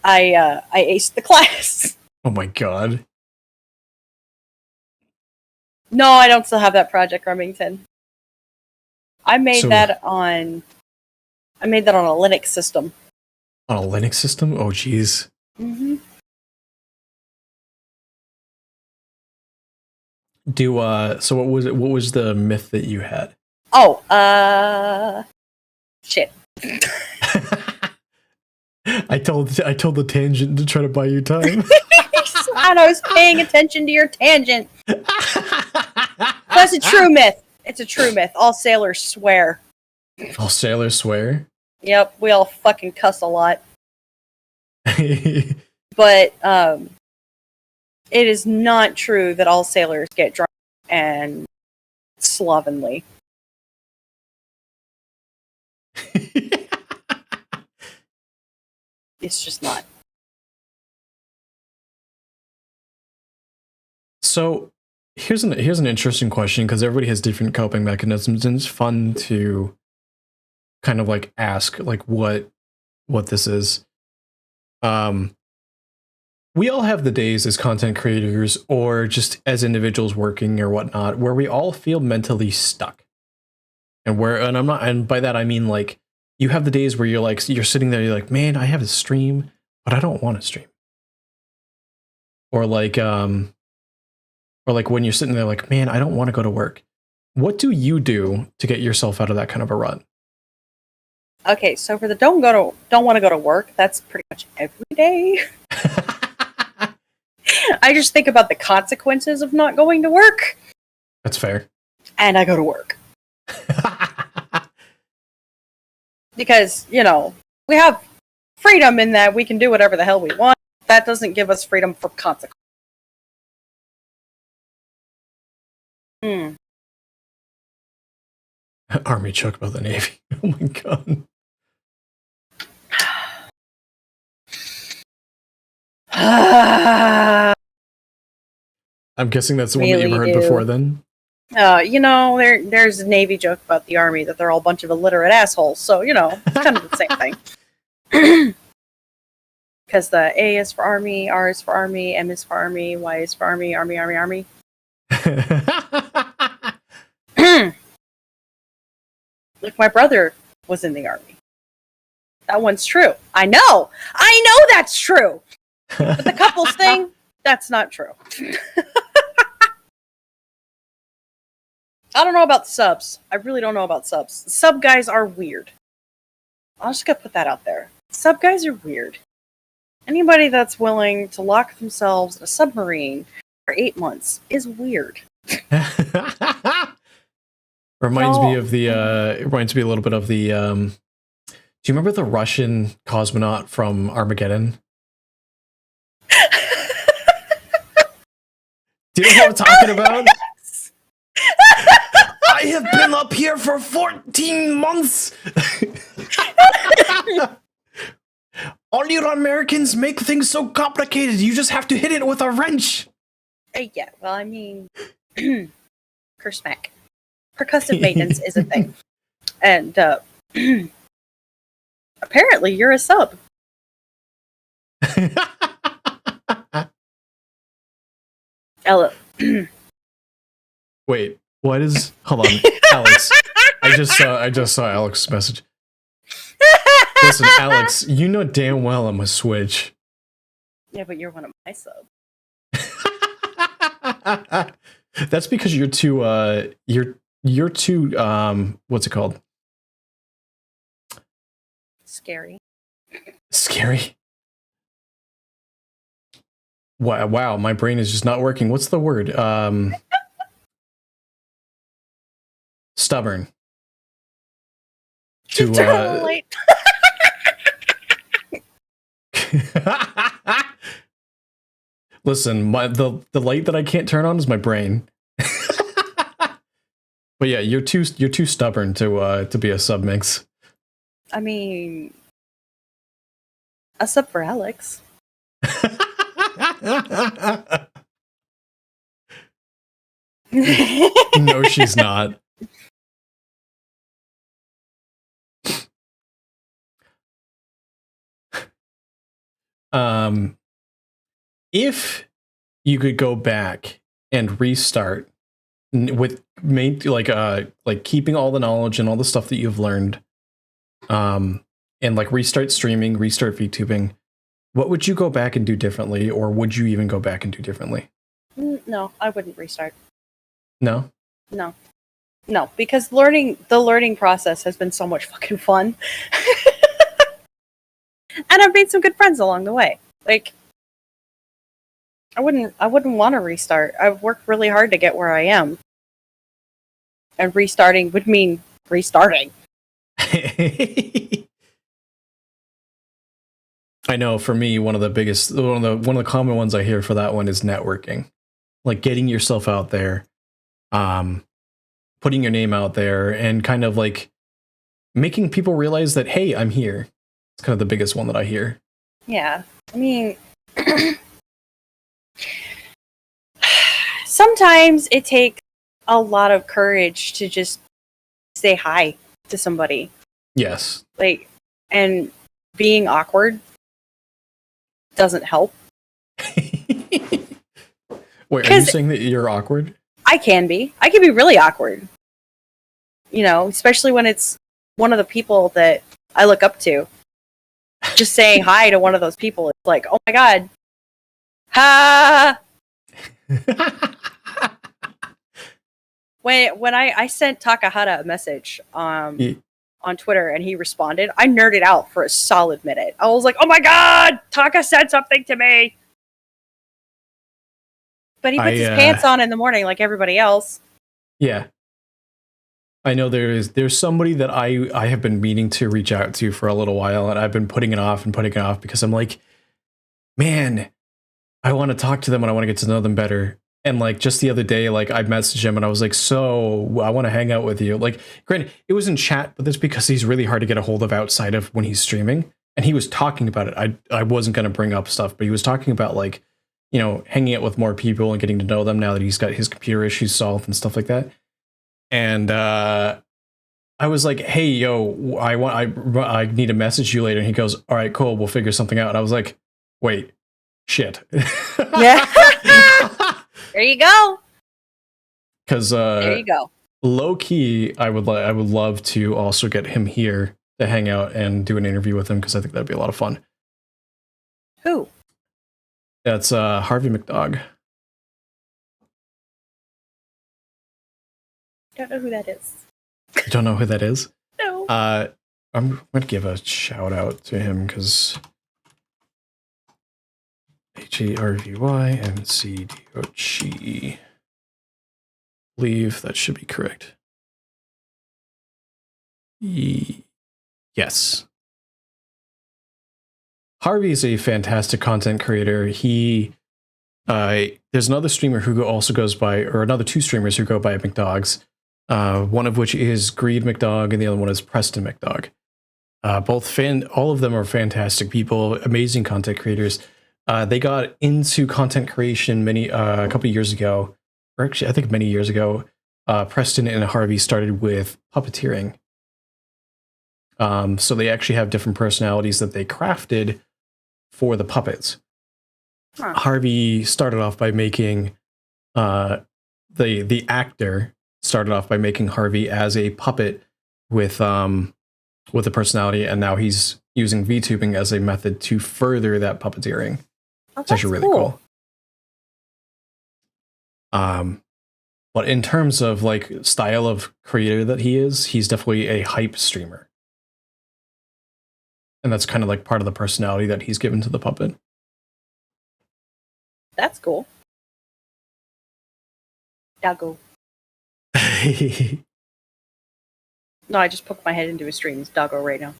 I aced the class. Oh my god. No, I don't still have that project, Remington. I made that on a Linux system. On a Linux system? Oh jeez. Mm-hmm. So what was the myth that you had? Oh, shit. I told the tangent to try to buy you time. And I was paying attention to your tangent. That's a true myth. It's a true myth. All sailors swear. All sailors swear? Yep, we all fucking cuss a lot. But it is not true that all sailors get drunk and slovenly. It's just not. So here's an interesting question, because everybody has different coping mechanisms, and it's fun to kind of like ask like what this is. We all have the days as content creators or just as individuals working or whatnot where we all feel mentally stuck. And by that I mean like you have the days where you're sitting there, you're like, man, I have a stream, but I don't want to stream. Or like when you're sitting there like, man, I don't want to go to work. What do you do to get yourself out of that kind of a rut? Okay, so for the don't want to go to work, that's pretty much every day. I just think about the consequences of not going to work. That's fair. And I go to work. Because, we have freedom in that we can do whatever the hell we want. That doesn't give us freedom for consequences. Army joke about the Navy. Oh my god. I'm guessing that's the one that you've heard before then? There's a Navy joke about the Army that they're all a bunch of illiterate assholes. So, it's kind of the same thing. Because the A is for Army, R is for Army, M is for Army, Y is for Army, Army, Army, Army. Like my brother was in the Army. That one's true. I know that's true. But the couples thing, that's not true. I don't know about subs. I really don't know about subs. Sub guys are weird. I'm just gonna put that out there. Sub guys are weird. Anybody that's willing to lock themselves in a submarine for 8 months is weird. Reminds me a little bit of the do you remember the Russian cosmonaut from Armageddon? Do you know what I'm talking about? Yes. I have been up here for 14 months. All you Americans make things so complicated. You just have to hit it with a wrench. Yeah, well, I mean, Kersmack. Percussive maintenance is a thing. And apparently you're a sub. Ella. Wait, what is? Hold on, Alex. I just saw Alex's message. Listen, Alex, you know damn well I'm a Switch. Yeah, but you're one of my subs. That's because you're too what's it called? Scary. Scary. Wow, my brain is just not working. What's the word? Stubborn. Late. Listen, the light that I can't turn on is my brain. But yeah, you're too stubborn to be a submix. I mean, a sub for Alex. No, she's not. If you could go back and restart with like keeping all the knowledge and all the stuff that you've learned, and like restart streaming, restart VTubing, what would you go back and do differently, or would you even go back and do differently? No, I wouldn't restart. No, because the learning process has been so much fucking fun, and I've made some good friends along the way. Like, I wouldn't want to restart. I've worked really hard to get where I am, and restarting would mean restarting. I know. For me, one of the common ones I hear for that one is networking, like getting yourself out there, putting your name out there, and kind of like making people realize that, hey, I'm here. It's kind of the biggest one that I hear. Yeah, I mean, sometimes it takes a lot of courage to just say hi to somebody. Yes. Like, and being awkward doesn't help. Wait, are you saying that you're awkward? I can be really awkward. You know, especially when it's one of the people that I look up to. Just saying hi to one of those people, it's like, oh my god. Ha! When I sent Takahata a message on Twitter and he responded, I nerded out for a solid minute. I was like, oh my god, Taka said something to me. But he puts his pants on in the morning like everybody else. Yeah. I know there's somebody that I have been meaning to reach out to for a little while, and I've been putting it off because I'm like, man, I want to talk to them and I want to get to know them better. And like just the other day, like I messaged him and I was like, so I want to hang out with you. Like, granted, it was in chat, but that's because he's really hard to get a hold of outside of when he's streaming. And he was talking about it. I wasn't going to bring up stuff, but he was talking about like, you know, hanging out with more people and getting to know them now that he's got his computer issues solved and stuff like that. And I was like, hey, yo, I need to message you later. And he goes, all right, cool, we'll figure something out. And I was like, wait, shit. Yeah. There you go. Because there you go. Low key, I would love to also get him here to hang out and do an interview with him, because I think that'd be a lot of fun. Who? That's Harvey McDog. Don't know who that is. You don't know who that is? No. I'm gonna give a shout out to him because HARVYMCDOG. Believe that should be correct. Yes. Harvey is a fantastic content creator. There's another streamer who also goes by, or another two streamers who go by McDogs. One of which is Greed McDog, and the other one is Preston McDog. All of them are fantastic people, amazing content creators. They got into content creation a couple of years ago, or actually, I think many years ago. Preston and Harvey started with puppeteering. So they actually have different personalities that they crafted for the puppets. Huh. Harvey started off by making the actor started off by making Harvey as a puppet with a personality, and now he's using VTubing as a method to further that puppeteering. Oh, it's actually really cool. But in terms of like style of creator that he's definitely a hype streamer. And that's kind of like part of the personality that he's given to the puppet. That's cool. Doggo. No, I just poked my head into his stream. It's Doggo right now.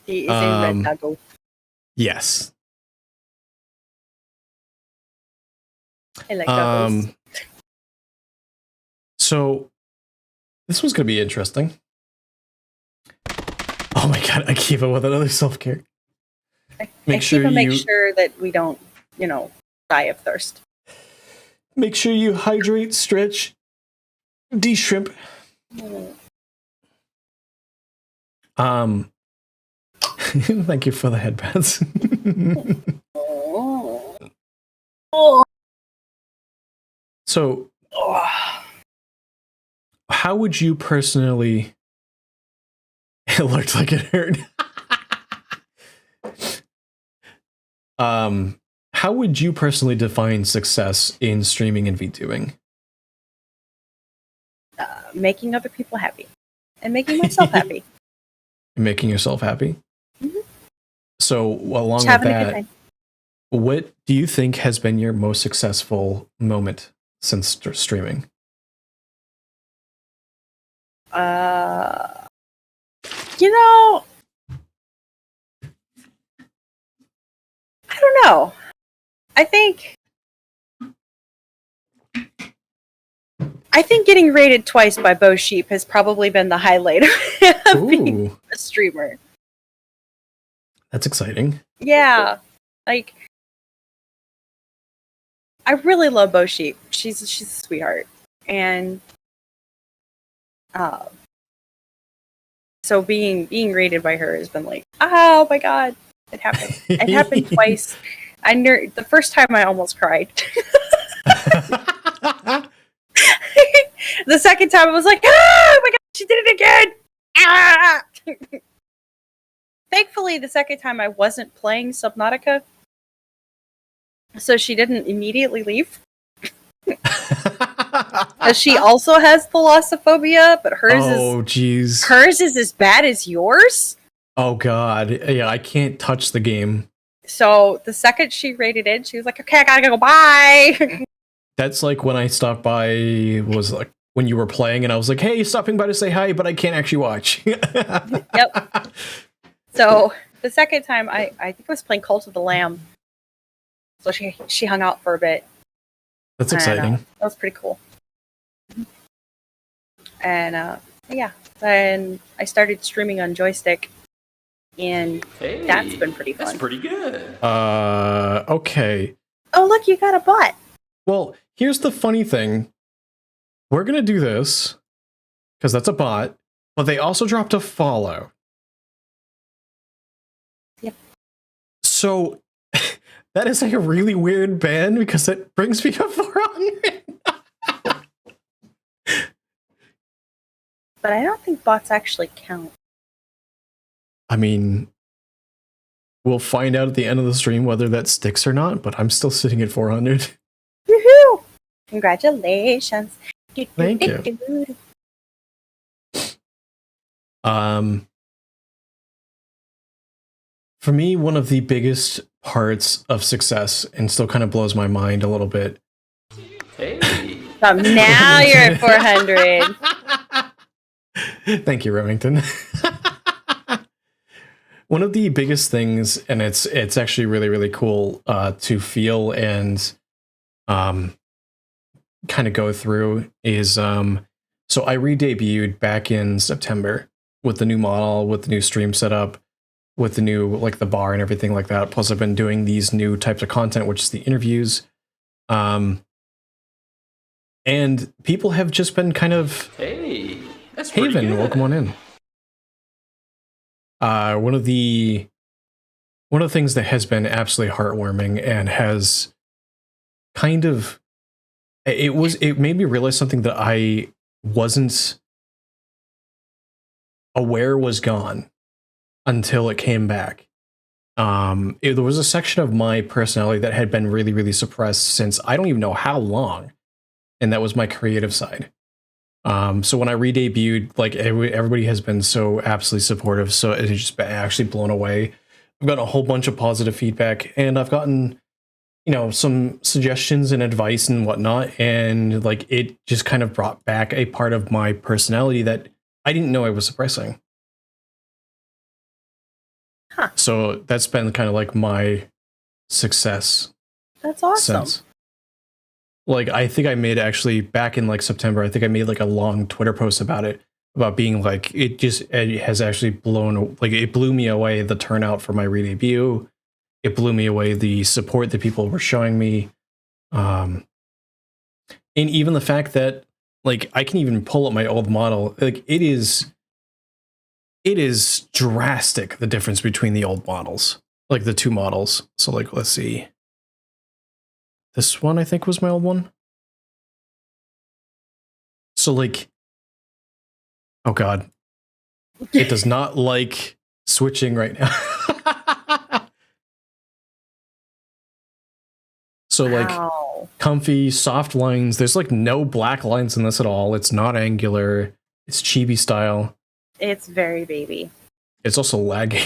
He is a red Doggo. Yes. I like those. So this one's gonna be interesting. Oh my god, I keep up with another self-care. Make sure that we don't, die of thirst. Make sure you hydrate, stretch, de-shrimp. Thank you for the headbands. So, how would you personally... It looked like it hurt. How would you personally define success in streaming and VTubing? Making other people happy. And making myself happy. Making yourself happy? Mm-hmm. So, along Just with having a good that, time. what do you think has been your most successful moment since streaming? I don't know. I think getting rated twice by Bo Sheep has probably been the highlight of being a streamer. That's exciting. Yeah. Like, I really love Bo Sheep. She's a sweetheart. And so being rated by her has been like, oh my god, it happened. It happened twice. The first time I almost cried. The second time I was like, oh my god, she did it again. Ah! Thankfully, the second time I wasn't playing Subnautica, so she didn't immediately leave. She also has thalassophobia, but hers is as bad as yours. Oh god, yeah, I can't touch the game. So the second she rated in, she was like, "Okay, I gotta go. Bye." That's like when I stopped by. Was like when you were playing, and I was like, "Hey, stopping by to say hi," but I can't actually watch. Yep. So the second time, I think I was playing Cult of the Lamb. So she hung out for a bit. That's exciting. That was pretty cool. And yeah, then I started streaming on Joystick, and that's been pretty fun. That's pretty good. Okay. Oh, look, you got a bot. Well, here's the funny thing. We're gonna do this because that's a bot, but they also dropped a follow. Yep. So that is like a really weird ban because it brings me to 400. But I don't think bots actually count. I mean, we'll find out at the end of the stream whether that sticks or not, but I'm still sitting at 400. Woohoo! Congratulations. Thank you. For me, one of the biggest parts of success, and still kind of blows my mind a little bit. Hey. Now you're at 400. Thank you, Remington. One of the biggest things, and it's actually really, really cool to feel and kind of go through is so I re-debuted back in September with the new model, with the new stream setup, with the new like the bar and everything like that. Plus I've been doing these new types of content, which is the interviews. And people have just been kind of that's pretty Haven, good. welcome on in. One of the things that has been absolutely heartwarming and has kind of it made me realize something that I wasn't aware was gone until it came back. There was a section of my personality that had been really, really suppressed since I don't even know how long, and that was my creative side. So when I re-debuted, like everybody has been so absolutely supportive, so it's just been actually blown away. I've gotten a whole bunch of positive feedback, and I've gotten, some suggestions and advice and whatnot, and like it just kind of brought back a part of my personality that I didn't know I was suppressing. Huh. So that's been kind of like my success. That's awesome. Since. Like, I think I made actually back in like September, I think I made like a long Twitter post about it, about being like, it has actually it blew me away, the turnout for my re-debut. It blew me away, the support that people were showing me. And even the fact that like I can even pull up my old model, like it is drastic, the difference between the old models, like the two models. So like, let's see. This one I think was my old one. So like, oh God, it does not like switching right now. So like Wow. comfy, soft lines. There's like no black lines in this at all. It's not angular. It's chibi style. It's very baby. It's also lagging.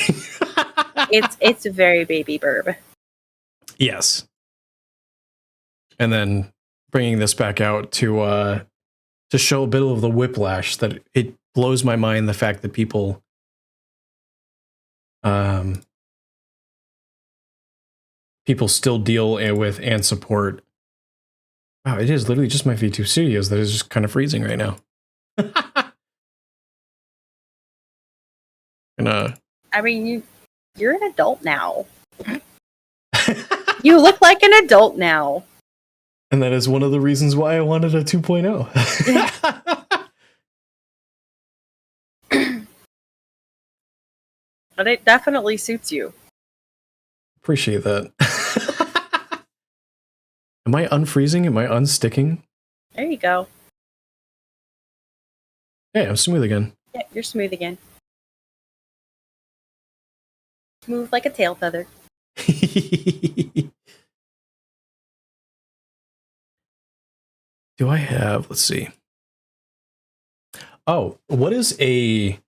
It's a very baby burb. Yes. And then bringing this back out to show a bit of the whiplash that it blows my mind, the fact that people still deal with and support. Wow, it is literally just my V2 Studios that is just kind of freezing right now. And I mean, you're an adult now. You look like an adult now. and that is one of the reasons why I wanted a 2.0. But it definitely suits you. Appreciate that. Am I unfreezing? Am I unsticking? There you go. Hey, I'm smooth again. Yeah, you're smooth again. Smooth like a tail feather. Do I have, let's see. Oh, what is a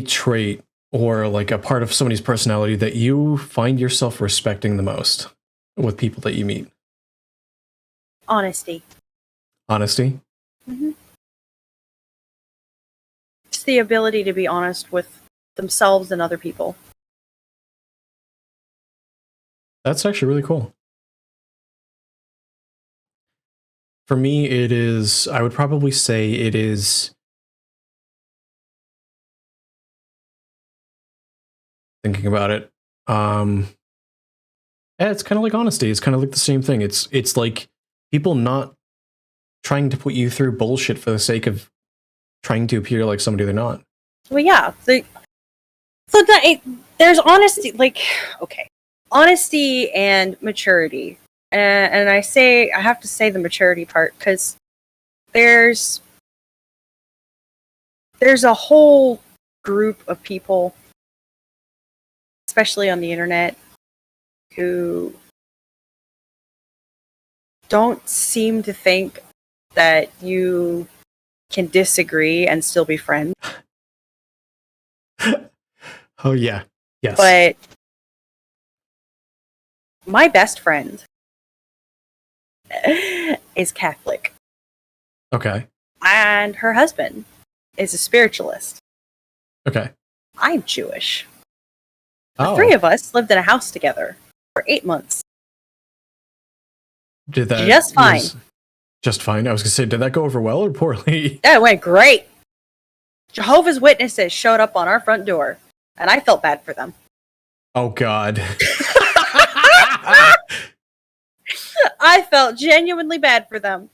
trait or like a part of somebody's personality that you find yourself respecting the most with people that you meet? Honesty. Honesty? Mm-hmm. Just the ability to be honest with themselves and other people. That's actually really cool. For me, it is, I would probably say it is, thinking about it, yeah, it's kind of like honesty. It's kind of like the same thing. It's like people not trying to put you through bullshit for the sake of trying to appear like somebody they're not. Well, yeah. There's honesty, like, okay. Honesty and maturity. And I have to say the maturity part because there's a whole group of people, especially on the internet, who don't seem to think that you can disagree and still be friends. Oh yeah. Yes. But my best friend is Catholic. Okay. And her husband is a spiritualist. Okay. I'm Jewish. The Oh. three of us lived in a house together for 8 months. Did that Just fine. Just fine. I was gonna say, did that go over well or poorly? That went great. Jehovah's Witnesses showed up on our front door, and I felt bad for them. Oh God. I felt genuinely bad for them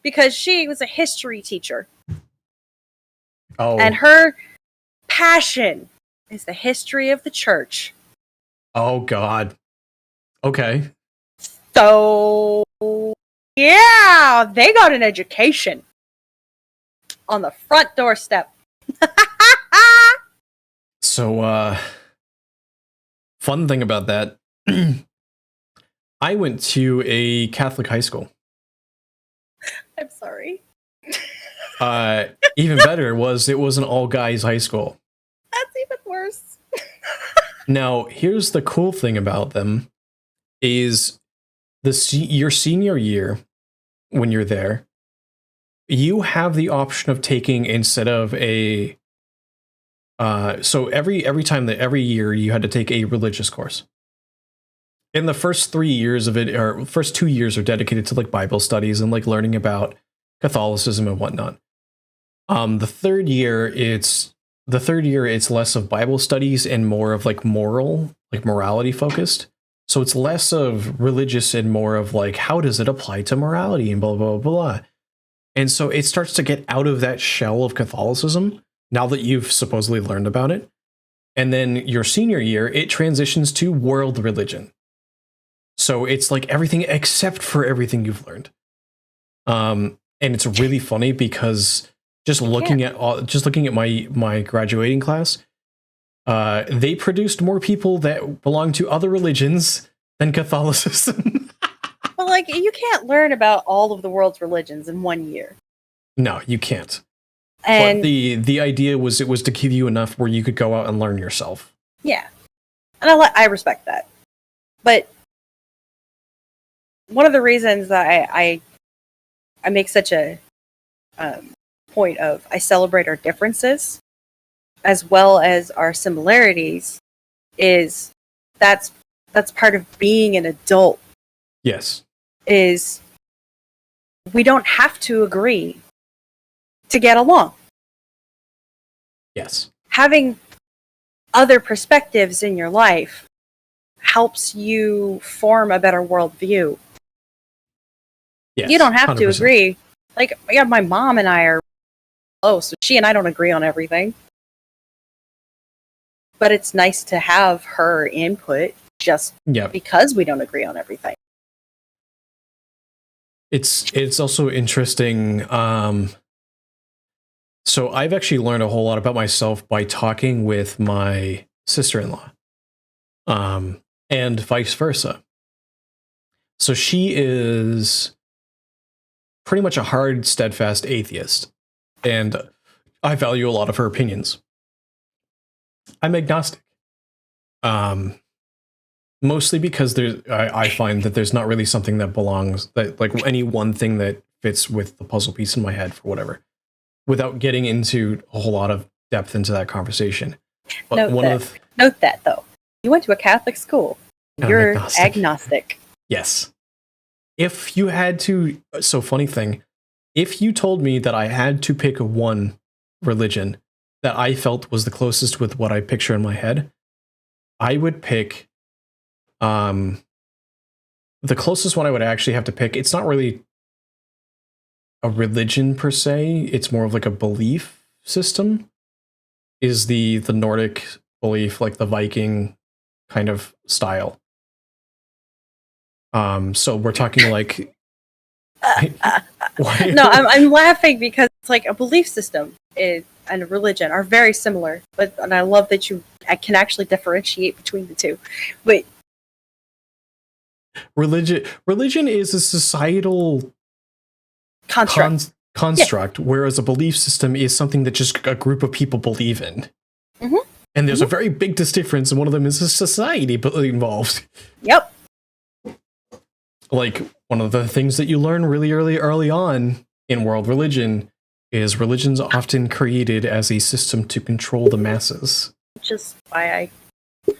because she was a history teacher. Oh. And her passion is the history of the church. Oh God. Okay. So, yeah, they got an education on the front doorstep. So, fun thing about that, I went to a Catholic high school. I'm sorry. Even better was it was an all guys high school. That's even worse. Now, here's the cool thing about them is your senior year, when you're there, you have the option of taking, instead of a so every year you had to take a religious course. in the first 3 years of it, or first 2 years, are dedicated to like Bible studies and like learning about Catholicism and whatnot. The third year it's less of Bible studies and more of like morality focused. So it's less of religious and more of like, how does it apply to morality and blah blah blah blah. And so it starts to get out of that shell of Catholicism now that you've supposedly learned about it. And then your senior year, it transitions to world religion. So it's like everything except for everything you've learned. And it's really funny because just looking at my graduating class, they produced more people that belong to other religions than Catholicism. Well, like, you can't learn about all of the world's religions in 1 year. No, you can't. And but the idea was it was to give you enough where you could go out and learn yourself. yeah, and I respect that. But one of the reasons that I make such a point of I celebrate our differences as well as our similarities is that's part of being an adult. Yes. Is we don't have to agree to get along. Yes. Having other perspectives in your life helps you form a better worldview. Yes, You don't have 100%. to agree. Like, yeah, my mom and I are close. She and I don't agree on everything. But it's nice to have her input just because we don't agree on everything. It's also interesting. So I've actually learned a whole lot about myself by talking with my sister-in-law, and vice versa. So she is pretty much a hard, steadfast atheist, and I value a lot of her opinions. I'm agnostic, mostly because I find that there's not really something that belongs, that like any one thing that fits with the puzzle piece in my head for whatever, without getting into a whole lot of depth into that conversation. But Note that though, you went to a Catholic school. You're agnostic. Yes. If you had to, so funny thing, if you told me that I had to pick one religion that I felt was the closest with what I picture in my head, I would pick the closest one I would actually have to pick. It's not really a religion per se, it's more of like a belief system, is the Nordic belief, like the Viking kind of style. So we're talking like no, I'm laughing because it's like a belief system and a religion are very similar, and I love that I can actually differentiate between the two. But religion is a societal construct, whereas a belief system is something that just a group of people believe in. Mm-hmm. And there's a very big difference, and one of them is a society involved. Yep. Like, one of the things that you learn really early on in world religion is religion's often created as a system to control the masses. Which is why I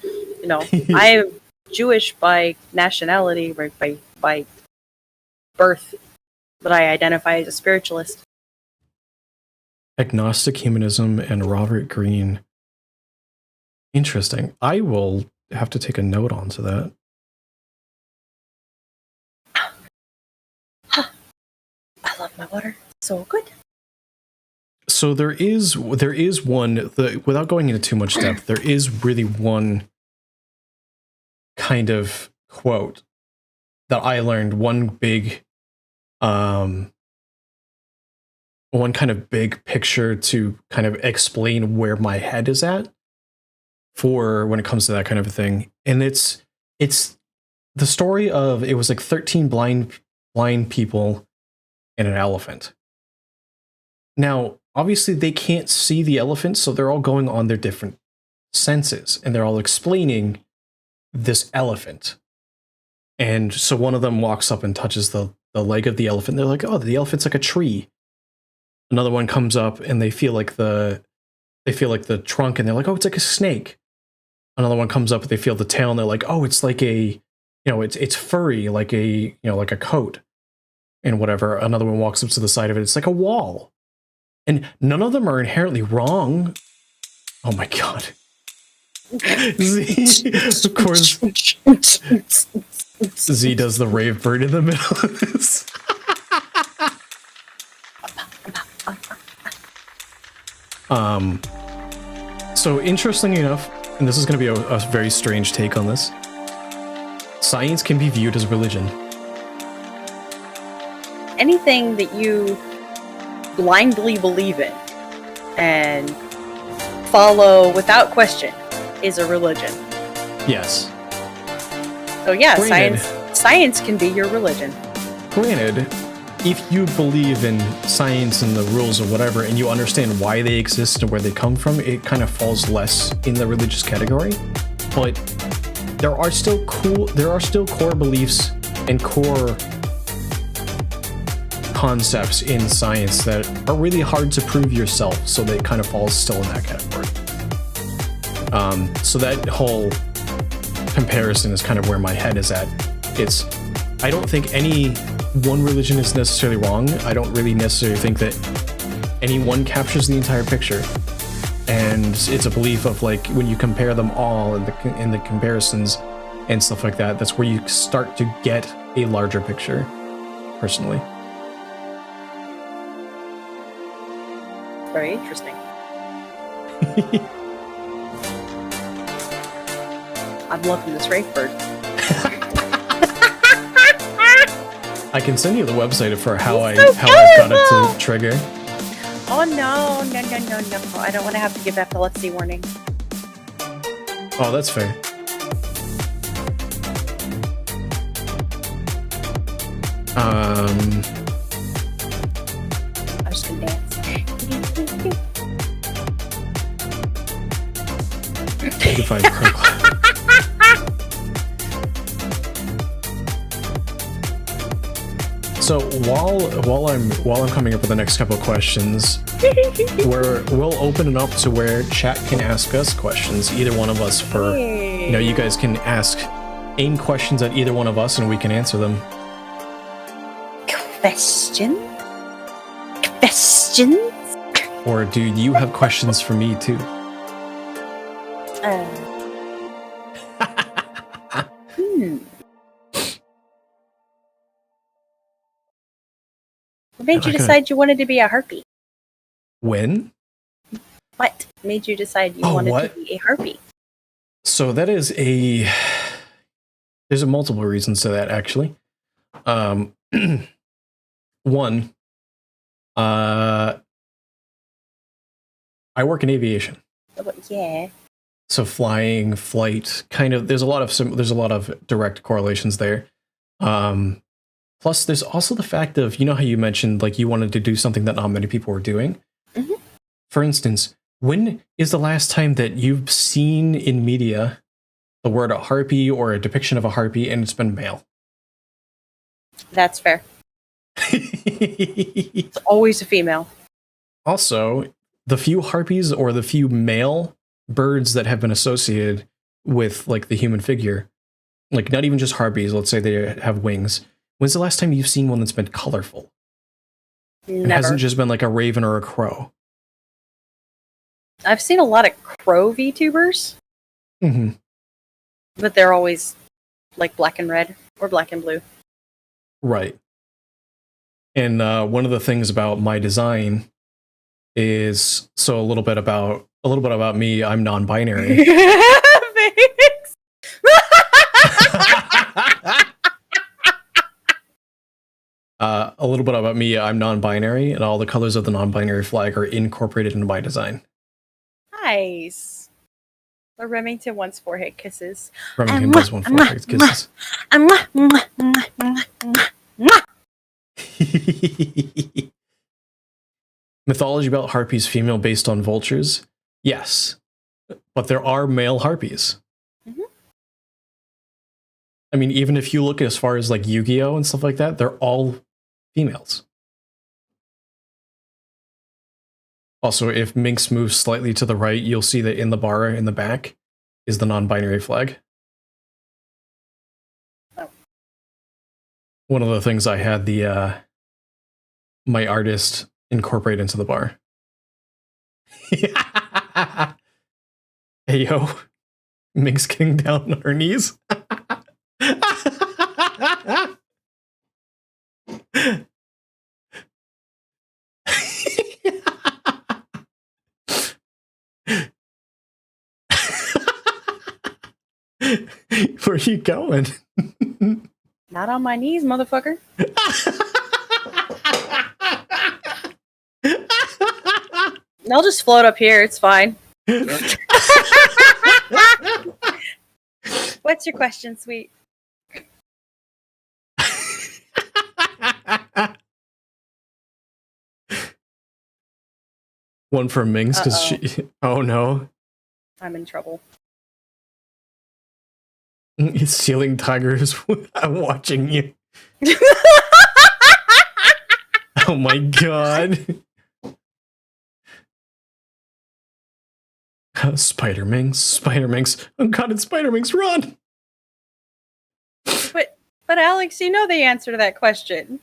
am Jewish by nationality, right, by birth, but I identify as a spiritualist. Agnostic humanism and Robert Greene. Interesting. I will have to take a note onto that. I love my water. So good. So there is one, without going into too much depth, there is really one kind of quote that I learned, one kind of big picture to kind of explain where my head is at for when it comes to that kind of a thing. And it's the story of, it was like 13 blind people and an elephant. Now, obviously they can't see the elephant, so they're all going on their different senses, and they're all explaining this elephant. And so one of them walks up and touches the leg of the elephant. They're like, oh, the elephant's like a tree. Another one comes up and they feel like the trunk, and they're like, oh, it's like a snake. Another one comes up and they feel the tail, and they're like, oh, it's like a it's furry, like like a coat and whatever. Another one walks up to the side of it. It's like a wall. And none of them are inherently wrong. Oh my God. Z, of course, Z does the rave bird in the middle of this. So interesting enough, and this is going to be a very strange take on this, science can be viewed as religion. Anything that you blindly believe in and follow without question is a religion. Yes. So yeah, Granted, science can be your religion. Granted, if you believe in science and the rules or whatever, and you understand why they exist and where they come from, it kind of falls less in the religious category. But there are still core beliefs and core concepts in science that are really hard to prove yourself, so that it kind of falls still in that category. So that whole comparison is kind of where my head is at. I don't think any one religion is necessarily wrong. I don't really necessarily think that any one captures the entire picture. And it's a belief of, like, when you compare them all in the comparisons and stuff like that, that's where you start to get a larger picture, personally. Very interesting. I'm loving this rave bird. I can send you the website for how I so got it to trigger. Oh no. I don't want to have to give epilepsy warning. Oh, that's fair. I'm just gonna dance. 85 click. So while I'm coming up with the next couple of questions, we'll open it up to where chat can ask us questions, either one of us, for you guys can aim questions at either one of us and we can answer them. Questions? Or do you have questions for me too? What made you decide you wanted to be a harpy? When? What made you decide you wanted to be a harpy? So that is there's multiple reasons to that, actually. One, I work in aviation. Yeah. So flying, flight, kind of, there's a lot of direct correlations there. Plus, there's also the fact of, how you mentioned, like, you wanted to do something that not many people were doing. Mm-hmm. For instance, when is the last time that you've seen in media the word a harpy or a depiction of a harpy and it's been male? That's fair. It's always a female. Also, the few harpies or the few male birds that have been associated with, like, the human figure, like, not even just harpies, let's say they have wings. When's the last time you've seen one that's been colorful? Never. It hasn't just been like a raven or a crow. I've seen a lot of crow VTubers, but they're always like black and red or black and blue. Right. And one of the things about my design is, so a little bit about me. I'm non-binary. Thanks. A little bit about me. I'm non-binary, and all the colors of the non-binary flag are incorporated into my design. Nice. The Remington wants forehead kisses. Remington does want forehead kisses. Mythology about harpies female based on vultures? Yes. But there are male harpies. Mm-hmm. I mean, even if you look as far as, like, Yu-Gi-Oh! And stuff like that, they're all females. Also, if Minx moves slightly to the right, you'll see that in the bar in the back is the non-binary flag. Oh, one of the things I had the my artist incorporate into the bar. Hey yo, Mink's getting down on her knees. Where are you going? Not on my knees, motherfucker. I'll just float up here. It's fine. What's your question, sweet? One for Minx because she. Oh no! I'm in trouble. Ceiling Tiger is watching you. Oh my god! Spider Minx, Spider Minx. Oh god, it's Spider Minx! Run! But Alex, you know the answer to that question.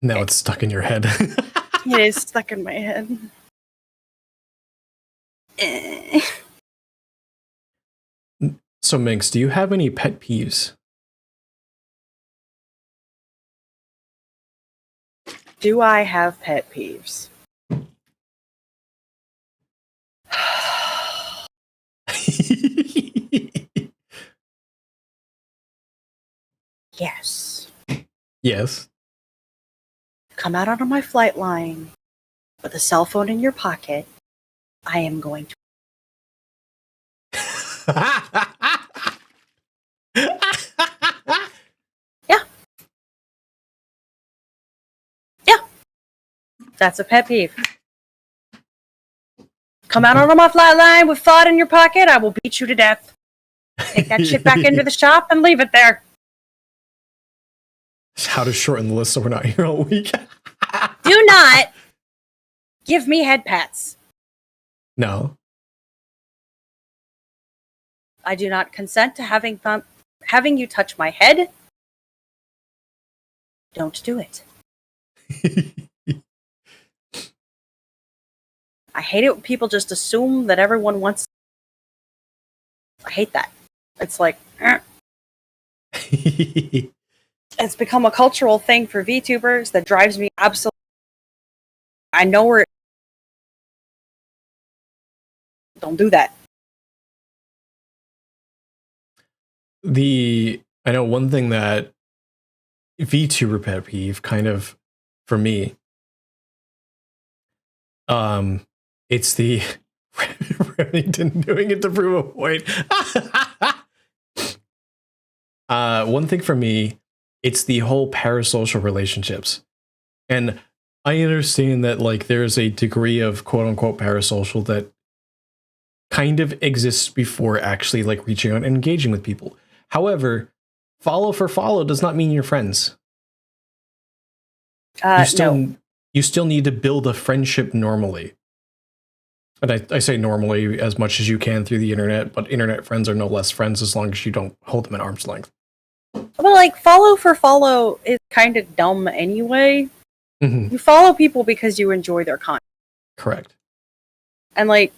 Now it's stuck in your head. It is stuck in my head. So Minx, do you have any pet peeves? Do I have pet peeves? Yes. Yes. Come out onto my flight line with a cell phone in your pocket. I am going to. Yeah. Yeah. That's a pet peeve. Come out onto my flight line with FUD in your pocket. I will beat you to death. Take that shit back into the shop and leave it there. How to shorten the list so we're not here all week. Do not give me head pats. No. I do not consent to having you touch my head. Don't do it. I hate it when people just assume that everyone wants. I hate that. It's like, it's become a cultural thing for VTubers that drives me absolutely. I know where. Don't do that. I know one thing that VTuber pet peeve kind of for me. It's the Remington doing it to prove a point. One thing for me, it's the whole parasocial relationships. And I understand that like there's a degree of quote unquote parasocial that kind of exists before actually like reaching out and engaging with people. However, follow for follow does not mean you're friends. No. You still need to build a friendship normally. And I say normally as much as you can through the internet, but internet friends are no less friends as long as you don't hold them at arm's length. Well, like, follow for follow is kind of dumb anyway. Mm-hmm. You follow people because you enjoy their content. Correct. And, like,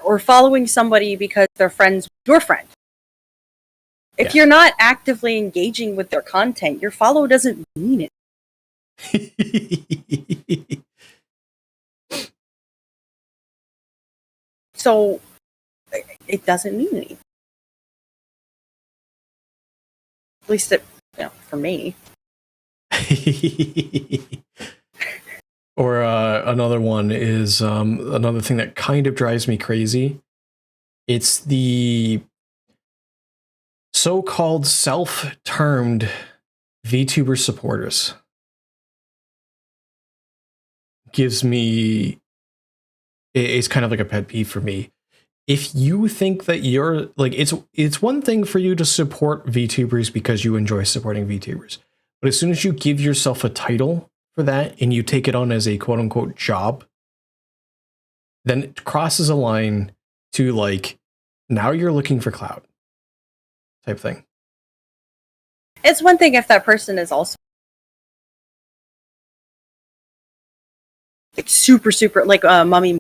or following somebody because they're friends with your friend. If you're not actively engaging with their content, your follow doesn't mean it. So, it doesn't mean anything. At least for me. Or another one is another thing that kind of drives me crazy. It's the so-called self-termed VTuber supporters. It's kind of like a pet peeve for me. if you think that you're like, it's one thing for you to support VTubers because you enjoy supporting VTubers, but as soon as you give yourself a title for that and you take it on as a quote unquote job, then it crosses a line to like, now you're looking for clout type thing. It's one thing if that person is also like super like mummy.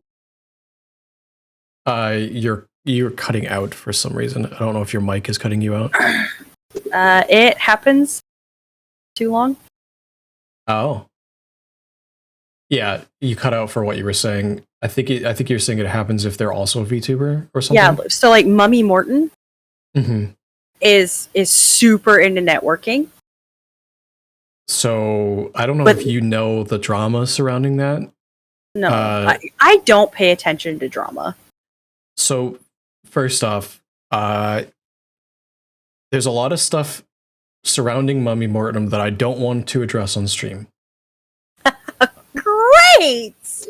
You're cutting out for some reason. I don't know if your mic is cutting you out. It happens too long. Oh. Yeah, you cut out for what you were saying. I think you're saying it happens if they're also a VTuber or something. Yeah, so like Mummy Morton Mm-hmm. is super into networking. So I don't know But- if you know the drama surrounding that. No, I don't pay attention to drama. So first off, there's a lot of stuff surrounding Mummy Morton that I don't want to address on stream. Great!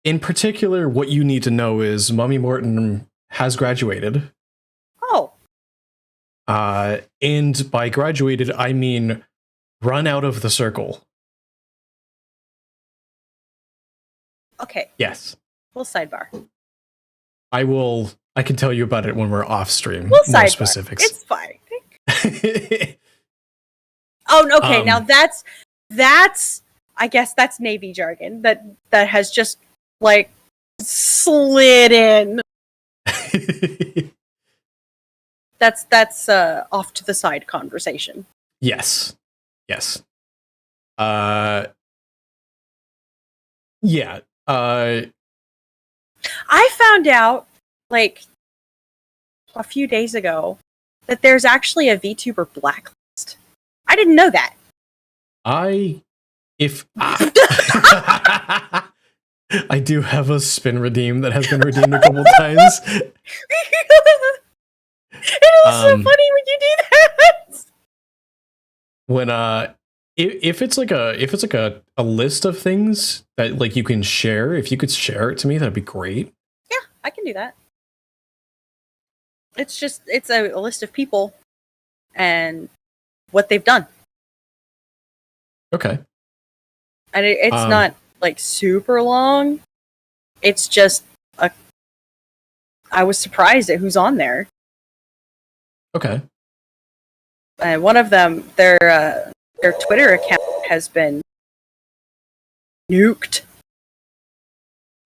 In particular, what you need to know is Mummy Morton has graduated. Oh, And by graduated, I mean run out of the circle. okay. Yes. We'll sidebar. I can tell you about it when we're off stream. We'll More sidebar. specifics. It's fine. Oh, okay. Now that's I guess that's Navy jargon that has just like slid in. That's off to the side conversation. Yes. Yeah. I found out like a few days ago that there's actually a VTuber blacklist. I didn't know that. I do have a spin redeem that has been redeemed a couple times. It was so funny when you do that. When if it's like a list of things that like you can share, if you could share it to me, that'd be great. Yeah, I can do that. It's a list of people and what they've done. Okay. And it's not like super long. It's just I was surprised at who's on there. Okay. And one of them, their Twitter account has been nuked.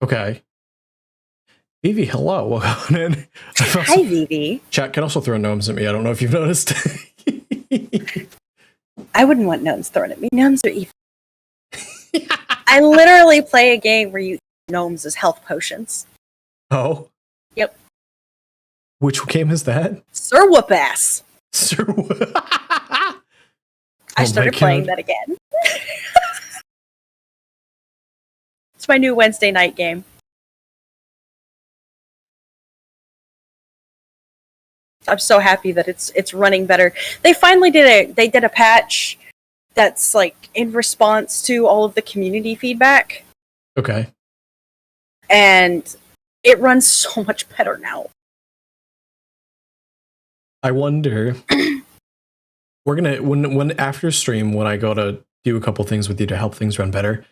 Okay. Vivi, hello. Welcome in. Hi, Vivi. Chat can also throw gnomes at me. I don't know if you've noticed. I wouldn't want gnomes thrown at me. Gnomes are evil. I literally play a game where you eat gnomes as health potions. Oh. Yep. Which game is that? Sir Whoop Ass. Sir. I started playing that again. It's my new Wednesday night game. I'm so happy that it's running better. They finally did a patch that's like in response to all of the community feedback, Okay. and it runs so much better now. I wonder. We're gonna when after stream, when I go to do a couple things with you to help things run better,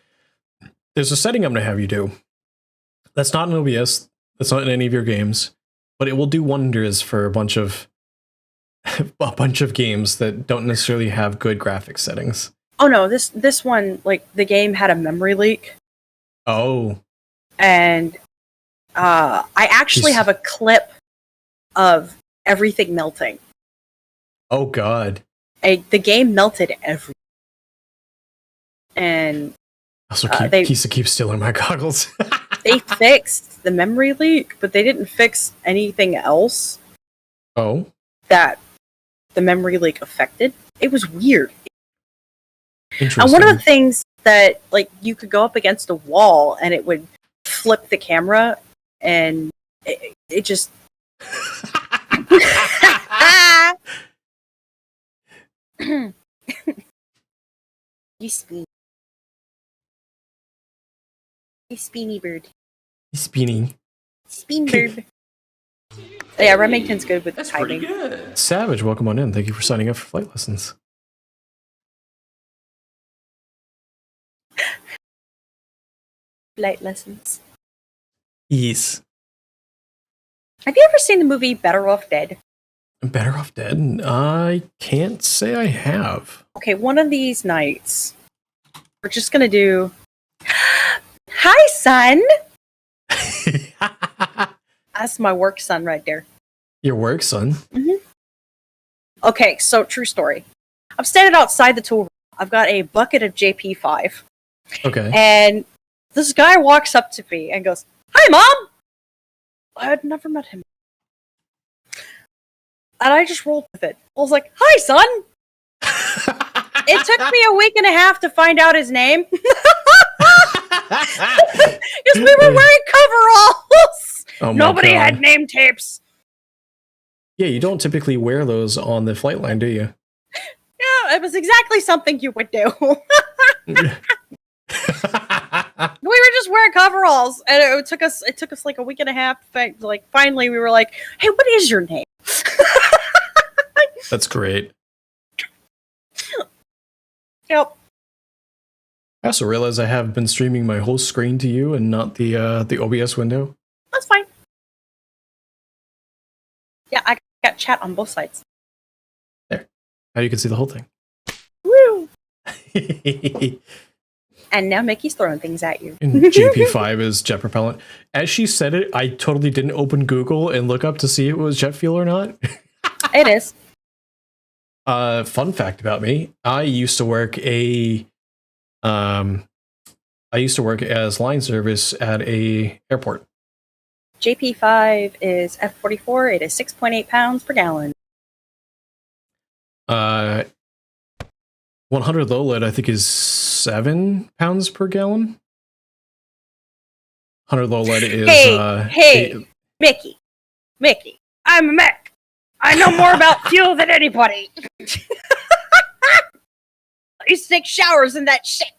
there's a setting I'm gonna have you do. That's not in OBS. That's not in any of your games, but it will do wonders for a bunch of games that don't necessarily have good graphics settings. Oh no, this one, like, the game had a memory leak, Oh. and I actually have a clip of everything melting. Oh God. The game melted everything. And Also, keep stealing my goggles. they fixed the memory leak, but they didn't fix anything else Oh. that the memory leak affected. It was weird. Interesting. And one of the things that, like, you could go up against a wall and it would flip the camera, and it just... You spoony bird. Spinning. Spinbird. Yeah, Remington's good with That's pretty timing. good. Savage, welcome on in. Thank you for signing up for flight lessons. Flight lessons. Yes. Have you ever seen the movie Better Off Dead? Better Off Dead? I can't say I have. Okay, one of these nights, we're just gonna do. Hi, son. That's my work son right there. Your work, son. Okay, so true story. I'm standing outside the tool room. I've got a bucket of JP5. Okay. And this guy walks up to me and goes, "Hi, Mom!" I had never met him. And I just rolled with it. I was like, "Hi, son!" It took me a week and a half to find out his name. Because we were wearing coveralls. Oh my Nobody God. had name tapes. Yeah, you don't typically wear those on the flight line, do you? Yeah, it was exactly something you would do. We were just wearing coveralls, and it took us like a week and a half. Like finally, we were like, "Hey, what is your name?" That's great. Yep. I also realize I have been streaming my whole screen to you and not the OBS window. That's fine. Yeah, I got chat on both sides. Now you can see the whole thing. Woo! And now Mickey's throwing things at you. And JP5 is jet propellant. As she said it, I totally didn't open Google and look up to see if it was jet fuel or not. It is. Fun fact about me: I used to work as line service at a airport. JP5 is F44. It is 6.8 pounds per gallon. 100 low lead, I think, is 7 pounds per gallon. 100 low lead is Hey, Mickey, I'm a mech. I know more about fuel than anybody. I used to take showers in that shit.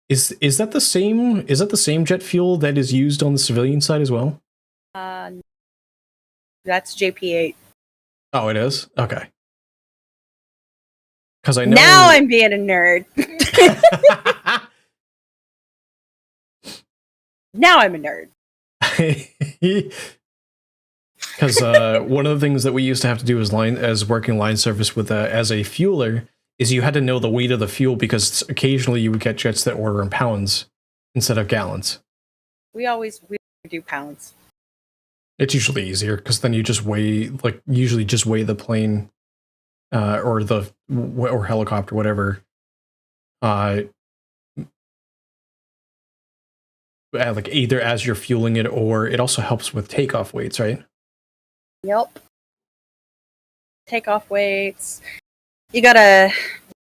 Is that the same? Is that the same jet fuel that is used on the civilian side as well? That's JP8. Oh, it is. Okay. Because I know Now I'm being a nerd. Now I'm a nerd. Because one of the things that we used to have to do as working line service with as a fueler is you had to know the weight of the fuel, because occasionally you would get jets that order in pounds instead of gallons. We do pounds. It's usually easier because then you just weigh, usually just weigh the plane or helicopter, whatever. Like either as you're fueling it, or it also helps with takeoff weights, right? Yep. Takeoff weights. You gotta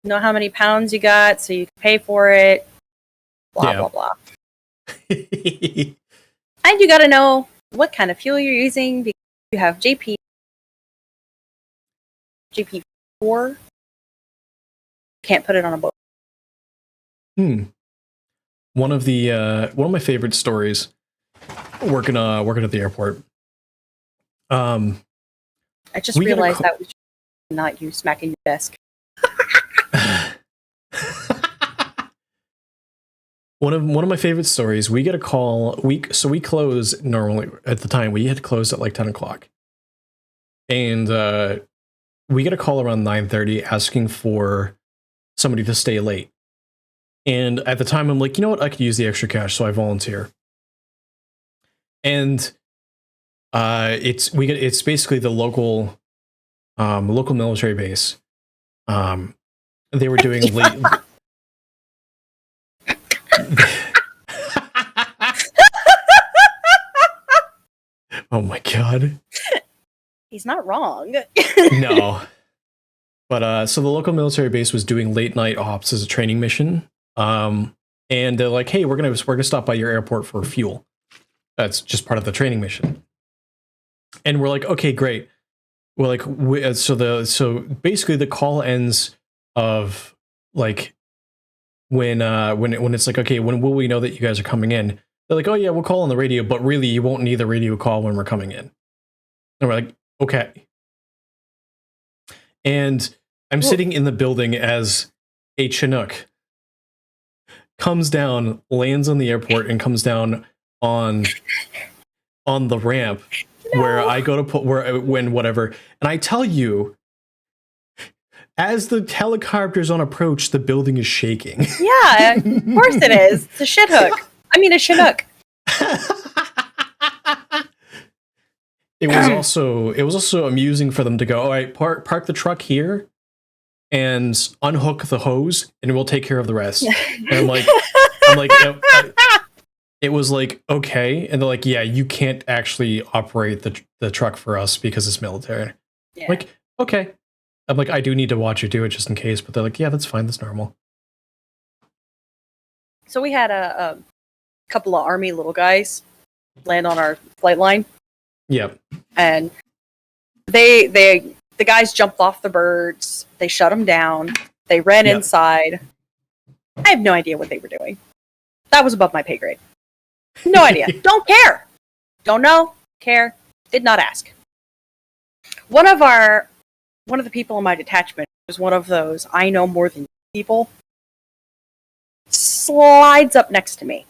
know how many pounds you got so you can pay for it. Blah, blah, blah. And you gotta know what kind of fuel you're using, because you have JP4. Can't put it on a boat. One of my favorite stories working at the airport. I just realized that was not you smacking your desk. One of my favorite stories. We get a call. We close normally at the time. We had closed at like 10 o'clock, and we get a call around 9:30 asking for somebody to stay late. And at the time, I'm like, you know what? I could use the extra cash, so I volunteer. And it's basically the local military base. They were doing late. Oh my God. He's not wrong. No. But so the local military base was doing late night ops as a training mission. And they're like, hey, we're gonna stop by your airport for fuel. That's just part of the training mission. And we're like, okay, great. We're like, so basically the call ends of like when it's like, okay, when will we know that you guys are coming in? They're like, oh yeah, we'll call on the radio, but really you won't need the radio call when we're coming in. And we're like, okay. And I'm sitting in the building as a Chinook comes down, lands on the airport, and comes down on the ramp where I go to put when whatever. And I tell you, as the helicopter's on approach, the building is shaking. Yeah, of course it is. It's a shit hook. I mean, a Chinook. It was also amusing for them to go, all right, park the truck here and unhook the hose and we'll take care of the rest. And I'm like, it was like, okay. And they're like, yeah, you can't actually operate the truck for us because it's military. Yeah. Like, okay. I'm like, I do need to watch you do it just in case. But they're like, yeah, that's fine. That's normal. So we had a couple of Army little guys land on our flight line. Yep. And the guys jumped off the birds. They shut them down. They ran inside. I have no idea what they were doing. That was above my pay grade. No idea. Don't care. Don't know. Care. Did not ask. One of the people in my detachment was one of those I know more than people. Slides up next to me.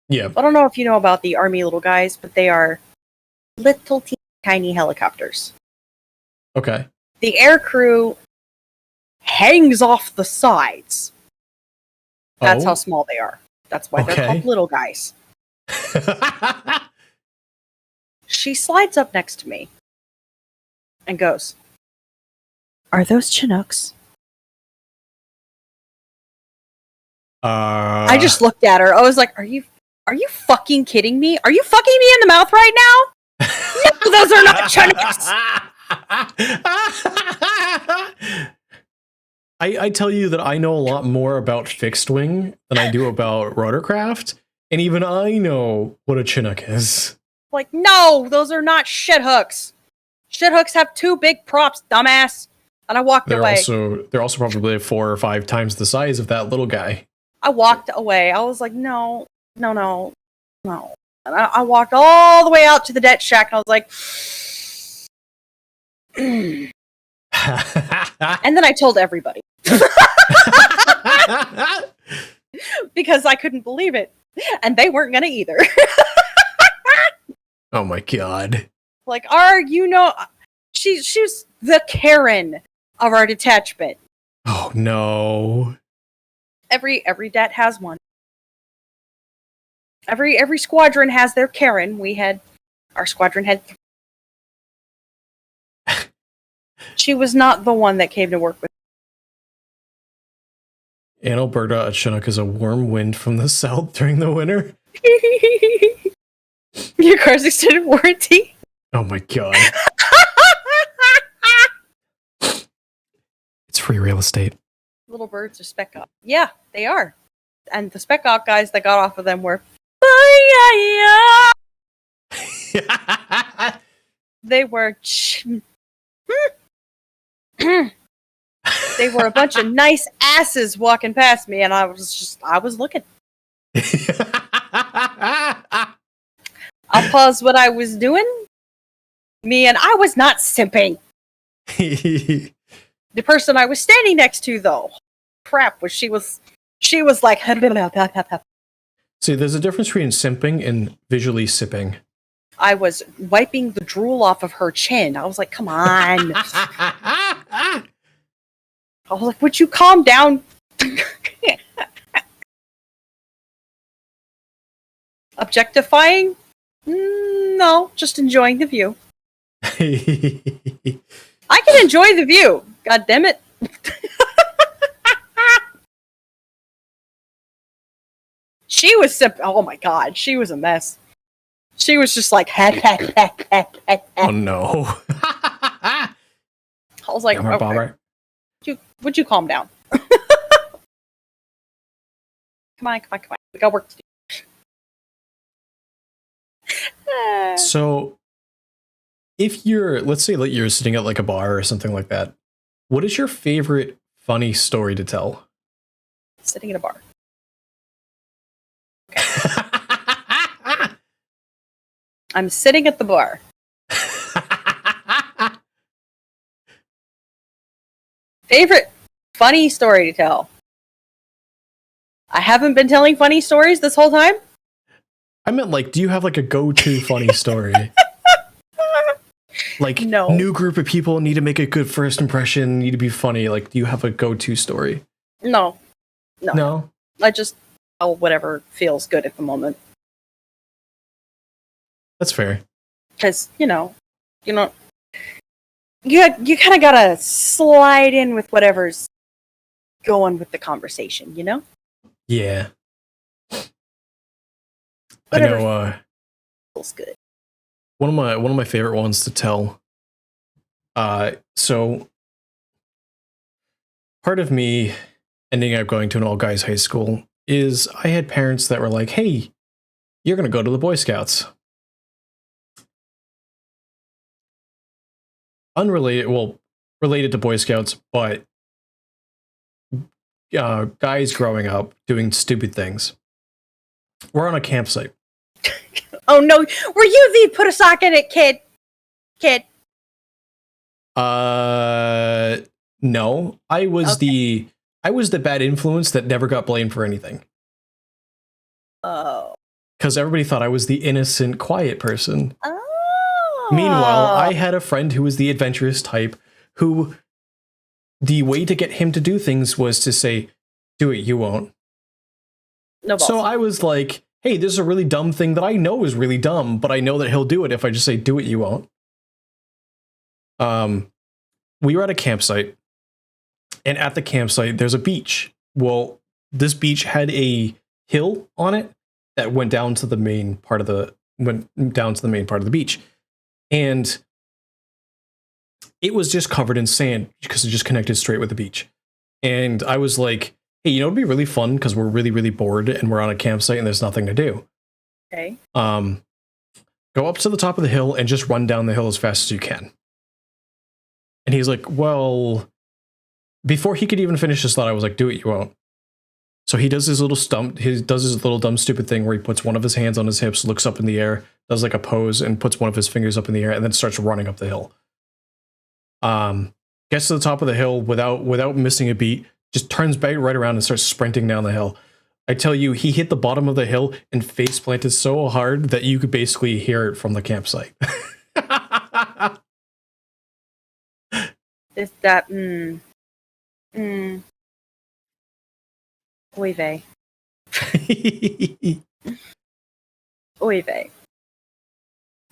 Yeah. I don't know if you know about the Army little guys, but they are little tiny helicopters. Okay. The air crew hangs off the sides. That's how small they are. That's why they're called little guys. She slides up next to me and goes, "Are those Chinooks?" I just looked at her. I was like, Are you fucking kidding me? Are you fucking me in the mouth right now? No, those are not Chinooks. I tell you that I know a lot more about fixed wing than I do about rotorcraft, and even I know what a Chinook is. Like, no, those are not shit hooks. Shit hooks have two big props, dumbass. And I walked away. They're also probably 4 or 5 times the size of that little guy. I walked away. I was like, no. And I walked all the way out to the debt shack, and I was like, and then I told everybody. Because I couldn't believe it. And they weren't going to either. Oh my god. Like, she's the Karen of our detachment. Oh no. Every det has one. Every squadron has their Karen. Our squadron had 3. She was not the one that came to work with. In Alberta, a Chinook is a warm wind from the south during the winter. Your car's extended warranty. Oh my god. It's free real estate. Little birds are spec op. Yeah, they are. And the spec op guys that got off of them were they were they were a bunch of nice asses walking past me, and I was looking. I'll pause what I was doing. And I was not simping. The person I was standing next to, though, crap, she was like. See, there's a difference between simping and visually sipping. I was wiping the drool off of her chin. I was like, come on. I was like, would you calm down? Objectifying? No, just enjoying the view. I can enjoy the view. God damn it. She was oh my god, she was a mess. She was just like heck. Oh no. I was like, okay. Would you calm down? Come on. We got work to do. So if let's say that you're sitting at like a bar or something like that, what is your favorite funny story to tell? Sitting at a bar. I'm sitting at the bar. Favorite funny story to tell. I haven't been telling funny stories this whole time. I meant like, do you have like a go-to funny story? Like, No. new group of people need to make a good first impression, need to be funny. Like, do you have a go-to story? No. No? I just tell whatever feels good at the moment. That's fair. Because, you kind of gotta slide in with whatever's going with the conversation, you know? Yeah. Whatever I know feels good. one of my favorite ones to tell. So part of me ending up going to an all guys high school is I had parents that were like, "Hey, you're going to go to the Boy Scouts." Related to Boy Scouts, but guys growing up doing stupid things. We're on a campsite. Oh no, were you the put a sock in it kid? No. I was Okay. the bad influence that never got blamed for anything. Oh. Because everybody thought I was the innocent, quiet person. Oh. Meanwhile, I had a friend who was the adventurous type who the way to get him to do things was to say, "Do it, you won't." No balls. So I was like, "Hey, this is a really dumb thing that I know is really dumb, but I know that he'll do it if I just say, 'Do it, you won't.'" We were at a campsite, and at the campsite there's a beach. Well, this beach had a hill on it that went down to the main part of the beach. And it was just covered in sand because it just connected straight with the beach. And I was like, "Hey, you know, it'd be really fun because we're really, really bored and we're on a campsite and there's nothing to do. Okay. Go up to the top of the hill and just run down the hill as fast as you can." And he's like, "Well," before he could even finish his thought, I was like, "Do it, you won't." So he does his little dumb stupid thing where he puts one of his hands on his hips, looks up in the air, does like a pose, and puts one of his fingers up in the air, and then starts running up the hill. Gets to the top of the hill without missing a beat, just turns back right around and starts sprinting down the hill. I tell you, he hit the bottom of the hill and face planted so hard that you could basically hear it from the campsite. Is that Oy vey. Oy vey.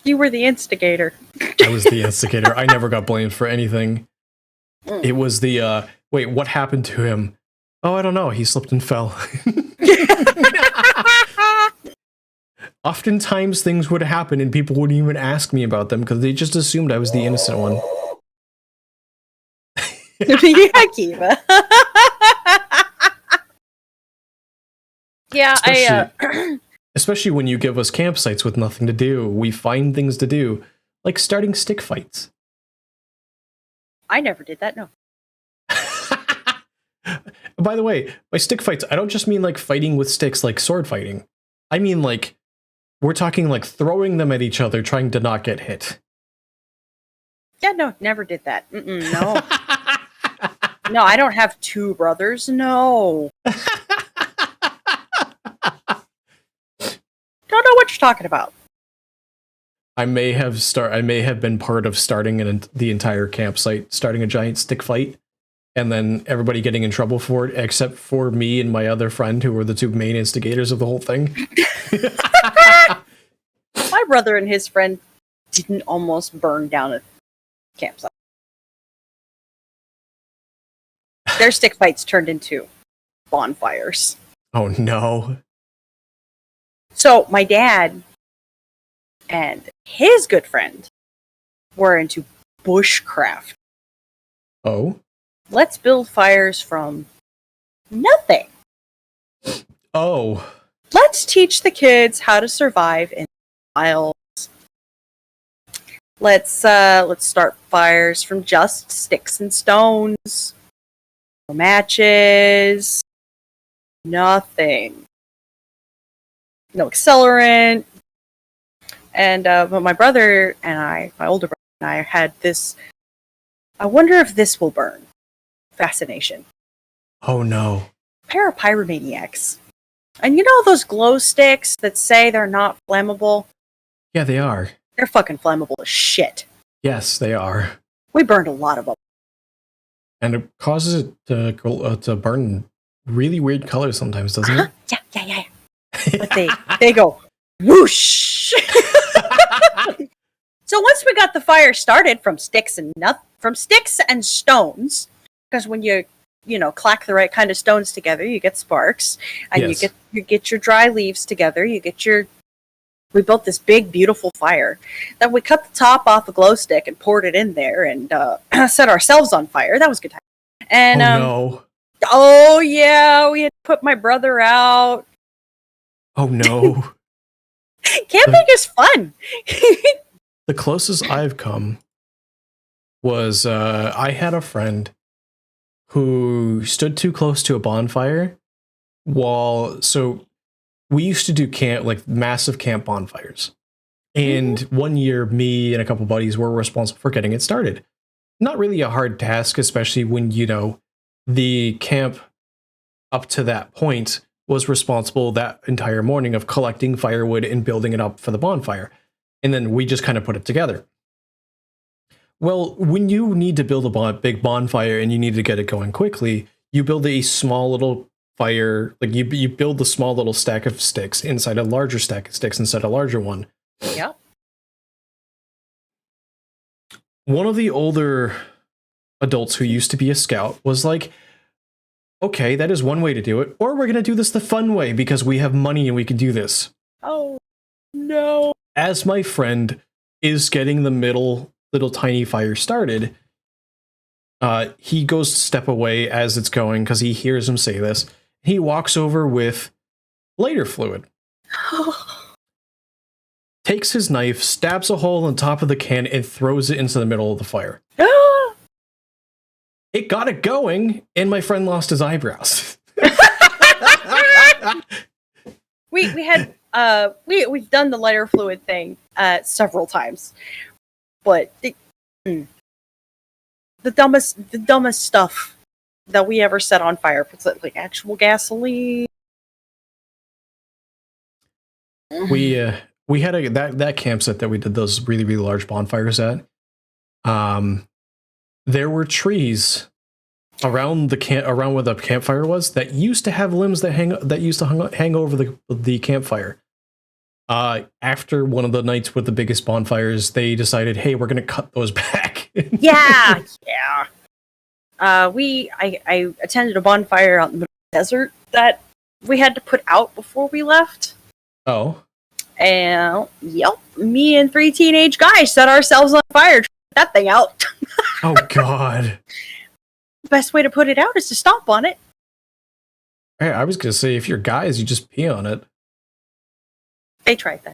You were the instigator. I was the instigator. I never got blamed for anything. It was the wait, what happened to him? Oh, I don't know. He slipped and fell. Oftentimes things would happen and people wouldn't even ask me about them because they just assumed I was the innocent one. Yeah, Kiva. Yeah, Especially when you give us campsites with nothing to do. We find things to do, like starting stick fights. I never did that, no. By the way, by stick fights, I don't just mean like fighting with sticks like sword fighting. I mean like, we're talking like throwing them at each other, trying to not get hit. Yeah, no, never did that. No. No, I don't have two brothers, no. Don't know what you're talking about. I may have been part of starting the entire campsite, starting a giant stick fight, and then everybody getting in trouble for it, except for me and my other friend, who were the two main instigators of the whole thing. My brother and his friend didn't almost burn down a campsite. Their stick fights turned into bonfires. Oh no. So my dad and his good friend were into bushcraft. Oh? Let's build fires from nothing. Oh. Let's teach the kids how to survive in the wilds. Let's start fires from just sticks and stones. No matches. Nothing. no accelerant. And but my brother and I, my older brother and I, had this. I wonder if this will burn. Fascination. Oh no. Pair of pyromaniacs. And you know those glow sticks that say they're not flammable? Yeah, they are. They're fucking flammable as shit. Yes, they are. We burned a lot of them. And it causes it to burn really weird colors sometimes, doesn't it? Yeah. But they go whoosh. So once we got the fire started from sticks and stones, because when you clack the right kind of stones together, you get sparks, and Yes. you get your dry leaves together. We built this big, beautiful fire. Then we cut the top off a glow stick and poured it in there and set ourselves on fire. That was a good time. And no. oh yeah, we had to put my brother out. Oh no. Camping is fun. The closest I've come was I had a friend who stood too close to a bonfire so we used to do massive camp bonfires. And one year, me and a couple buddies were responsible for getting it started. Not really a hard task, especially when, the camp up to that point was responsible that entire morning of collecting firewood and building it up for the bonfire. And then we just kind of put it together. Well, when you need to build a big bonfire and you need to get it going quickly, you build a small little fire, like you build the small little stack of sticks inside a larger stack of sticks inside a larger one. Yeah. One of the older adults who used to be a scout was like, okay, that is one way to do it, or we're going to do this the fun way because we have money and we can do this. Oh, no. As my friend is getting the little tiny fire started, he goes to step away as it's going because he hears him say this. He walks over with lighter fluid, takes his knife, stabs a hole on top of the can, and throws it into the middle of the fire. It got it going, and my friend lost his eyebrows. We've done the lighter fluid thing several times, but the dumbest stuff that we ever set on fire, like actual gasoline. We had that campsite that we did those really, really large bonfires at. There were trees around where the campfire was that used to have limbs that hang over the campfire. After one of the nights with the biggest bonfires, they decided, hey, we're going to cut those back. Yeah. I attended a bonfire out in the middle of the desert that we had to put out before we left. Oh. And yep, me and 3 teenage guys set ourselves on fire to put that thing out. Oh God. The best way to put it out is to stomp on it. Hey, I was gonna say if you're guys, you just pee on it. They tried that.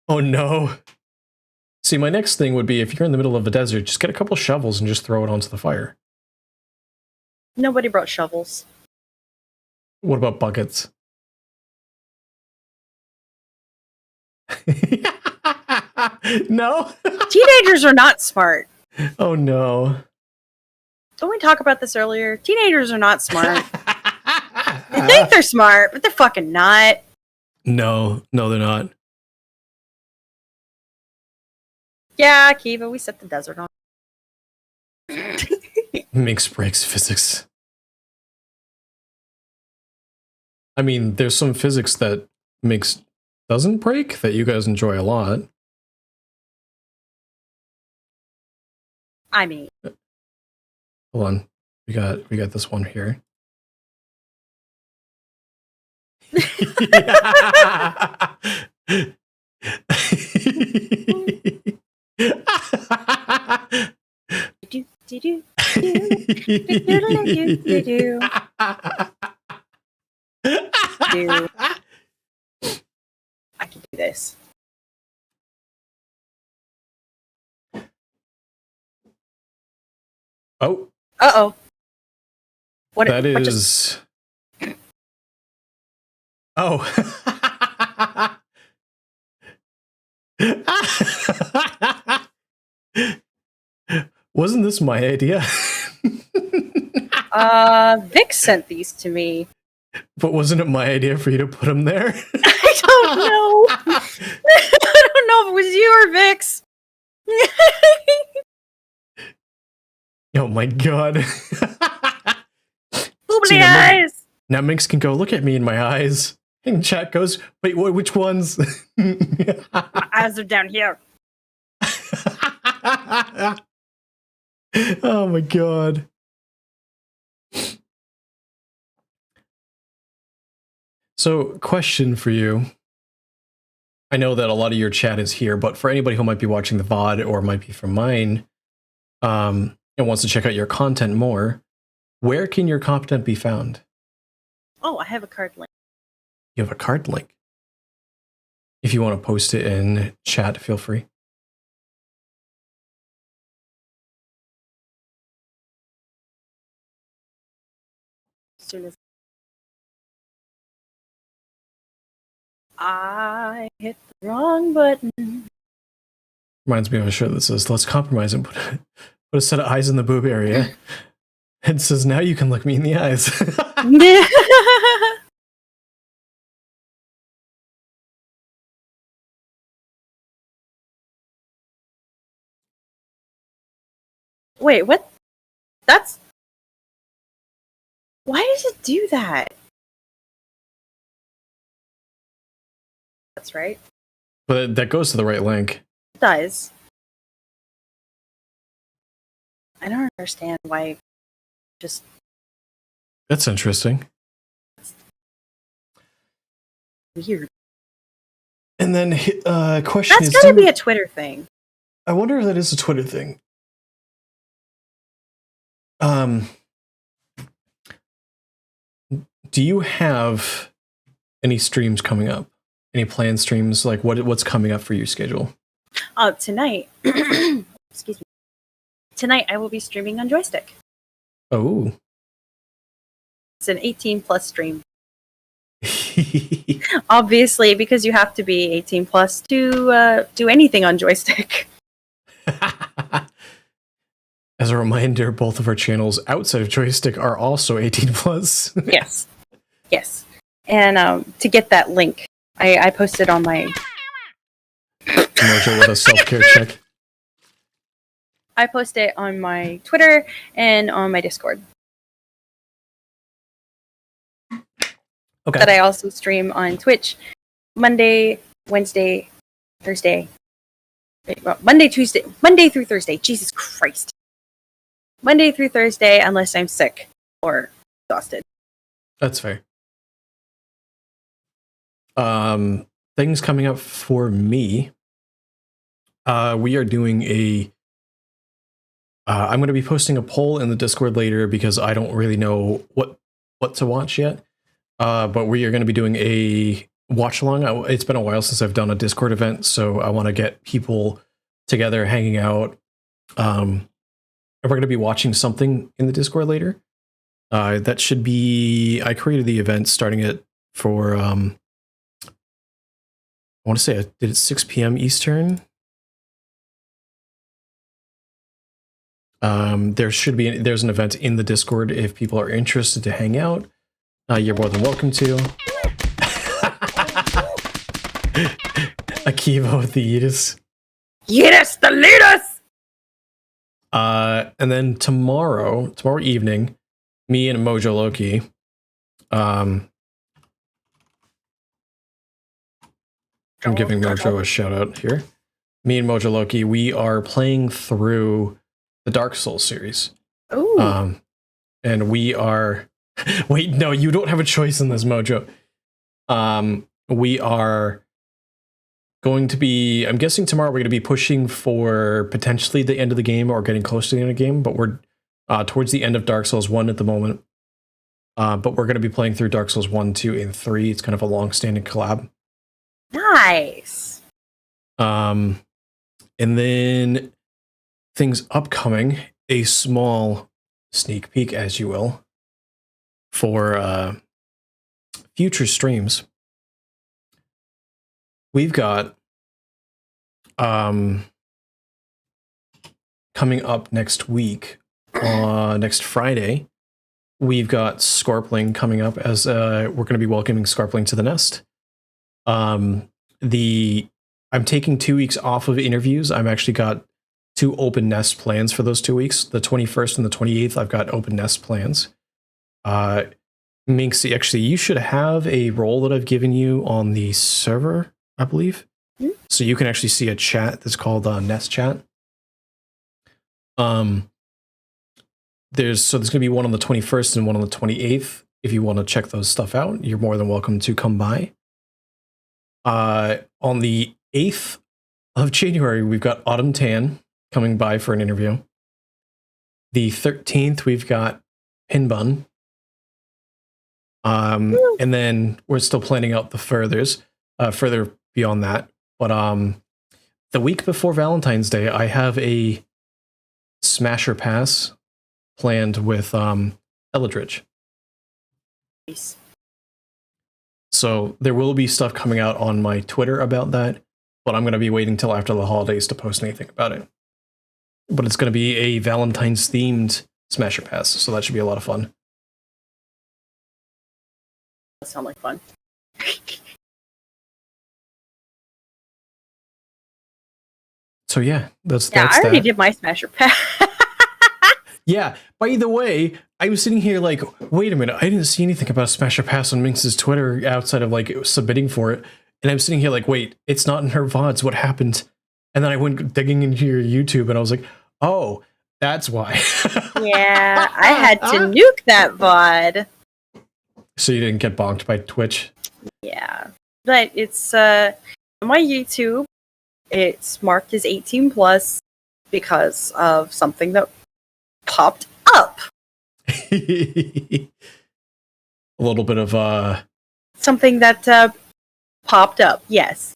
Oh no. See, my next thing would be if you're in the middle of a desert, just get a couple shovels and just throw it onto the fire. Nobody brought shovels. What about buckets? No? Teenagers are not smart. Oh no. Don't we talk about this earlier? Teenagers are not smart. They think they're smart, but they're fucking not. No, they're not. Yeah, Kiva, we set the desert on. Makes breaks physics. I mean, there's some physics that doesn't break that you guys enjoy a lot. I mean, Hold on. We got this one here. do do do do. I can do this. Oh, Uh-oh. What that what is Oh. Wasn't this my idea? Vic sent these to me. But wasn't it my idea for you to put them there? I don't know. I don't know if it was you or Vic's. Oh my god. Boobly See, eyes. Now Minx can go, look at me in my eyes. And chat goes, wait, which ones? My eyes are down here. Oh my god. So, question for you. I know that a lot of your chat is here, but for anybody who might be watching the VOD or might be from mine, and wants to check out your content more, where can your content be found? Oh, I have a card link. You have a card link. If you want to post it in chat, feel free. As soon as I hit the wrong button. Reminds me of a shirt that says, let's compromise and put a set of eyes in the boob area. And says, now you can look me in the eyes. Wait, what? That's... Why does it do that? That's right. But that goes to the right link. It does. I don't understand why. Just That's interesting. weird. And then question That's is, gotta be a Twitter thing. I wonder if that is a Twitter thing. Do you have any streams coming up? Any planned streams? Like what's coming up for your schedule? Tonight. Excuse me. Tonight I will be streaming on Joystick. Oh. It's an 18 plus stream. Obviously, because you have to be 18 plus to do anything on Joystick. As a reminder, both of our channels outside of Joystick are also 18 plus. Yes. Yes. And to get that link, I posted on my... Mojo with a self-care check. I post it on my Twitter and on my Discord. Okay. That I also stream on Twitch Monday, Wednesday, Thursday. Well, Monday through Thursday. Jesus Christ. Monday through Thursday, unless I'm sick or exhausted. That's fair. Things coming up for me. We are doing I'm going to be posting a poll in the Discord later because I don't really know what to watch yet. But we are going to be doing a watch along. It's been a while since I've done a Discord event, so I want to get people together, hanging out. And we're going to be watching something in the Discord later. That should be. I created the event starting it for. I want to say I did it 6 p.m. Eastern. There's an event in the Discord if people are interested to hang out. You're more than welcome to. Akiva with the Yeetus. Yeetus, the leaders! And then tomorrow evening, me and Mojo Loki, I'm giving Mojo a shout out here. Me and Mojo Loki, we are playing through the Dark Souls series. Ooh. And we are... Wait, no, you don't have a choice in this, Mojo. We are going to be... I'm guessing tomorrow we're going to be pushing for potentially the end of the game or getting close to the end of the game, but we're towards the end of Dark Souls 1 at the moment. But we're going to be playing through Dark Souls 1, 2, and 3. It's kind of a long-standing collab. Nice. And then things upcoming, a small sneak peek, as you will, for future streams. we've got coming up next week, next Friday, we've got Scorpling coming up as we're going to be welcoming Scorpling to the nest. I'm taking 2 weeks off of interviews. I've actually got 2 open nest plans for those 2 weeks. The 21st and the 28th, I've got open nest plans. Minxie, actually, you should have a role that I've given you on the server, I believe. Mm-hmm. So you can actually see a chat that's called Nest Chat. There's going to be one on the 21st and one on the 28th. If you want to check those stuff out, you're more than welcome to come by. On the 8th of January, we've got Autumn Tan coming by for an interview. The 13th, we've got Pinbun. And then we're still planning out the further beyond that. But the week before Valentine's Day, I have a Smasher Pass planned with Eldritch. Nice. So there will be stuff coming out on my Twitter about that, but I'm going to be waiting till after the holidays to post anything about it. But it's going to be a Valentine's themed Smasher Pass, so that should be a lot of fun. That sounds like fun. So yeah, that's I already that. did my Smasher Pass. Yeah, by the way, I was sitting here like, wait a minute, I didn't see anything about Smasher Pass on Minx's Twitter outside of like submitting for it. And I'm sitting here like, wait, it's not in her VODs, what happened? And then I went digging into your YouTube and I was like, oh, that's why. Yeah, I had to nuke that VOD. So you didn't get bonked by Twitch? Yeah. But it's on my YouTube, it's marked as 18 plus because of something that popped up. A little bit of Something that popped up, yes.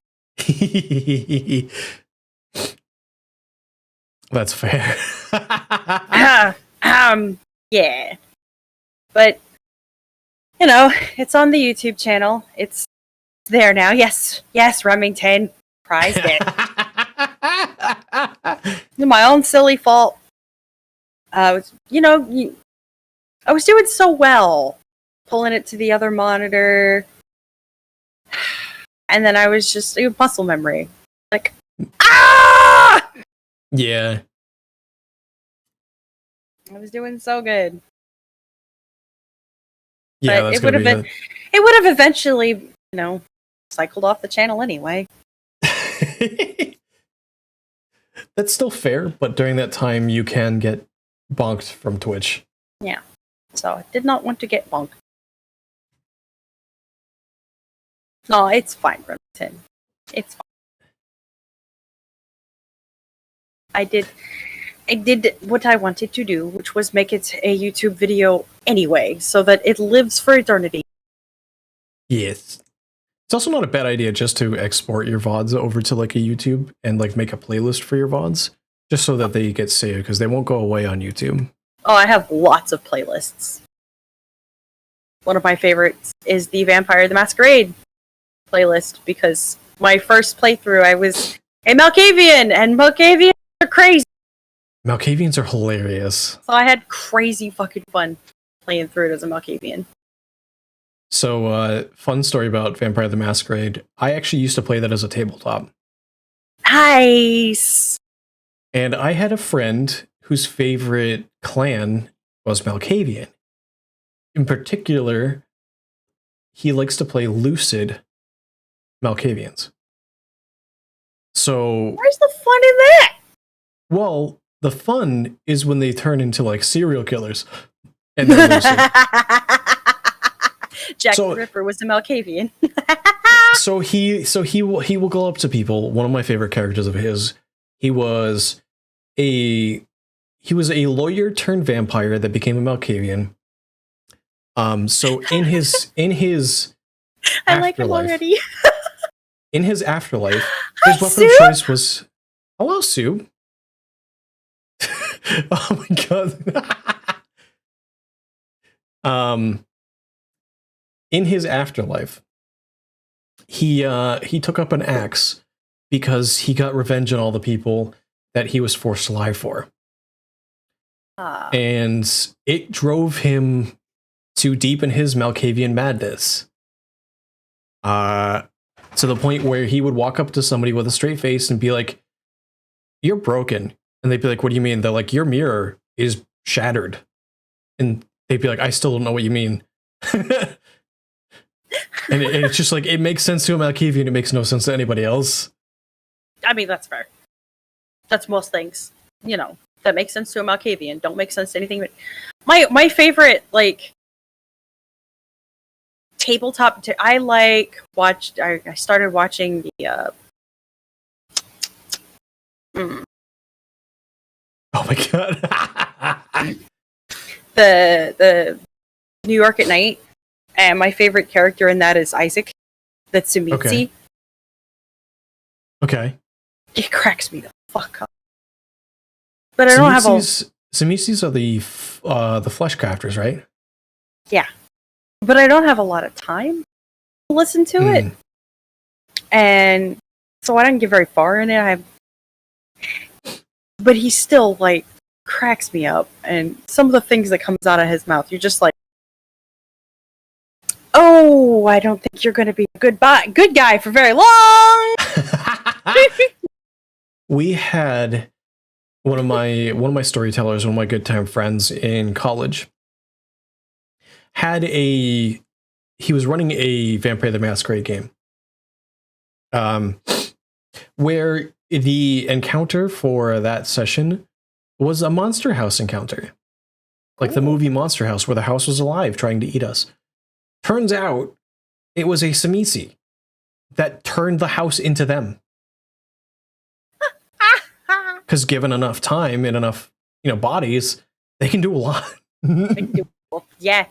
That's fair. Yeah. But you know, it's on the YouTube channel. It's there now. Yes, Remington prized it. My own silly fault. I was doing so well, pulling it to the other monitor, and then I was just muscle memory, like Yeah. I was doing so good. Yeah, but that's it would have been. It would have eventually, cycled off the channel anyway. That's still fair, but during that time you can get bonked from Twitch. Yeah. So I did not want to get bonked. No, it's fine, Remington. It's fine. I did what I wanted to do, which was make it a YouTube video anyway, so that it lives for eternity. Yes. It's also not a bad idea just to export your VODs over to like a YouTube and like make a playlist for your VODs, just so that they get saved, because they won't go away on YouTube. Oh, I have lots of playlists. One of my favorites is the Vampire the Masquerade playlist, because my first playthrough I was a Malkavian, and Malkavians are crazy. Malkavians are hilarious. So I had crazy fucking fun playing through it as a Malkavian. So, fun story about Vampire the Masquerade. I actually used to play that as a tabletop. Nice! And I had a friend whose favorite clan was Malkavian. In particular, he likes to play Lucid Malkavians. So... where's the fun in that? Well, the fun is when they turn into, like, serial killers. And they're lucid. Jack the Ripper was a Malkavian. So he will go up to people. One of my favorite characters of his, he was a lawyer turned vampire that became a Malkavian. So in his I like him already. In his afterlife, Hi, his weapon Sue? of choice was hello, Sue. Oh my god. In his afterlife, he took up an axe because he got revenge on all the people that he was forced to lie for. And it drove him to deepen his Malkavian madness. To the point where he would walk up to somebody with a straight face and be like, "You're broken." And they'd be like, "What do you mean?" They're like, "Your mirror is shattered." And they'd be like, "I still don't know what you mean." And it's just like, it makes sense to a Malkavian, it makes no sense to anybody else. I mean, that's fair. That's most things, you know, that makes sense to a Malkavian. Don't make sense to anything. But my favorite, like, tabletop. I started watching the. Oh my god. the New York at Night, and my favorite character in that is Isaac. That's Sumitsi. Okay. It cracks me the fuck up. But I don't have all. Sumitsis are the flesh crafters, right? Yeah, but I don't have a lot of time to listen to it, and so I didn't get very far in it. But he still like cracks me up, and some of the things that comes out of his mouth, you're just like, "Oh, I don't think you're going to be a good guy for very long." We had one of my storytellers, one of my good time friends in college, he was running a Vampire the Masquerade game, where the encounter for that session was a monster house encounter, like the movie Monster House, where the house was alive trying to eat us. Turns out it was a Samisi that turned the house into them. Because given enough time and enough, bodies, they can do a lot. Yeah.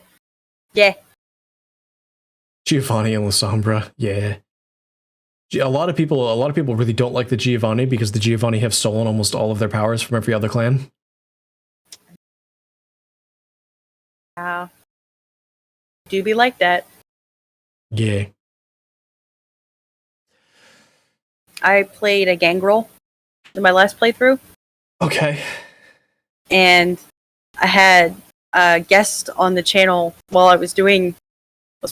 Giovanni and La Sombra, yeah. A lot of people really don't like the Giovanni because the Giovanni have stolen almost all of their powers from every other clan. Yeah. Do be like that. Yeah. I played a gangrel in my last playthrough. Okay. And I had a guest on the channel while I was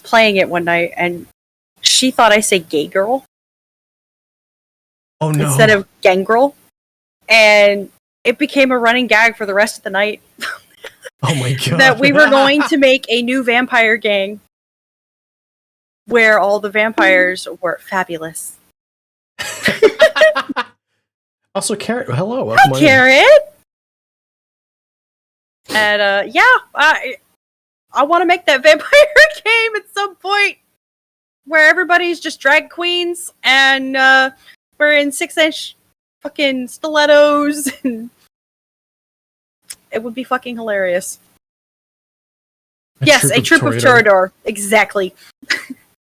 playing it one night, and she thought I said gay girl. Oh no. Instead of gangrel. And it became a running gag for the rest of the night. Oh my god. That we were going to make a new vampire gang where all the vampires were fabulous. Also, Carrot, hello. Hi, Carrot! And I want to make that vampire game at some point where everybody's just drag queens and we're in 6-inch fucking stilettos, and it would be fucking hilarious. A troop of Toreador. Exactly.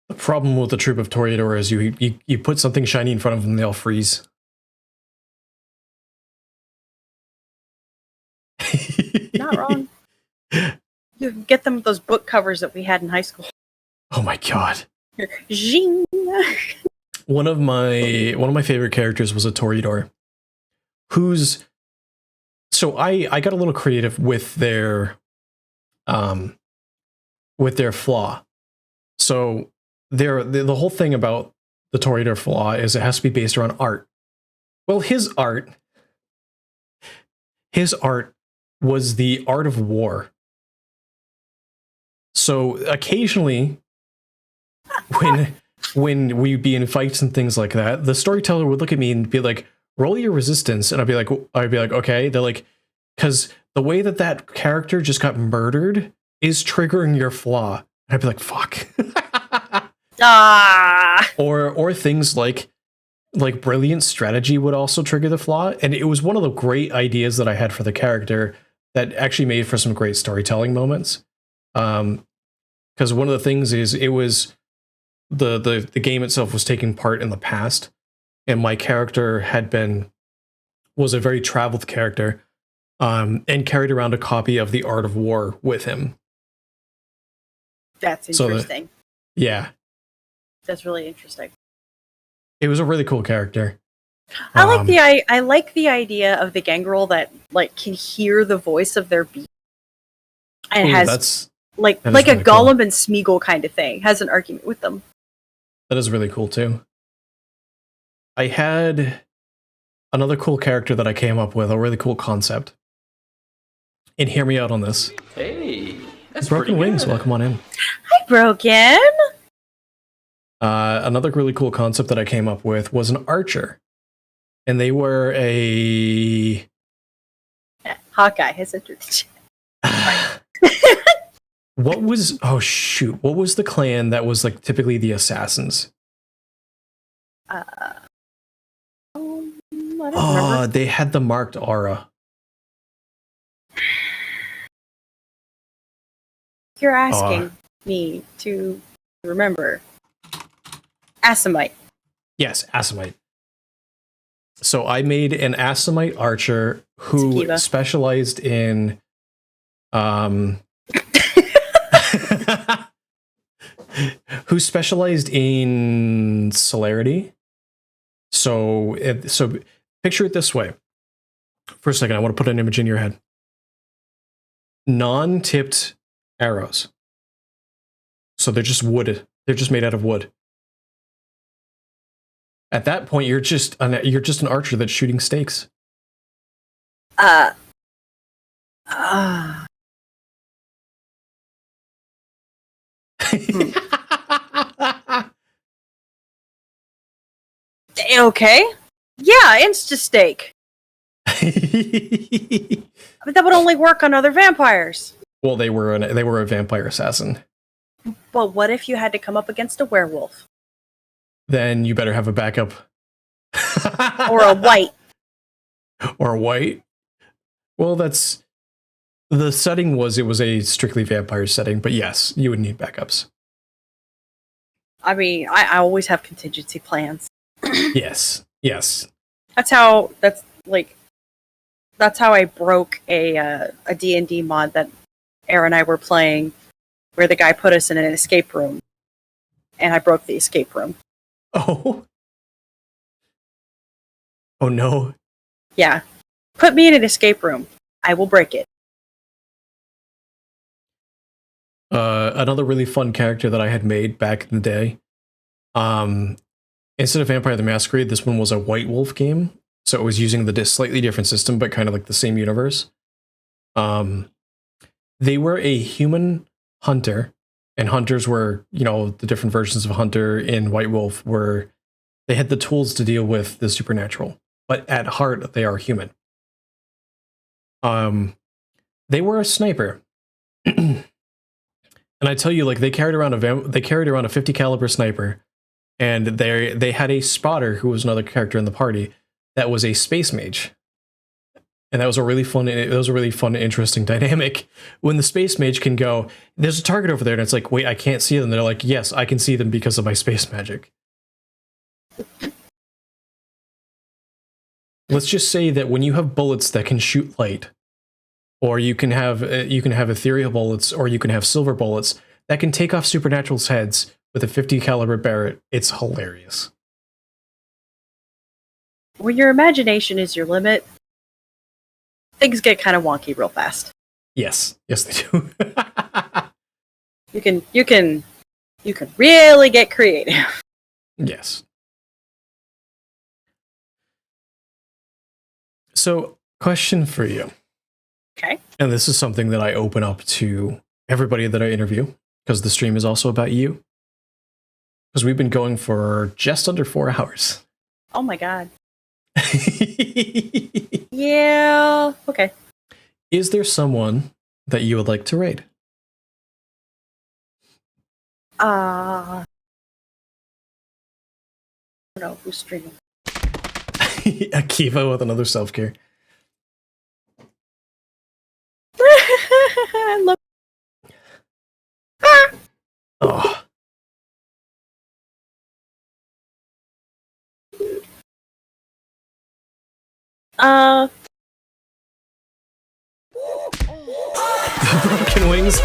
The problem with the troop of Toreador is you put something shiny in front of them, they'll freeze. Not wrong. You can get them those book covers that we had in high school. Oh my god. Zing. One of my favorite characters was a Toreador, so I got a little creative with their flaw. So the whole thing about the Toreador flaw is it has to be based around art. Well, his art was the art of war. So occasionally, when we'd be in fights and things like that, the storyteller would look at me and be like, "Roll your resistance," and I'd be like, "Okay." They're like, "Because the way that character just got murdered is triggering your flaw," and I'd be like, "Fuck." Or things like brilliant strategy would also trigger the flaw, and it was one of the great ideas that I had for the character that actually made for some great storytelling moments. Because one of the things is it was the game itself was taking part in the past, and my character was a very traveled character, and carried around a copy of the Art of War with him. That's interesting. Yeah. That's really interesting. It was a really cool character. I like the idea of the gangrel that like can hear the voice of their beast and has that is a really Gollum cool. and Smeagol kind of thing. Has an argument with them. That is really cool too. I had another cool character that I came up with, a really cool concept. And hear me out on this. Hey, that's Broken pretty Wings, good. welcome on in. Hi, Broken. Another really cool concept that I came up with was an archer. And they were a... Hawkeye has entered the chat. What was... Oh, shoot. What was the clan that was like typically the assassins? I don't remember. They had the marked aura. You're asking me to remember. Assamite. Yes, Assamite. So I made an Assamite archer who Tequila. specialized in who specialized in celerity. So picture it this way. For a second, I want to put an image in your head. Non-tipped arrows. So they're just wood. They're just made out of wood. At that point, you're just an archer that's shooting stakes. Okay. Yeah, insta-stake. But that would only work on other vampires. Well, they were a vampire assassin. Well, what if you had to come up against a werewolf? Then you better have a backup. Or a white. Or a white. Well, that's the setting was it was a strictly vampire setting, but yes, you would need backups. I mean, I always have contingency plans. Yes. Yes. That's how I broke a D&D mod that Aaron and I were playing where the guy put us in an escape room. And I broke the escape room. Oh. Oh no. Yeah. Put me in an escape room. I will break it. Another really fun character that I had made back in the day. Instead of Vampire the Masquerade, this one was a White Wolf game. So it was using the slightly different system, but kind of like the same universe. They were a human hunter, and hunters were, the different versions of hunter in White Wolf were, they had the tools to deal with the supernatural, but at heart, they are human. They were a sniper. And I tell you, like, they carried around a 50 caliber sniper, and they had a spotter who was another character in the party that was a space mage. And that was a really fun and interesting dynamic when the space mage can go, there's a target over there, and it's like, wait, I can't see them. They're like, yes, I can see them because of my space magic. Let's just say that when you have bullets that can shoot light, or you can have ethereal bullets, or you can have silver bullets that can take off supernatural's heads with a 50 caliber Barrett, it's hilarious. When your imagination is your limit, things get kind of wonky real fast. Yes, they do. You can really get creative. Yes. So, question for you. Okay. And this is something that I open up to everybody that I interview, because the stream is also about you. Because we've been going for just under 4 hours. Oh my god. Yeah. Okay. Is there someone that you would like to raid? I don't know who's streaming. Akiva with another self-care. I love. Oh. Broken Wings.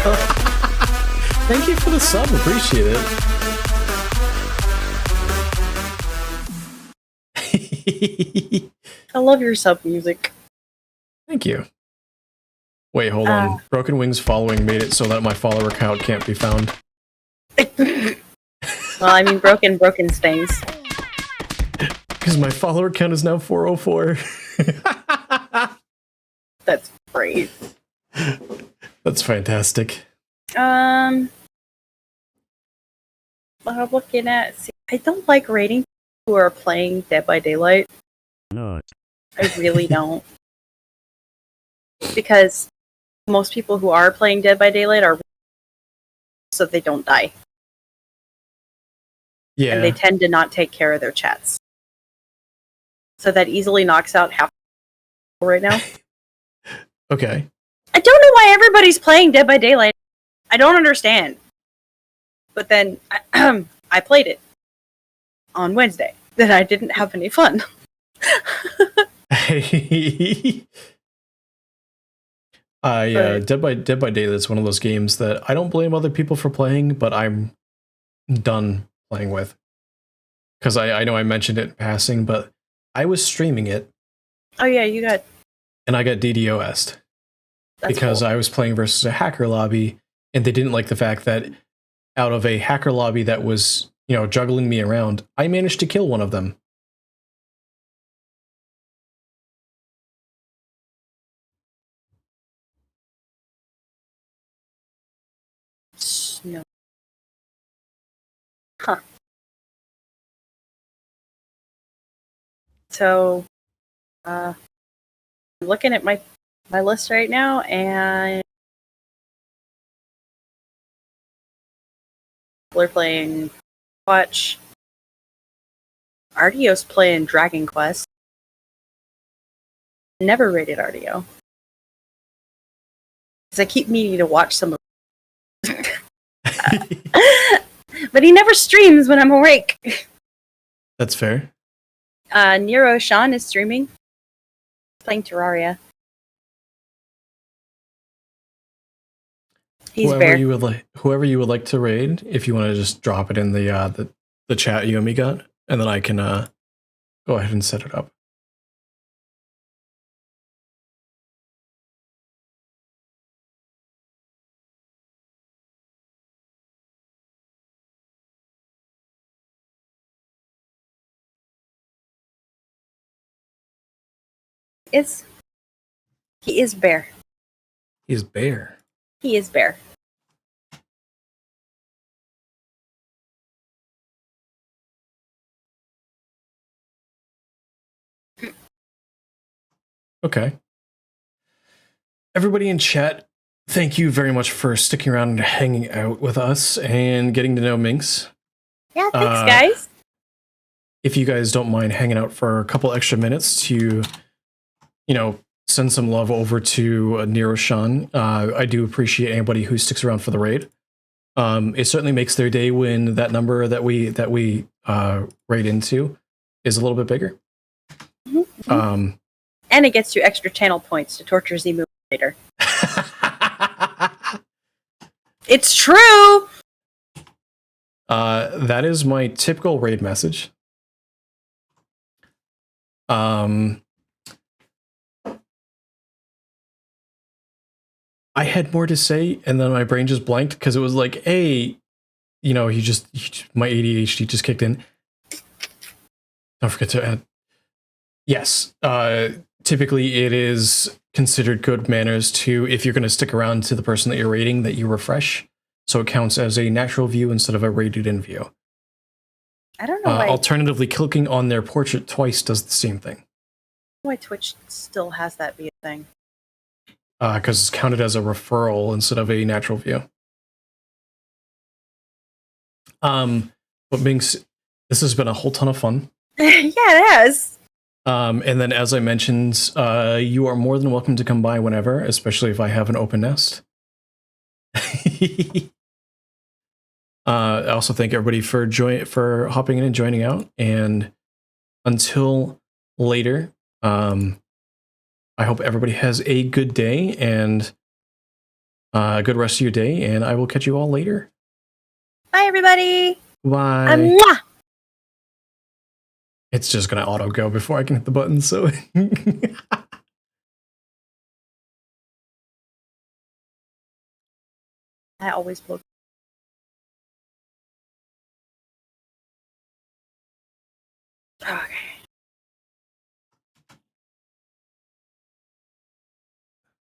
Thank you for the sub. Appreciate it. I love your sub music. Thank you. Wait, hold on. Broken Wings following made it so that my follower count can't be found. Well, I mean, broken stings. Because my follower count is now 404. That's great. That's fantastic. What I'm looking at. See, I don't like rating people who are playing Dead by Daylight. No. I really don't. Because most people who are playing Dead by Daylight are so they don't die. Yeah. And they tend to not take care of their chats. So that easily knocks out half right now. Okay. I don't know why everybody's playing Dead by Daylight. I don't understand. But then I played it on Wednesday. Then I didn't have any fun. Dead by Daylight is one of those games that I don't blame other people for playing, but I'm done playing with. Because I know I mentioned it in passing, but I was streaming it. Oh yeah, you got. And I got DDoS'd. Because cool. I was playing versus a hacker lobby, and they didn't like the fact that out of a hacker lobby that was, juggling me around, I managed to kill one of them. No. Huh. So, I'm looking at my list right now, and we're playing Watch. Ardio's playing Dragon Quest. Never rated Ardio. Because I keep meaning to watch some of but he never streams when I'm awake. That's fair. Nero Sean is streaming. Playing Terraria. He's whoever bear. Whoever you would like to raid, if you want to just drop it in the chat you and me got, and then I can go ahead and set it up. He is bear. He's bear. He is bear. Okay. Everybody in chat, thank you very much for sticking around and hanging out with us and getting to know Minx. Yeah, thanks, guys. If you guys don't mind hanging out for a couple extra minutes to, send some love over to Nero Sean, I do appreciate anybody who sticks around for the raid. It certainly makes their day when that number that we raid into is a little bit bigger. Mm-hmm. And it gets you extra channel points to torture Zemu later. It's true! That is my typical raid message. I had more to say, and then my brain just blanked because it was like, hey, my ADHD just kicked in. Don't forget to add. Yes, typically it is considered good manners to, if you're going to stick around to the person that you're raiding, that you refresh. So it counts as a natural view instead of a rated in view. I don't know why. Alternatively, clicking on their portrait twice does the same thing. Why Twitch still has that be a thing? Because it's counted as a referral instead of a natural view. But Minx, this has been a whole ton of fun. Yeah, it has. And then, as I mentioned, you are more than welcome to come by whenever, especially if I have an open nest. I also thank everybody for hopping in and joining out. And until later, I hope everybody has a good day and a good rest of your day. And I will catch you all later. Bye, everybody. Bye. Mwah! It's just gonna auto go before I can hit the button. So I always look. Okay.